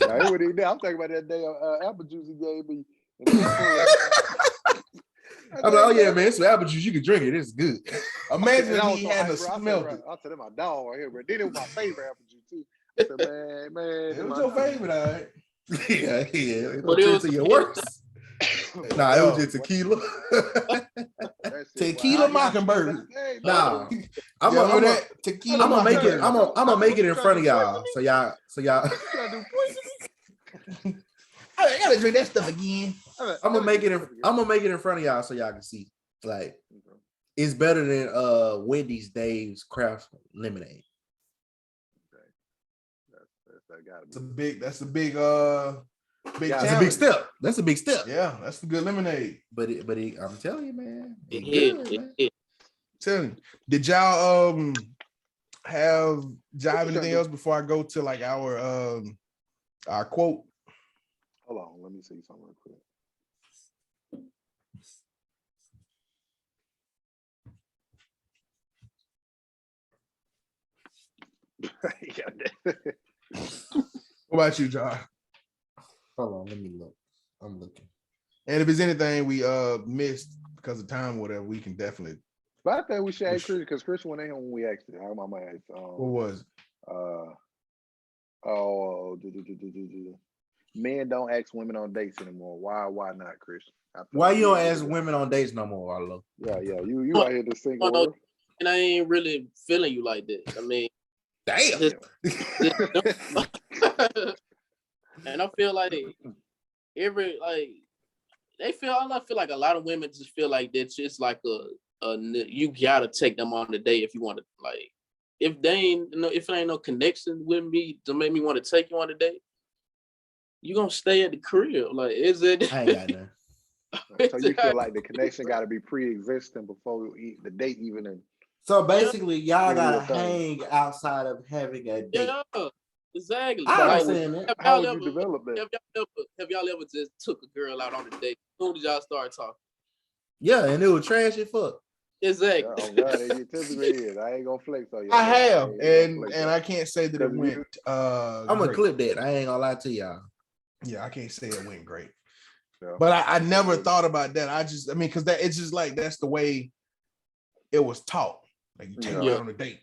I'm thinking about that day apple juice he gave me. I'm like, oh yeah, man, it's some apple juice. You can drink it. It's good. Imagine if he had to smell it. I said, my dog right here, bro. Then it was my favorite apple juice too. I said, man. It was your favorite, all right. Yeah. But it was to your worst. Nah, it was just tequila. Tequila Mockingbird. Nah, I'm gonna make it. I'm gonna make it in front of y'all. So y'all. I gotta drink that stuff again. I'm gonna make it in front of y'all so y'all can see. Like, it's better than Wendy's Dave's Craft Lemonade. That's a big step. That's a big step. Yeah, that's a good lemonade. But I'm telling you, man. Tell me, did y'all have anything else before I go to like our quote? Hold on, let me see something real quick. What about you, John? Hold on, let me look. I'm looking. And if there's anything we missed because of time or whatever, we can definitely. But I think we should ask Chris because Chris went in when we asked it. I might ask. What was it? Men don't ask women on dates anymore. Why not, Chris? Why you don't ask women on dates no more, Wardlow? Yeah. You out here to single. And I ain't really feeling you like that. I mean, damn. And I feel like I feel like a lot of women just feel like that's just like you gotta take them on the date if you want to, like, if it ain't no connection with me to make me want to take you on a date, you gonna stay at the crib. Like, is it? I ain't got nothing. So you feel like the connection got to be pre-existing before the date even in. So basically, y'all gotta hang outside of having a date. Yeah, exactly. I understand that. How would you develop that? Have y'all ever just took a girl out on a date? Who did y'all start talking? Yeah, and it was trash as fuck. Exactly. Oh God, it typically is. I ain't gonna flex on you. I have, and I can't say that it went. I'm gonna clip that. I ain't gonna lie to y'all. Yeah, I can't say it went great. Yeah. But I never thought about that. I mean, because it's just like that's the way it was taught. Like, you take her out on a date,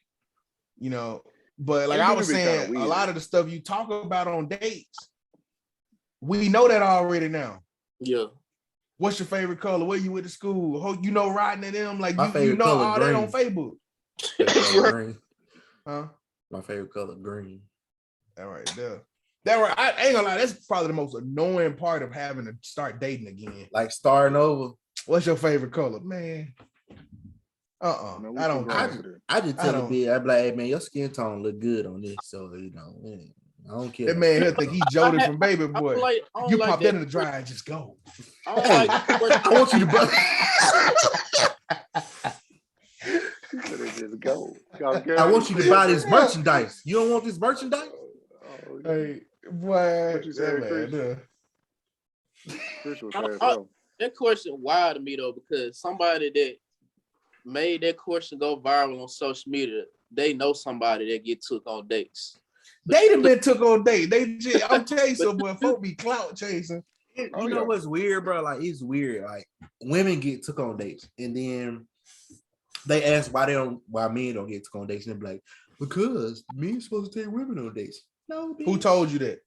you know. But like I was saying, a lot of the stuff you talk about on dates, we know that already now. Yeah. What's your favorite color? Where you went to school? You know, riding at them, like you know all green. that on Facebook. Green. Huh? My favorite color, green. All right, there. That right. I ain't gonna lie. That's probably the most annoying part of having to start dating again. Like starting over. What's your favorite color, man? Man, I don't. I just tell the bitch, I be like, hey man, your skin tone look good on this, so you know, man, I don't care. That man here think he Jody from Baby Boy. You pop that in the dryer and just go. I want you to buy. Just go. I want you to buy this merchandise. You don't want this merchandise? Hey, boy. What you saying, Chris? Chris was saying something. That question wild to me though, because somebody that made that question go viral on social media, they know somebody that get took on dates. They done been took on date. I'm telling you, so boy, folk be clout chasing. You know what's weird, bro? Like it's weird. Like women get took on dates, and then they ask why men don't get took on dates, and they're like, because men supposed to take women on dates. No, bitch. Who told you that?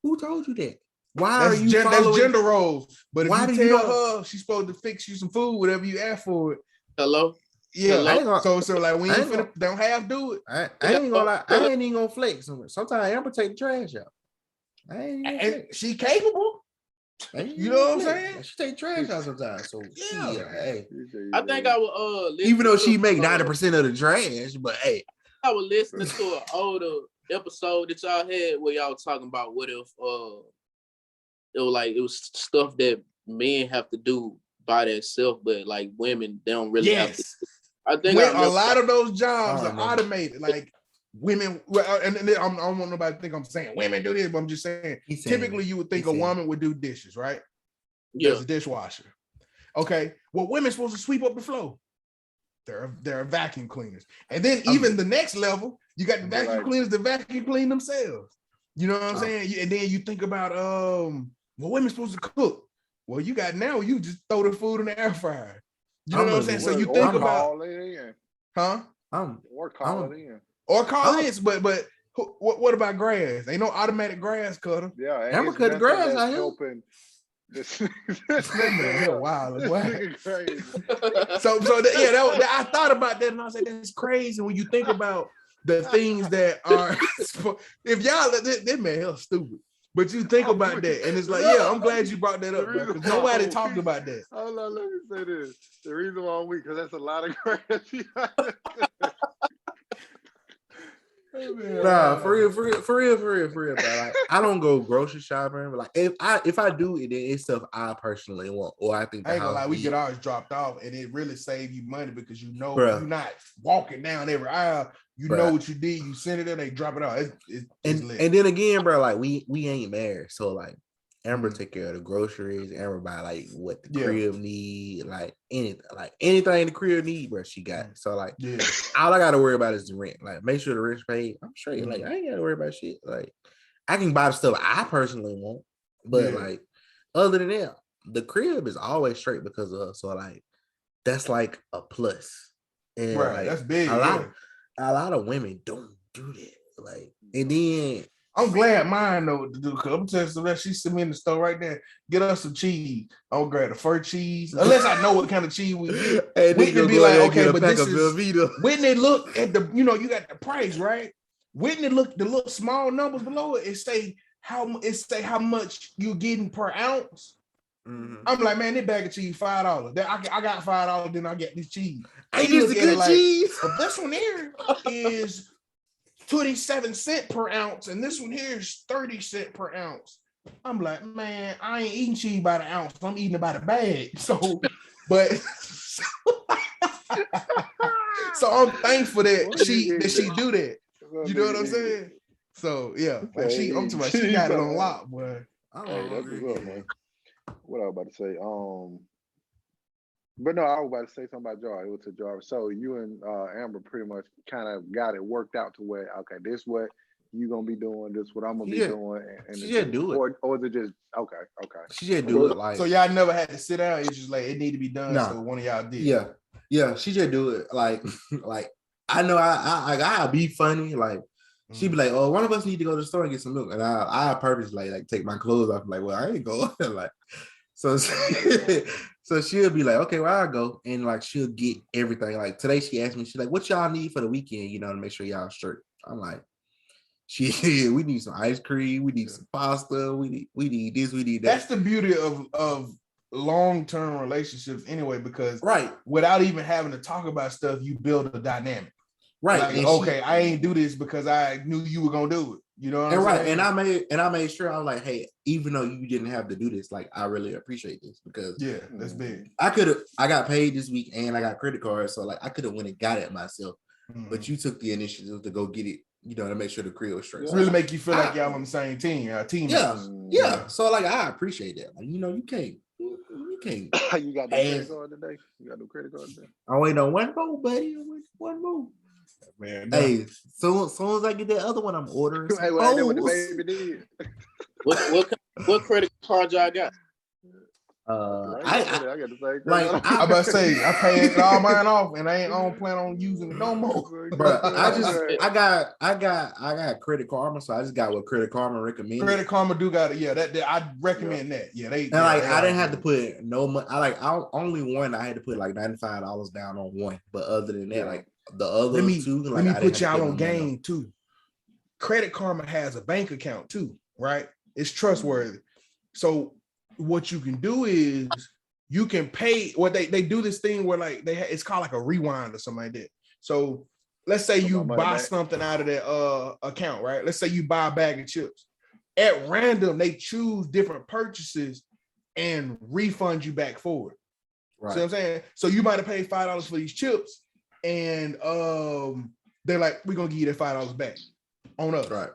Who told you that? Why are you following? That's gender roles. But why if you tell her she's supposed to fix you some food, whatever you ask for it. Hello? Yeah. Hello? So like when you don't have do it. I ain't gonna lie. I ain't even gonna flex. Sometimes Amber take the trash out. And she capable. You know what I'm saying? She take trash out sometimes. So hey. I think I would even though she make 90% of the trash, but hey. I was listening to an older episode that y'all had where y'all talking about what if it was stuff that men have to do by themselves, but like women they don't really have to. I think a lot of those jobs are automated. Like women, and I don't want nobody to think I'm saying women do this, but I'm just saying typically you would think a woman would do dishes, right? Yeah, there's a dishwasher. Okay, well, women supposed to sweep up the floor. They're vacuum cleaners, and then even the next level, you got the vacuum cleaners that vacuum clean themselves. You know what I'm saying? And then you think about well, women supposed to cook. Well, you just throw the food in the air fryer. You know what I'm saying? So you think about, or call it in, but what about grass? Ain't no automatic grass cutter. Yeah, Amber cut the grass out here. This man, wild. I thought about that, and I was like, that's crazy when you think about the things that are. If y'all, that man, hell stupid. But you think about that, and it's like, I'm glad you brought that up, because nobody talked about that. Hold on, let me say this. The reason why I'm weak, because that's a lot of grass. Nah, for real, bro. Like, I don't go grocery shopping, but like if I do it, then it's stuff I personally want, or I think I ain't gonna lie, we get ours dropped off, and it really save you money because you're not walking down every aisle. You know what you did. You send it in, they drop it off. And then again, bro, like we ain't married, so like Amber take care of the groceries. Amber buy like what the crib need, like anything the crib need, bro. She got it. So like, all I gotta worry about is the rent. Like, make sure the rent's paid. I'm straight. Like, I ain't gotta worry about shit. Like, I can buy the stuff I personally want, but like, other than that, the crib is always straight because of us. So like, that's like a plus. And like, that's big. A lot of women don't do that. Like, and then. I'm glad mine know what to do, because I'm telling you that she sent me in the store right there. Get us some cheese. I'll grab the fur cheese. Unless I know what kind of cheese we get. Hey, Whitney be like, okay, but this is Whitney, look at the, you got the price, right? Whitney, look the little small numbers below it. It say how much you're getting per ounce. Mm-hmm. I'm like, man, this bag of cheese $5. I got $5, then I get this cheese. Ain't this a good cheese? But this one here is 27 cents per ounce, and this one here is 30 cents per ounce. I'm like, man, I ain't eating cheese by the ounce. I'm eating it by the bag. So, but so I'm thankful that she do that. You know what I'm saying? So like she got it on lock, boy. Hey, that's what's up, man. What I was about to say, but no, I was about to say something about Jar. It was to Jar. So you and Amber pretty much kind of got it worked out to where, okay, this what you gonna be doing, this what I'm gonna be doing, and she just do it, or is it just okay? She just do it like so. Y'all never had to sit down. It's just like it need to be done. So one of y'all did. Yeah. She just do it like I know I be funny like. She'd be like, "Oh, one of us need to go to the store and get some milk," and I purposely like take my clothes off. I'm like, well, I ain't going. Like, so she'll be like, "Okay, well, I'll go," and like she'll get everything. Like today, she asked me, she's like, "What y'all need for the weekend? To make sure y'all straight." I'm like, we need some ice cream, we need some pasta, we need this, we need that." That's the beauty of long-term relationships, anyway, because without even having to talk about stuff, you build a dynamic. Right. Like, okay, I ain't do this because I knew you were gonna do it. You know what I'm saying? And I made sure I was like, hey, even though you didn't have to do this, like I really appreciate this because that's big. I got paid this week and I got credit cards, so like I could have went and got it myself, but you took the initiative to go get it, to make sure the crib was straight. Really make you feel like y'all on the same team, team. Yeah. So like I appreciate that. Like you can't. You got no credit card today? You got no credit card today? I'm waiting on one more, buddy. I'm waiting on one more. Man, Hey, soon as I get that other one, I'm ordering some Hey, well, that what the O's. baby did. What credit card y'all got? I got the same like credit I about to say I paid all mine off, and I don't plan on using it no more. Bro, I got Credit Karma, so I just got what Credit Karma recommended. Credit Karma do got it. Yeah, that I recommend that. Yeah, they. And like I didn't have to put no money. Only one I had to put like $95 down on one, but other than that, like the other two, like let me put y'all on game too. Credit Karma has a bank account too, right? It's trustworthy. So what you can do is you can pay. What they do this thing where like it's called like a rewind or something like that. So let's say you buy something out of that account, right? Let's say you buy a bag of chips. At random, they choose different purchases and refund you back for it. Right. See what I'm saying? So you might have paid $5 for these chips, and they're like, we're gonna give you that $5 back on us. Right.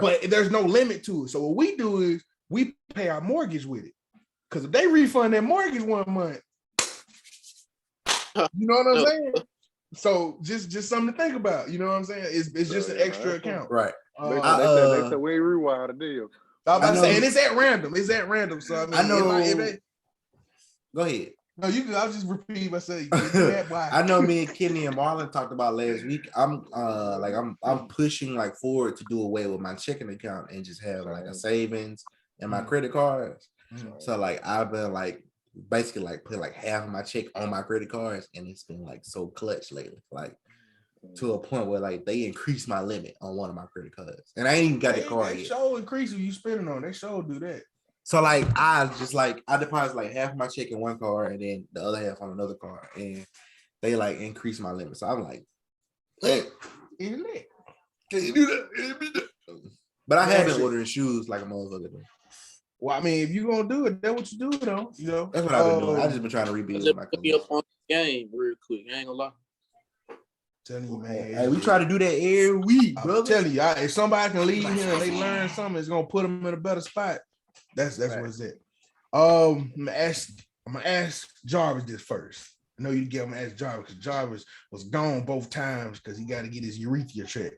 But there's no limit to it. So what we do is we pay our mortgage with it. Because if they refund that mortgage 1 month, you know what I'm saying? So just something to think about. You know what I'm saying? It's just an extra account. Right. They said we rewind the deal. I was about to say, and it's at random. It's at random. So I mean, I know. Go ahead. No, you can. I'll just repeat myself. I know me and Kenny and Marlon talked about last week. I'm pushing like forward to do away with my checking account and just have like a savings and my credit cards. So like I've been like basically like put like half of my check on my credit cards, and it's been like so clutch lately, like to a point where like they increased my limit on one of my credit cards, and I ain't even got the card yet. They show increase what you spending on. They show do that. So like I deposit like half my check in one card and then the other half on another card, and they like increase my limit. So I'm like, hey, can you do that? But I have been ordering shoes like a motherfucker. Well, I mean, if you gonna do it, that's what you do, though. You know, that's what I've been doing. I just been trying to rebuild my be up on the game real quick. I ain't gonna lie. Telling you, man. Hey, we try to do that every week, bro. I'm telling you, if somebody can leave here and they learn something, it's gonna put them in a better spot. That's right. What it's at. I'm gonna ask Jarvis this first. I know you get him to ask Jarvis because Jarvis was gone both times because he got to get his urethra checked.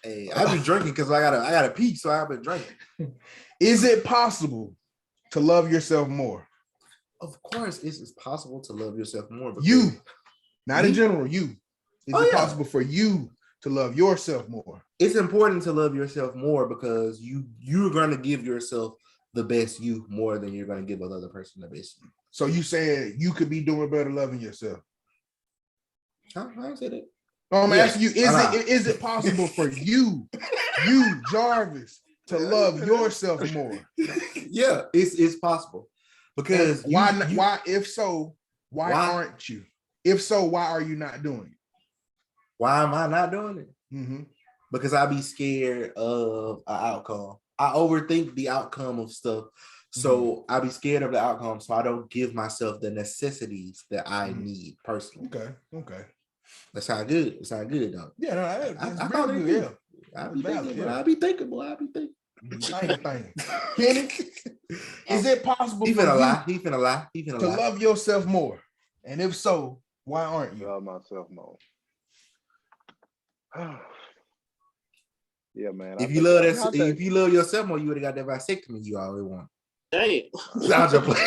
Hey, I've been drinking because I gotta pee, so I've been drinking. Is it possible to love yourself more? Of course, it's possible to love yourself more. You, not in general. You. Is it possible for you to love yourself more? It's important to love yourself more because you're going to give yourself the best you more than you're going to give another person the best you. So you saying you could be doing better loving yourself? I don't say that. I'm asking you, is it possible for you, Jarvis, to love yourself more? Yeah, it's possible. Because why if so, why aren't you? If so, why are you not doing it? Why am I not doing it? Mm-hmm. Because I be scared of an outcome. I overthink the outcome of stuff. So I be scared of the outcome. So I don't give myself the necessities that I need personally. Okay. That sound good. It sound good, though. Yeah, no, I thought it good. Yeah. I be thinking. Kenny, is it possible He finna lie. to love yourself more? And if so, why aren't you? Love myself more. Yeah, man. If you love yourself more, you would have got that vasectomy you always want. Dang. Sounds just like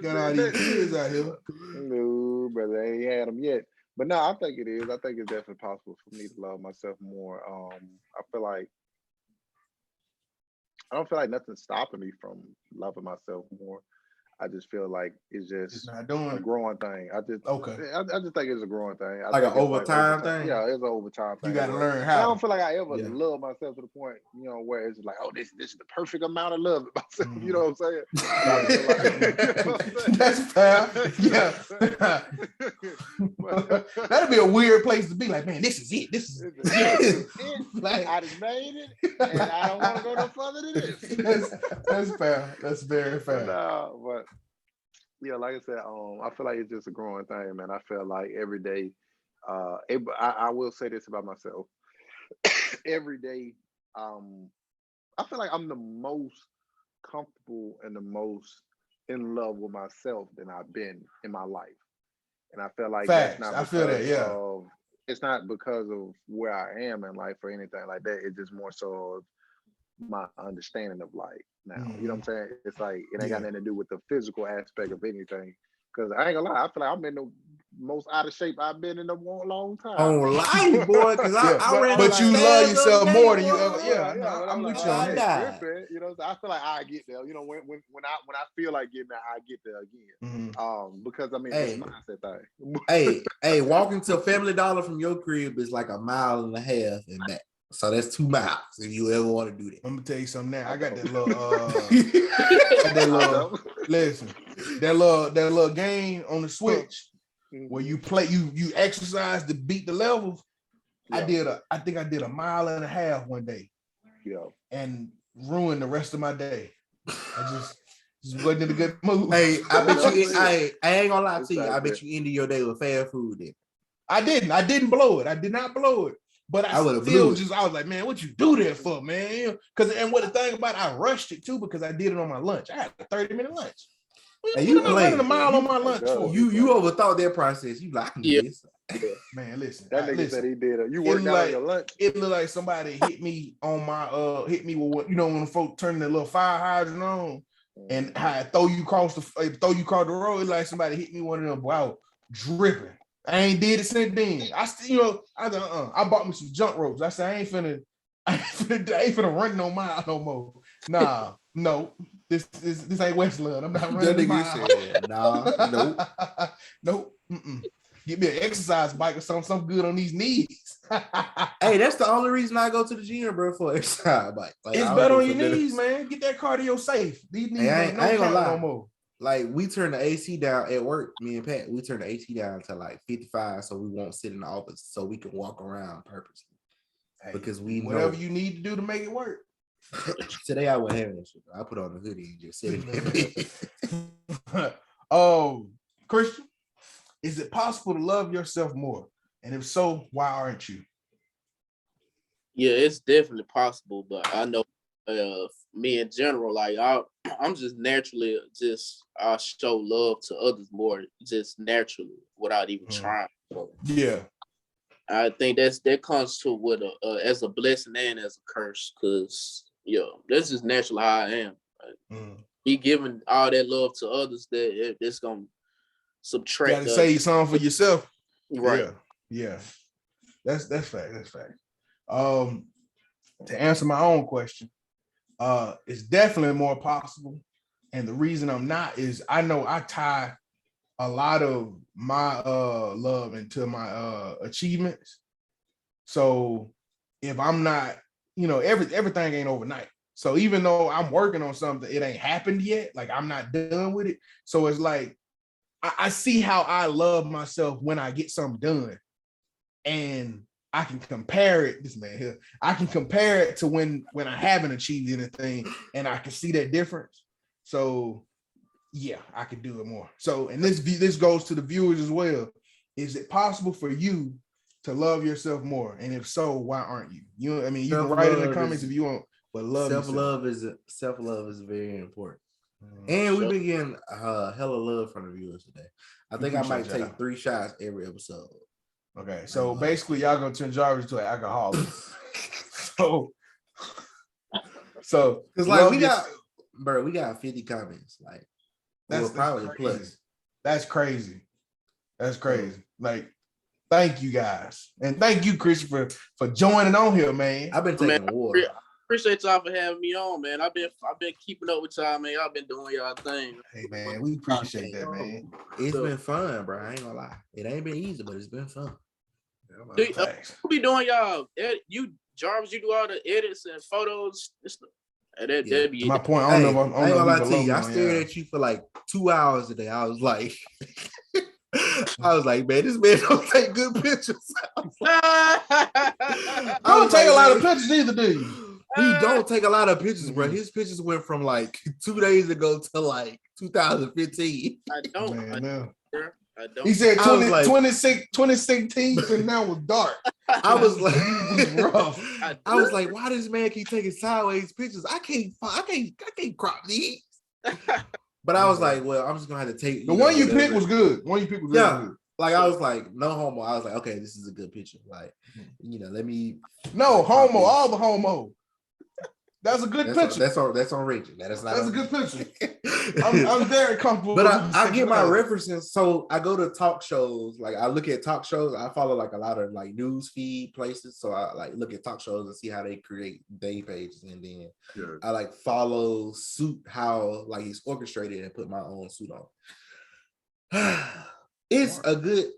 got all these kids out here. No, brother, I ain't had them yet. But no, I think it is. I think it's definitely possible for me to love myself more. I don't feel like nothing's stopping me from loving myself more. I just feel like it's just a growing thing. I just think it's a growing thing. Like an overtime thing? Yeah, it's an overtime thing. You got to learn how. I don't feel like I ever love myself to the point, where it's like, oh, this is the perfect amount of love of myself. You know what I'm saying? That's fair. Yeah. That'd be a weird place to be like, man, this is it. This is it. Like, I just made it, and I don't want to go no further than this. That's fair. That's very fair. But yeah, like I said, I feel like it's just a growing thing, man. I feel like every day, I will say this about myself. Every day, I feel like I'm the most comfortable and the most in love with myself than I've been in my life. And I feel like Facts. that's not I feel that, because yeah. of it's not because of where I am in life or anything like that. It's just more so of my understanding of life now. You know what I'm saying? It's like it ain't got nothing to do with the physical aspect of anything. Cause I ain't gonna lie, I feel like I'm in the most out of shape I've been in a long time. On life, boy, because I ran but up you the love stairs yourself the other more day, than you boy. ever. Yeah, no, but I'm like, with you on I that. tripping, you know, so I feel like I get there. You know, when I feel like getting there, I get there again. Because I mean, it's a mindset thing. hey, walking to Family Dollar from your crib is like 1.5 miles and back. So that's 2 miles if you ever want to do that. I'm gonna tell you something now. I got that little listen, that little game on the Switch where you play you exercise to beat the levels. Yeah. I think I did 1.5 miles one day. Yeah. And ruined the rest of my day. I just wasn't in a good mood. Hey, I bet you I ain't gonna lie to you. I bet you ended your day with fast food then. I didn't blow it. I did not blow it. But I was like, man, what you do that for, man? And what the thing about I rushed it too because I did it on my lunch. I had a 30-minute lunch. And you running 1 mile on my lunch for? You overthought that process. You like this. Man, listen. That nigga said he did it. You worked out on your lunch. It looked like somebody hit me on my hit me with what when the folk turning that little fire hydrant on and I throw you across the road. It's like somebody hit me one of them. Wow, dripping. I ain't did it since then. I still, I bought me some jump ropes. I said I ain't finna run no mile no more. Nah, no, this ain't Westland. I'm not running mile. Nope. Give me an exercise bike or something good on these knees. Hey, that's the only reason I go to the gym, bro, for exercise bike. Like, it's better on your knees, man. Get that cardio safe. These knees ain't gonna lie no more. Like we turn the AC down at work, me and Pat, we turn the AC down to like 55 so we won't sit in the office so we can walk around purposely. Hey, because we whatever you need to do to make it work. Today I went having that shit. I put on the hoodie and just sit in there. Christian, is it possible to love yourself more? And if so, why aren't you? Yeah, it's definitely possible, but I know me in general, like I'm just naturally I show love to others more just naturally without even trying. Yeah, I think that comes to with as a blessing and as a curse, because that's just naturally how I am. Be giving all that love to others that it's gonna subtract. You gotta say something for yourself, right? Yeah. That's fact. That's fact. To answer my own question, it's definitely more possible, and the reason I'm not is I know I tie a lot of my love into my achievements. So if I'm not, everything ain't overnight. So even though I'm working on something, it ain't happened yet. Like I'm not done with it. So it's like I see how I love myself when I get something done, and I can compare it. This man here, I can compare it to when I haven't achieved anything, and I can see that difference. So yeah, I could do it more. So, and this goes to the viewers as well. Is it possible for you to love yourself more? And if so, why aren't you? You can write in the comments if you want, but self-love is very important. And we've been getting hella love from the viewers today. I think I might take 3 shots every episode. Okay, so basically y'all gonna turn Jarvis to an alcoholic. so because like we got 50 comments. Like that's probably plus. That's crazy. Like, thank you guys, and thank you, Christopher, for joining on here, man. I've been taking water. Appreciate y'all for having me on, man. I've been keeping up with y'all, man. Y'all been doing y'all thing. Hey, man, we appreciate that, man. It's been fun, bro. I ain't gonna lie. It ain't been easy, but it's been fun. Who be doing y'all? Jarvis, you do all the edits and photos. That'd be my point. I ain't gonna lie to you. I stared at you for like 2 hours today. I was like, man, this man don't take good pictures. Don't take a lot of pictures either, do you? He don't take a lot of pictures, bro. His pictures went from like 2 days ago to like 2015. I don't. I don't. He said 2016 and now was dark. I was like, rough. I was like, why does man keep taking sideways pictures? I can't crop these. But I was like, well, I'm just gonna have to take the one you picked was good. One you picked was really good. Like I was like, no homo. I was like, okay, this is a good picture. Like, let me. No homo, all the homo. That's a good picture. That's on Rachel. That's a good picture. I'm very comfortable. But I get my references. So I go to talk shows. Like I look at talk shows. I follow like a lot of like news feed places. So I like look at talk shows and see how they create day pages, and then I like follow suit how like he's orchestrated and put my own suit on. It's a good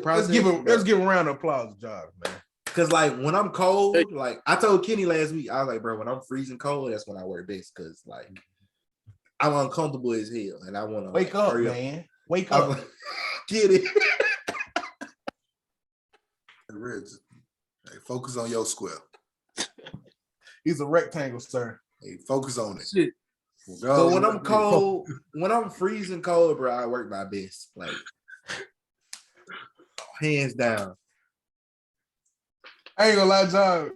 process. Let's give a round of applause to Josh, man. Cause like when I'm cold, like I told Kenny last week, I was like, bro, when I'm freezing cold, that's when I work best. Cause like I'm uncomfortable as hell, and I want to wake up, man. Wake up, like, get it. Rich, hey, focus on your square. He's a rectangle, sir. Hey, focus on it. Shit. So when I'm cold, when I'm freezing cold, bro, I work my best. Like hands down. I ain't gonna lie, John.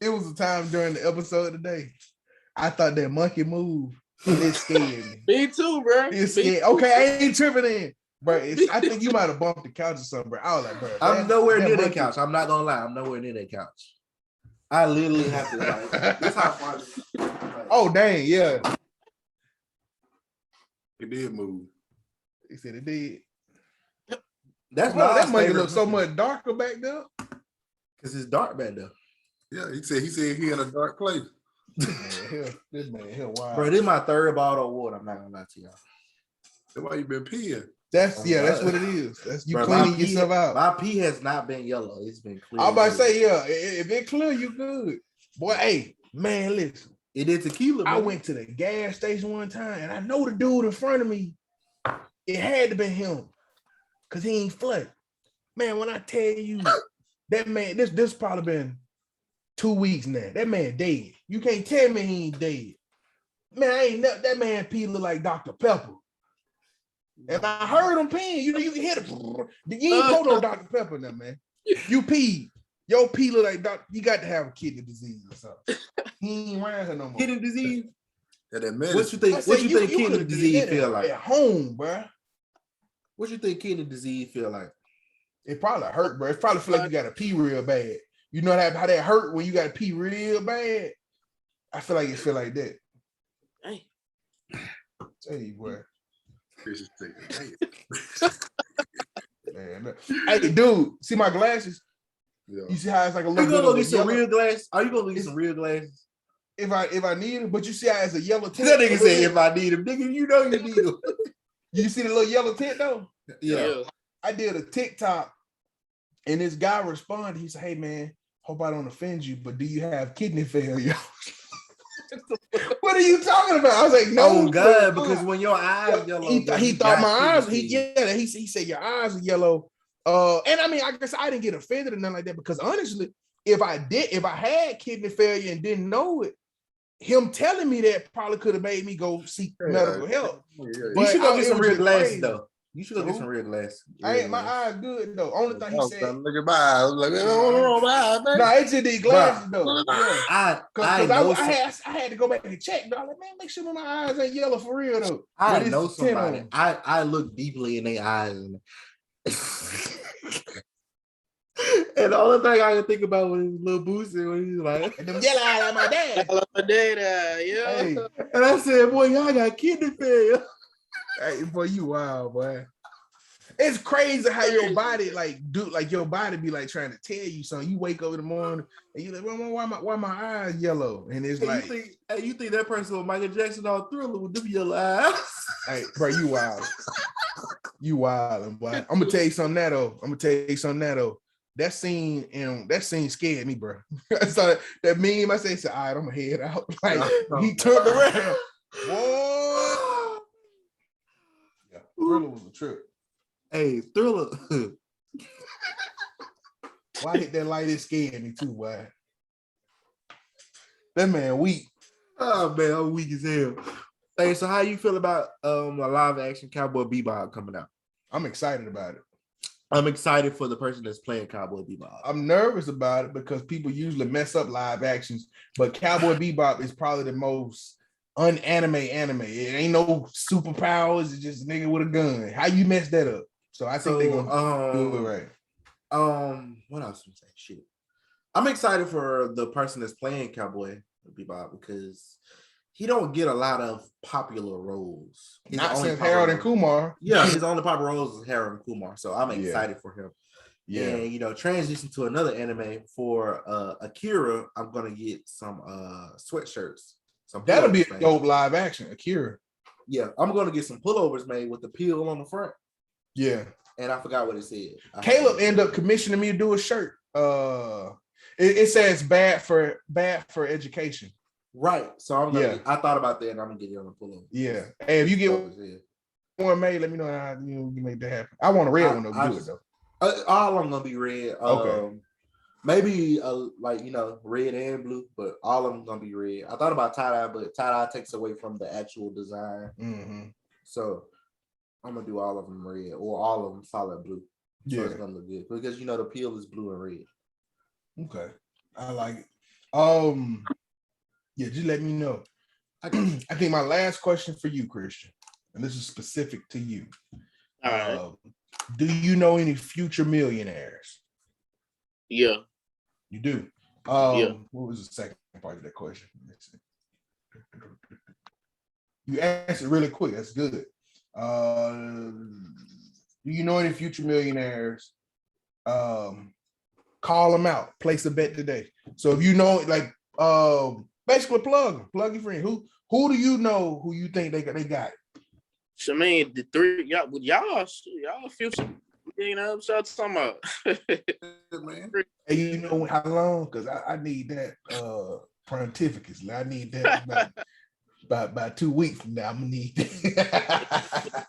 It was a time during the episode today. I thought that monkey move, it scared me. Me too, bro. It scared. Okay, I ain't tripping in. Bro, I think you might have bumped the couch or something, bro. I was like, bro. I'm nowhere near that couch. I'm not gonna lie. I'm nowhere near that couch. I literally have to like, this how far this is. Like, oh, dang, yeah. It did move. He said it did. That's that monkey look so much darker back there. Cause it's dark back there. Yeah, he said he in a dark place. This man, wild. Bro, this is my third bottle of water. I'm not gonna lie to y'all. That's why you been peeing. That's what it is. That's you Bro, cleaning yourself out. My pee has not been yellow. It's been clear. I'm about to say, yeah, if it clear, you good. Boy, hey, man, listen. It did tequila. I man. went to the gas station one time, and I know the dude in front of me. It had to be him, cause he ain't flood. Man, when I tell you that man, this probably been 2 weeks now. That man dead. You can't tell me he ain't dead. Man, that man pee look like Dr. Pepper. And I heard him peeing. You can hear it. You ain't put no Dr. Pepper now, man. You peed. Your pee look like you got to have a kidney disease or something. He ain't around here no more. Kidney disease? Yeah, that What you think? What you think kidney disease feel like? At home, bro. What you think kidney disease feel like? It probably hurt, bro. It probably feel like you got to pee real bad. You know how that hurt when you got to pee real bad? I feel like it feel like that. Hey. Tell you what. Man, hey, dude, see my glasses? yeah. You see how it's like a little You gonna bit go get some yellow? real glasses? Are you gonna get some real glasses? If I need them, but you see how it's a yellow tint? That nigga said if I need them, nigga, you know you need them. You see the little yellow tint though? Yeah. I did a TikTok and this guy responded. He said, hey man, hope I don't offend you, but do you have kidney failure? What are you talking about? I was like, no. Oh God, because when your eyes yellow, he thought my eyes. He said your eyes are yellow. And I mean, I guess I didn't get offended or nothing like that because honestly, if I had kidney failure and didn't know it, him telling me that probably could have made me go seek medical help. But you should go get some real glasses though. You should go get some real glasses. I ain't my eyes good though. Only thing he said. Look at my eyes. I was like, no, it's just these glasses though. Yeah. I had to go back and check. But I was like, man, make sure my eyes ain't yellow for real though. I know somebody. I look deeply in their eyes and and the only thing I can think about was little Boosie when he's like, and them yellow eyes like my dad. My dad, yeah. Hey. And I said, boy, y'all got kidney failure. Hey, boy, you wild, boy. It's crazy how your body your body be like trying to tell you something. You wake up in the morning and you like, why my eyes yellow? And it's like, you think that person was Michael Jackson on Thriller with them yellow eyes? Hey, bro, you wild. You wild, boy. I'm gonna tell you something now though. That scene scared me, bro. So that meme, I said, all right, I'm gonna head out. Like he turned around. Whoa. Yeah, Thriller was a trip. Hey, Thriller. Why I hit that light? It scared me too, boy. That man weak. Oh man, I'm weak as hell. Hey, so how you feel about a live action Cowboy Bebop coming out? I'm excited about it. I'm excited for the person that's playing Cowboy Bebop. I'm nervous about it because people usually mess up live actions, but Cowboy Bebop is probably the most unanime anime. It ain't no superpowers. It's just a nigga with a gun. How you mess that up? So I think they're gonna do it right. What else am I saying? Shit. I'm excited for the person that's playing Cowboy Bebop because he don't get a lot of popular roles. Not since Harold and Kumar. Yeah, his only popular roles is Harold and Kumar. So I'm excited for him. Yeah. And transition to another anime for Akira, I'm gonna get some sweatshirts. That'll be a dope live action, Akira. Yeah, I'm gonna get some pullovers made with the peel on the front. Yeah. And I forgot what it said. Caleb ended up commissioning me to do a shirt. It says bad for education. Right. So I'm gonna I thought about that and I'm gonna get it on the pullover. Yeah. Hey, if you get one made, let me know how you make that happen. I want a red one to do it though. All of them gonna be red. Okay. Maybe red and blue, but all of them gonna be red. I thought about tie-dye, but tie-dye takes away from the actual design. Mm-hmm. So I'm gonna do all of them red or all of them solid blue. So it's gonna look good because the peel is blue and red. Okay. I like it. Yeah, just let me know. I think my last question for you, Christian, and this is specific to you. All right. Do you know any future millionaires? Yeah. You do? Yeah. What was the second part of that question? You answered really quick. That's good. Do you know any future millionaires? Call them out. Place a bet today. So if you know, basically plug your friend. Who do you know who you think they got it? So, I mean, the three y'all future, what y'all talking about? Man. Hey, you know how long? Because I need that pontificus. I need that by 2 weeks from now. I'm gonna need that.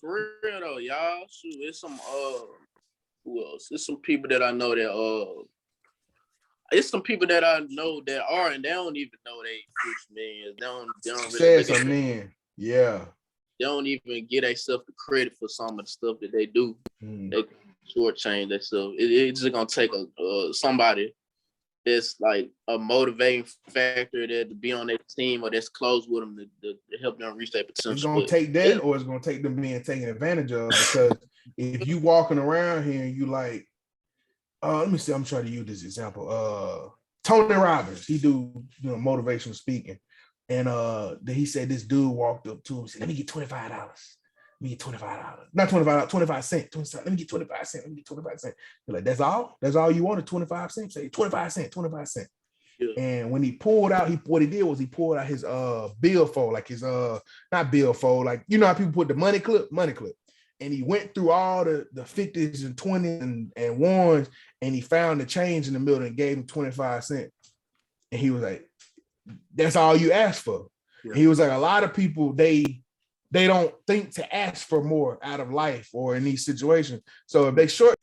For real though, y'all. Shoot, it's some who else? It's some people that I know that it's some people that I know that are, and they don't even know they future millions. They don't really said some men. Yeah. They don't even get themselves the credit for some of the stuff that they do. They shortchange themselves. It's just gonna take somebody that's like a motivating factor that to be on their team or that's close with them to help them reach their potential. It's gonna take that, or it's gonna take them being taken advantage of. Because if you walking around here and you like, let me see, I'm trying to use this example. Tony Robbins, he do motivational speaking. And then he said this dude walked up to him and said, let me get $25. Let me get $25. Not $25, 25 cents. Let me get 25 cents. Let me get 25 cents. You're like, that's all? That's all you wanted? 25 cents? Say 25 cents, 25 cents. Yeah. And when he pulled out, what he did was he pulled out his billfold, like his not billfold, like how people put the money clip. And he went through all the 50s and 20s and ones, and he found the change in the middle and gave him 25 cents. And he was like, that's all you asked for. Yeah. He was like, a lot of people, they don't think to ask for more out of life or in these situations. So if they short.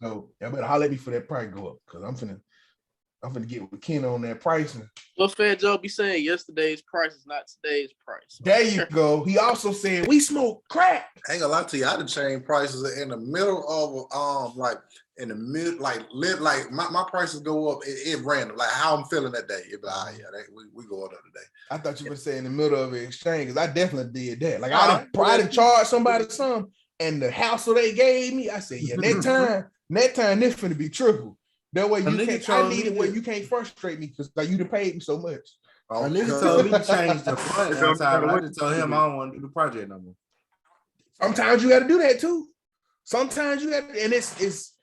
So y'all better holler at me for that price go up, because I'm finna get with Ken on that pricing. Well, Fat Joe be saying yesterday's price is not today's price. There you go. He also said we smoke crack. I ain't gonna lie to you. I done changed prices in the middle of my prices go up. It random, like how I'm feeling that day. It be like, we go up today. I thought you were saying in the middle of an exchange, because I definitely did that. Like I done charged somebody some, and the hassle they gave me, I said, yeah, next time this finna be triple. That way you can't. I need it where you can't frustrate me, because like you done paid me so much. A nigga told me to change the font one time. I just told him I don't want to do the project no more. Sometimes you got to do that too. Sometimes you got, and it's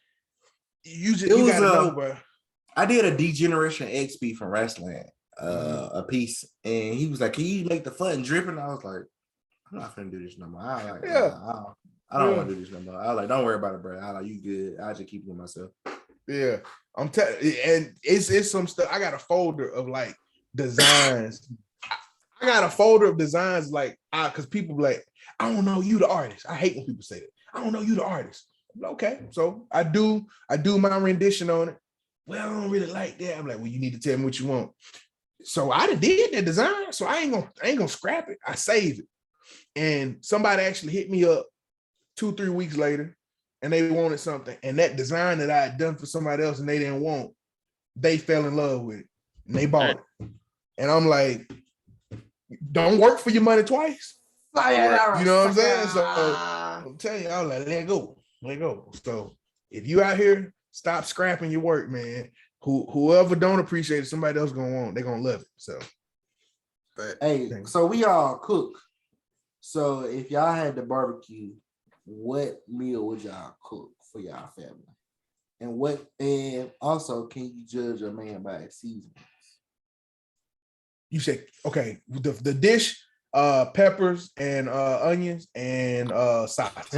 you just you got to know, bro. I did a D-Generation XP from wrestling, a piece, and he was like, "Can you make the font dripping?" I was like, "I'm not gonna do this no more." I don't want to do this no more. I was like, "Don't worry about it, bro. I like you good. I just keep it with myself." Yeah, I'm telling, and it's some stuff. I got a folder of like designs. I got a folder of designs like because people like I don't know you, the artist. I hate when people say that. I don't know you, the artist. Okay, so I do my rendition on it. Well, I don't really like that. I'm like, well, you need to tell me what you want. So I did the design, so I ain't gonna scrap it. I save it. And somebody actually hit me up 2-3 weeks later, and they wanted something. And that design that I had done for somebody else and they didn't want, they fell in love with it and they bought it. And I'm like, don't work for your money twice. You know what I'm saying? So I'm telling you, I'm like, let go. So if you out here, stop scrapping your work, man. Whoever don't appreciate it, somebody else gonna want, they're gonna love it. So hey, so we all cook. So if y'all had the barbecue, what meal would y'all cook for y'all family? And also, can you judge a man by his seasonings? You say, okay, the dish, peppers and onions and sauce.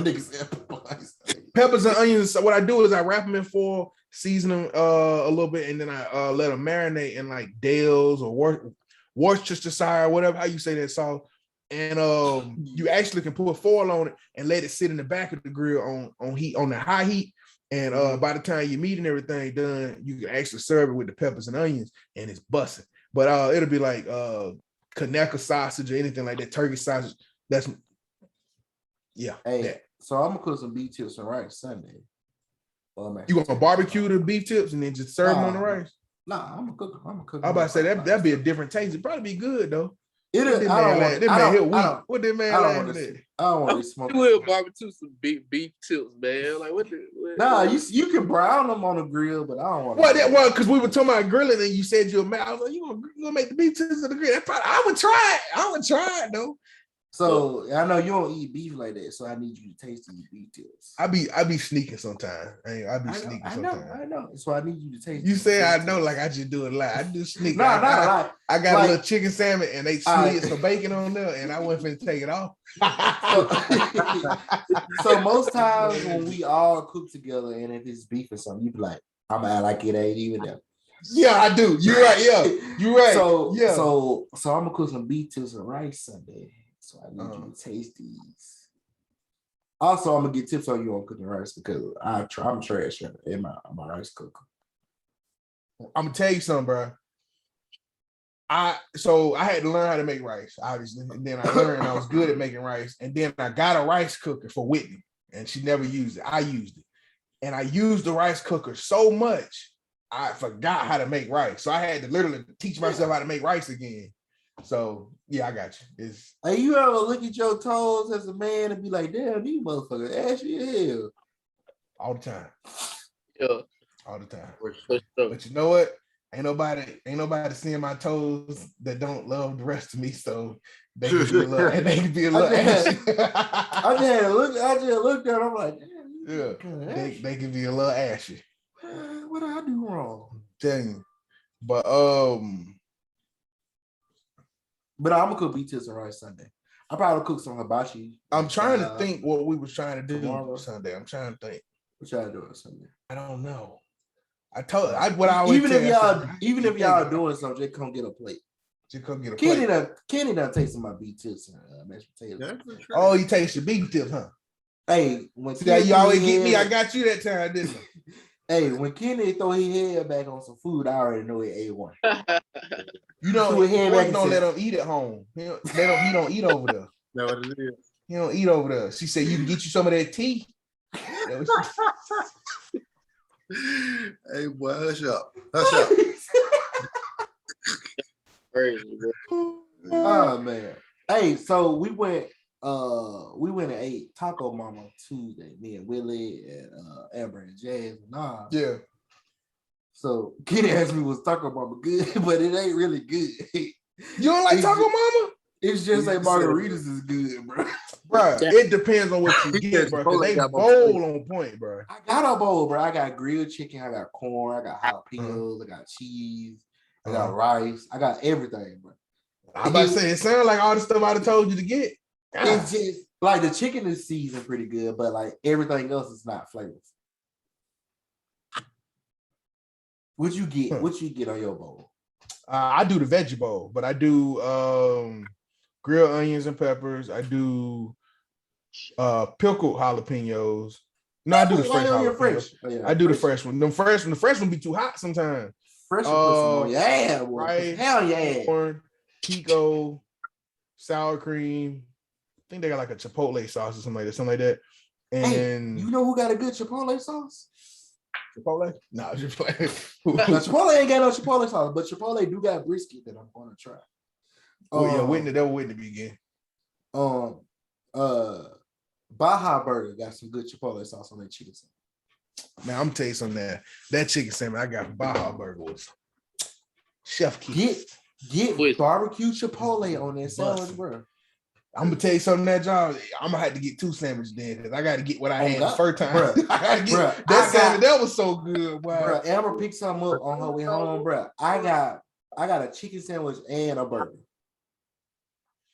Peppers and onions. So what I do is I wrap them in foil, season them a little bit, and then I let them marinate in like Dale's or Worcestershire, whatever how you say that sauce. And you actually can put foil on it and let it sit in the back of the grill on heat, on the high heat. And by the time your meat and everything done, you can actually serve it with the peppers and onions, and it's busting. But it'll be like Kaneka sausage or anything like that, turkey sausage. That's Hey, that. so I'm gonna cook some beef tips and rice Sunday. You gonna barbecue the beef tips and then just serve them on the rice? Nah, I'm gonna cook. I'm about to say that'd be a different taste. It'd probably be good though. What did man laughing at? I don't want to smoke. You will barbecue some beef tips, man. Like what? Nah, you can brown them on the grill, but I don't want. Well, because we were talking about grilling, and you said you're mad. I was like, you gonna make the beef tips on the grill? I would try it though. So I know you don't eat beef like that, so I need you to taste these beef tips. I be sneaking sometimes. I know. So I need you to taste. You say I know, like I just do it a lot. I do sneak. Not a lot. I got a little chicken salmon, and they slid some bacon on there, and I wasn't finna take it off. So most times when we all cook together, and if it's beef or something, you be like, I'm gonna act like it ain't even there. Yeah, I do. You're right. Yeah, you're right. So I'm gonna cook some beef tips and rice Sunday. So I need you to taste these. Also, I'm gonna get tips on you on cooking rice because I'm trash in my rice cooker. I'm gonna tell you something, bro. I had to learn how to make rice, obviously, and then I learned I was good at making rice, and then I got a rice cooker for Whitney, and she never used it. I used it, and I used the rice cooker so much I forgot how to make rice. So I had to literally teach myself how to make rice again. So yeah, I got you. Hey, you ever look at your toes as a man and be like, damn, these motherfuckers ashy as hell? All the time. Yeah. All the time. But you know what? Ain't nobody seeing my toes that don't love the rest of me, so they can be a little ashy. I just looked at them, I'm like, yeah, they can be a little ashy. What did I do wrong? I'm telling you. But I'm gonna cook beef tips and rice Sunday. I probably cook some hibachi. I'm trying to think what we was trying to do tomorrow. Sunday. I'm trying to think. What y'all doing Sunday? I don't know. Even if y'all doing something, just come get a plate. Just come get a plate. Kenny done tasted my beef tips and mashed potatoes. Oh, you taste your beef tips, huh? Hey, when you always get me, I got you that time, didn't I? Hey, when Kenny throw his head back on some food, I already know it A1. You don't let him eat at home. He don't eat over there. Know what it is. He don't eat over there. She said you can get you some of that tea. Hey boy, hush up. Crazy, bro. Oh man. Hey, so we went and ate Taco Mama Tuesday, me and Willie and Amber and Jazz and Nas. Yeah. So Kenny asked me, was Taco Mama good? But it ain't really good. You don't like Taco Mama? It's just like margaritas is good, bro. Bro, it depends on what you get, bro. Because they bowl on point, bro. I got a bowl, bro. I got grilled chicken, I got corn, I got jalapenos, I got cheese, I got rice, I got everything, bro. I'm about to say, it sounds like all the stuff I'd have told you to get. It's just like the chicken is seasoned pretty good, but like everything else is not flavorful. What you get? What you get on your bowl? I do the veggie bowl, but I do grilled onions and peppers. I do Pickled jalapenos. No, I do the fresh jalapenos. I do the fresh one. The fresh one be too hot sometimes. Fresh one, yeah, boy. Rice, Hell yeah. corn, pico, sour cream. I think they got like a chipotle sauce or something like that. And hey, you know who got a good chipotle sauce? Chipotle? No, Chipotle. Now, Chipotle ain't got no chipotle sauce, but Chipotle do got brisket that I'm gonna try. Yeah, Whitney, that was Whitney begin. Baja Burger got some good chipotle sauce on their chicken sandwich. Man, I'm gonna tell you something. That chicken sandwich I got from Baja Burger was chef key. Get barbecue chipotle on that sandwich, bro. I'm gonna tell you something. That job, I'm gonna have to get 2 sandwiches then because I got to get what I had the first time. Bruh, I gotta get that sandwich. That was so good, bro. Amber picked something up on her way home, bro. I got a chicken sandwich and a burger.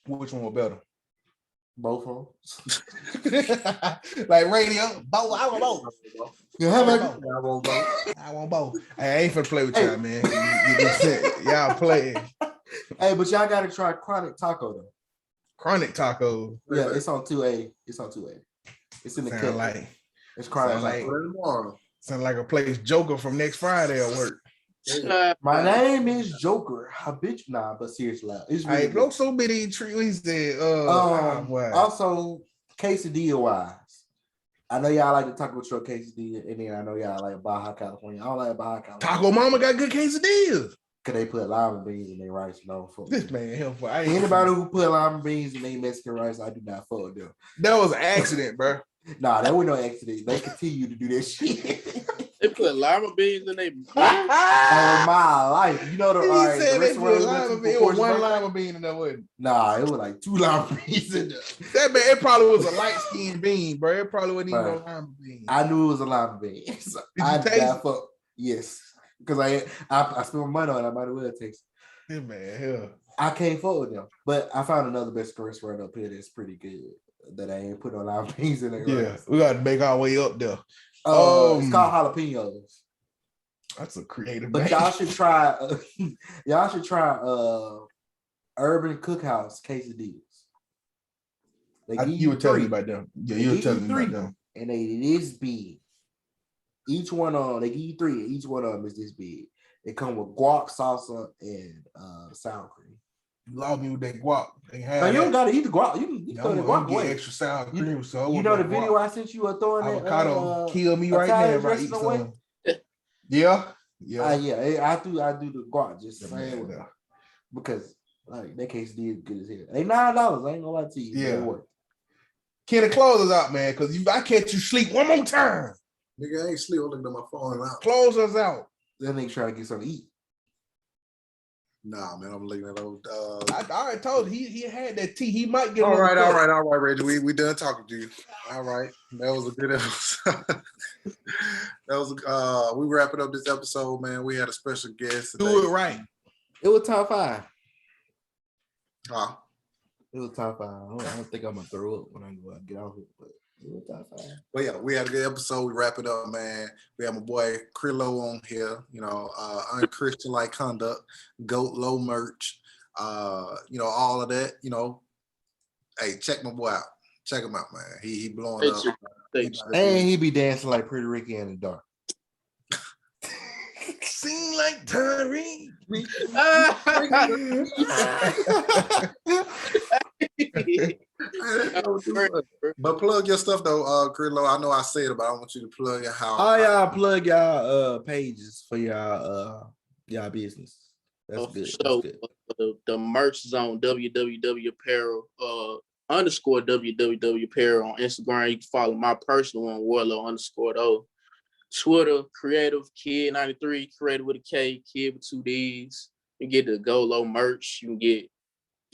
Which one was better? Both of them. Like radio, both. I want both. I want both. Hey, I ain't finna play with y'all, man. Y'all play. Hey, but y'all gotta try Chronic Taco though. Chronic Taco. Yeah, it's on 2A. It's in the cut. Like it's Chronic Taco. Sound like a place Joker from next Friday at work. My name is Joker. But seriously, it's really blow so many trees there. Also, quesadilla wise, I know y'all like the Taco Truck quesadilla, and then I know y'all like Baja California. I don't like Baja California. Taco Mama got good quesadillas. Cause they put lima beans in their rice. No, fuck this man helpful. Anybody who put lima beans in their Mexican rice, I do not fuck with them. That was an accident, bro. Nah, that was no accident. They continue to do that shit. They put lima beans in their on my life. You know he said they put lima beans. It was 1 lima bean in there, wasn't? Nah, it was like 2 lima beans in there. That man, it probably was a light skinned bean, bro. It probably wasn't even no lima bean. I knew it was a lima bean. So I taste it? Yes. Because I spent my money on it, I might as well taste it. Yeah, man, hell. I can't fuck with them. But I found another Mexican restaurant up here that's pretty good that I ain't put no lima beans in it. Yeah, we got to make our way up there. It's called jalapenos. That's a creative. But y'all should try. Urban Cookhouse quesadillas. You were telling me about them. Yeah, you were telling me about them. And they this big. Each one of them, they give you 3. Each one of them is this big. They come with guac, salsa, and sour cream. You lost me with that guac. No, you don't gotta eat the guac. You throw the guac away. Extra sour cream. You know the video I sent you of throwing avocado kill me right now. Right, eat some. Yeah. I do the guac just saying because like that quesadilla is good as hell. They $9. I ain't gonna lie to you. Yeah. Can it close us out, man? Because I catch you sleep one more time. Nigga, I ain't sleep. I'm looking at my phone now. Close us out. Then they try to get something to eat. Nah, man, I'm looking at old. I already told you, he had that tea. He might get. All right, Reggie. We done talking to you. All right, that was a good episode. We wrapping up this episode, man. We had a special guest today. Do it right. It was top 5. Huh? It was top 5. I don't think I'm gonna throw up when I go out and get out here, but it was top 5. Well, yeah, we had a good episode. We wrap it up, man. We have my boy Krillo on here. Unchristian-like conduct, Goat Low merch. All of that. Hey, check my boy out. Check him out, man. He blowing up. And he be dancing like Pretty Ricky in the dark. Sing like Tyree. But plug your stuff though, Krillo. I know I said it, but I want you to plug your house. Oh, y'all plug y'all pages for y'all business. That's good. So the merch is on www.apparel _www apparel on Instagram. You can follow my personal one, Wardlow _ Twitter, creative kid 93, creative with a K, kid with 2 D's. You get the Go Low merch. You can get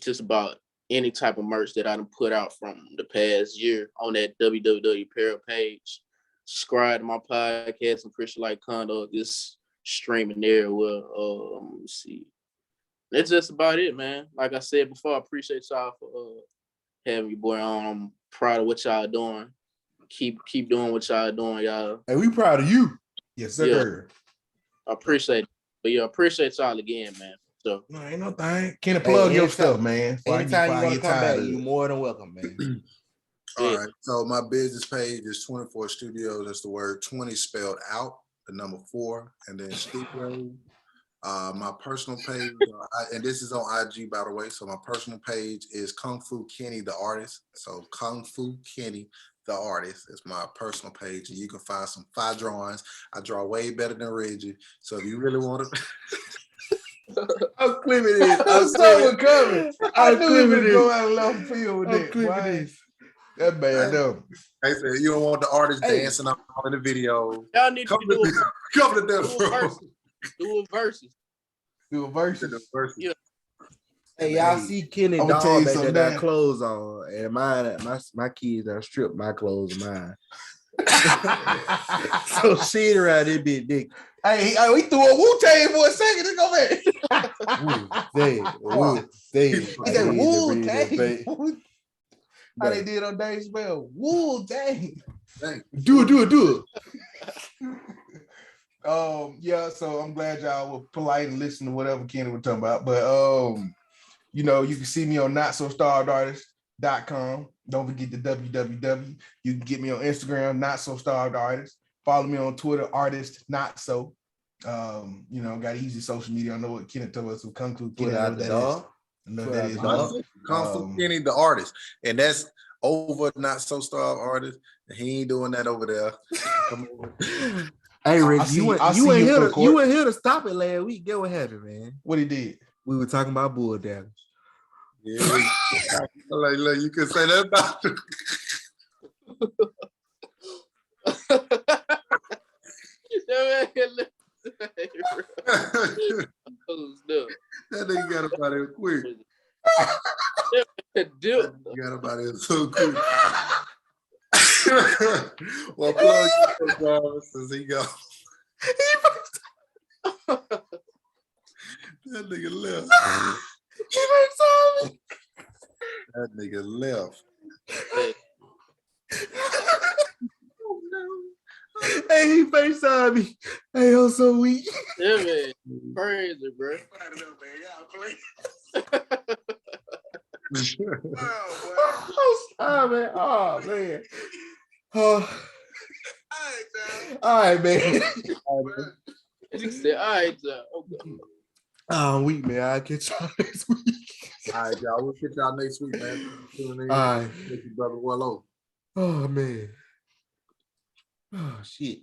just about any type of merch that I done put out from the past year on that www apparel page. Subscribe to my podcast and Christian Like Conduct. Just streaming there. Well, let's see. That's just about it, man. Like I said before, I appreciate y'all for having your boy on. I'm proud of what y'all doing. Keep doing what y'all doing, y'all. Hey, we proud of you. Yes, sir. I appreciate it. But yeah, I appreciate y'all again, man. So no, ain't no thing. Can I plug your stuff, man? Anytime you want to come back, you're more than welcome, man. All right. So my business page is 24 Studios. That's the word 20 spelled out, the number 4, and then Studios. My personal page, and this is on IG, by the way. So my personal page is Kung Fu Kenny the artist. So Kung Fu Kenny the artist is my personal page, and you can find some fire drawings. I draw way better than Reggie. So if you really want to, I'm clipping it. I'm coming. I knew he was go out of left field with that. clipping Boy. this. That bad though. I said you don't want the artist dancing all in the video. Y'all need to do Come to them, bro. Do a versus. Do a versus. Yeah. Hey, y'all see Kenny I'ma dog tell you that something, got man. clothes on, and my kids done stripped my clothes of mine. So she ain't around this big dick. Hey, we threw a Wu-Tang for a second. Let's go back. They He said Wu-Tang. How they did on Dave Spell. Wu-Tang. Do it. Yeah, so I'm glad y'all were polite and listened to whatever Kenny was talking about. But you know, you can see me on notsostarvedartist.com. Don't forget the www. You can get me on Instagram, Not So Starved Artist. Follow me on Twitter, Artist Not So. You know, got easy social media. I know what Kenny told us. Kung Fu Kenny. I know that is. Kung Fu Kenny the artist, and that's over Not So Starved Artist. He ain't doing that over there. Come over. Hey, Rick, you went here to stop it last week. Get what happened, man? What he did? We were talking about bull daggers. Yeah, like you can say that about it. That nigga got about it quick. Got about it so quick. Well, plug your since he go. That nigga left. That nigga left. Hey, he FaceTime me. Hey, I'm so weak. Yeah, man. Crazy, bro. Oh, man. Oh, all right, man. You said, all right, okay. I'm weak, man. I'll catch y'all next week. All right, y'all. We'll catch y'all next week, man. All right. Thank you, brother Wardlow. Oh, man. Oh, shit.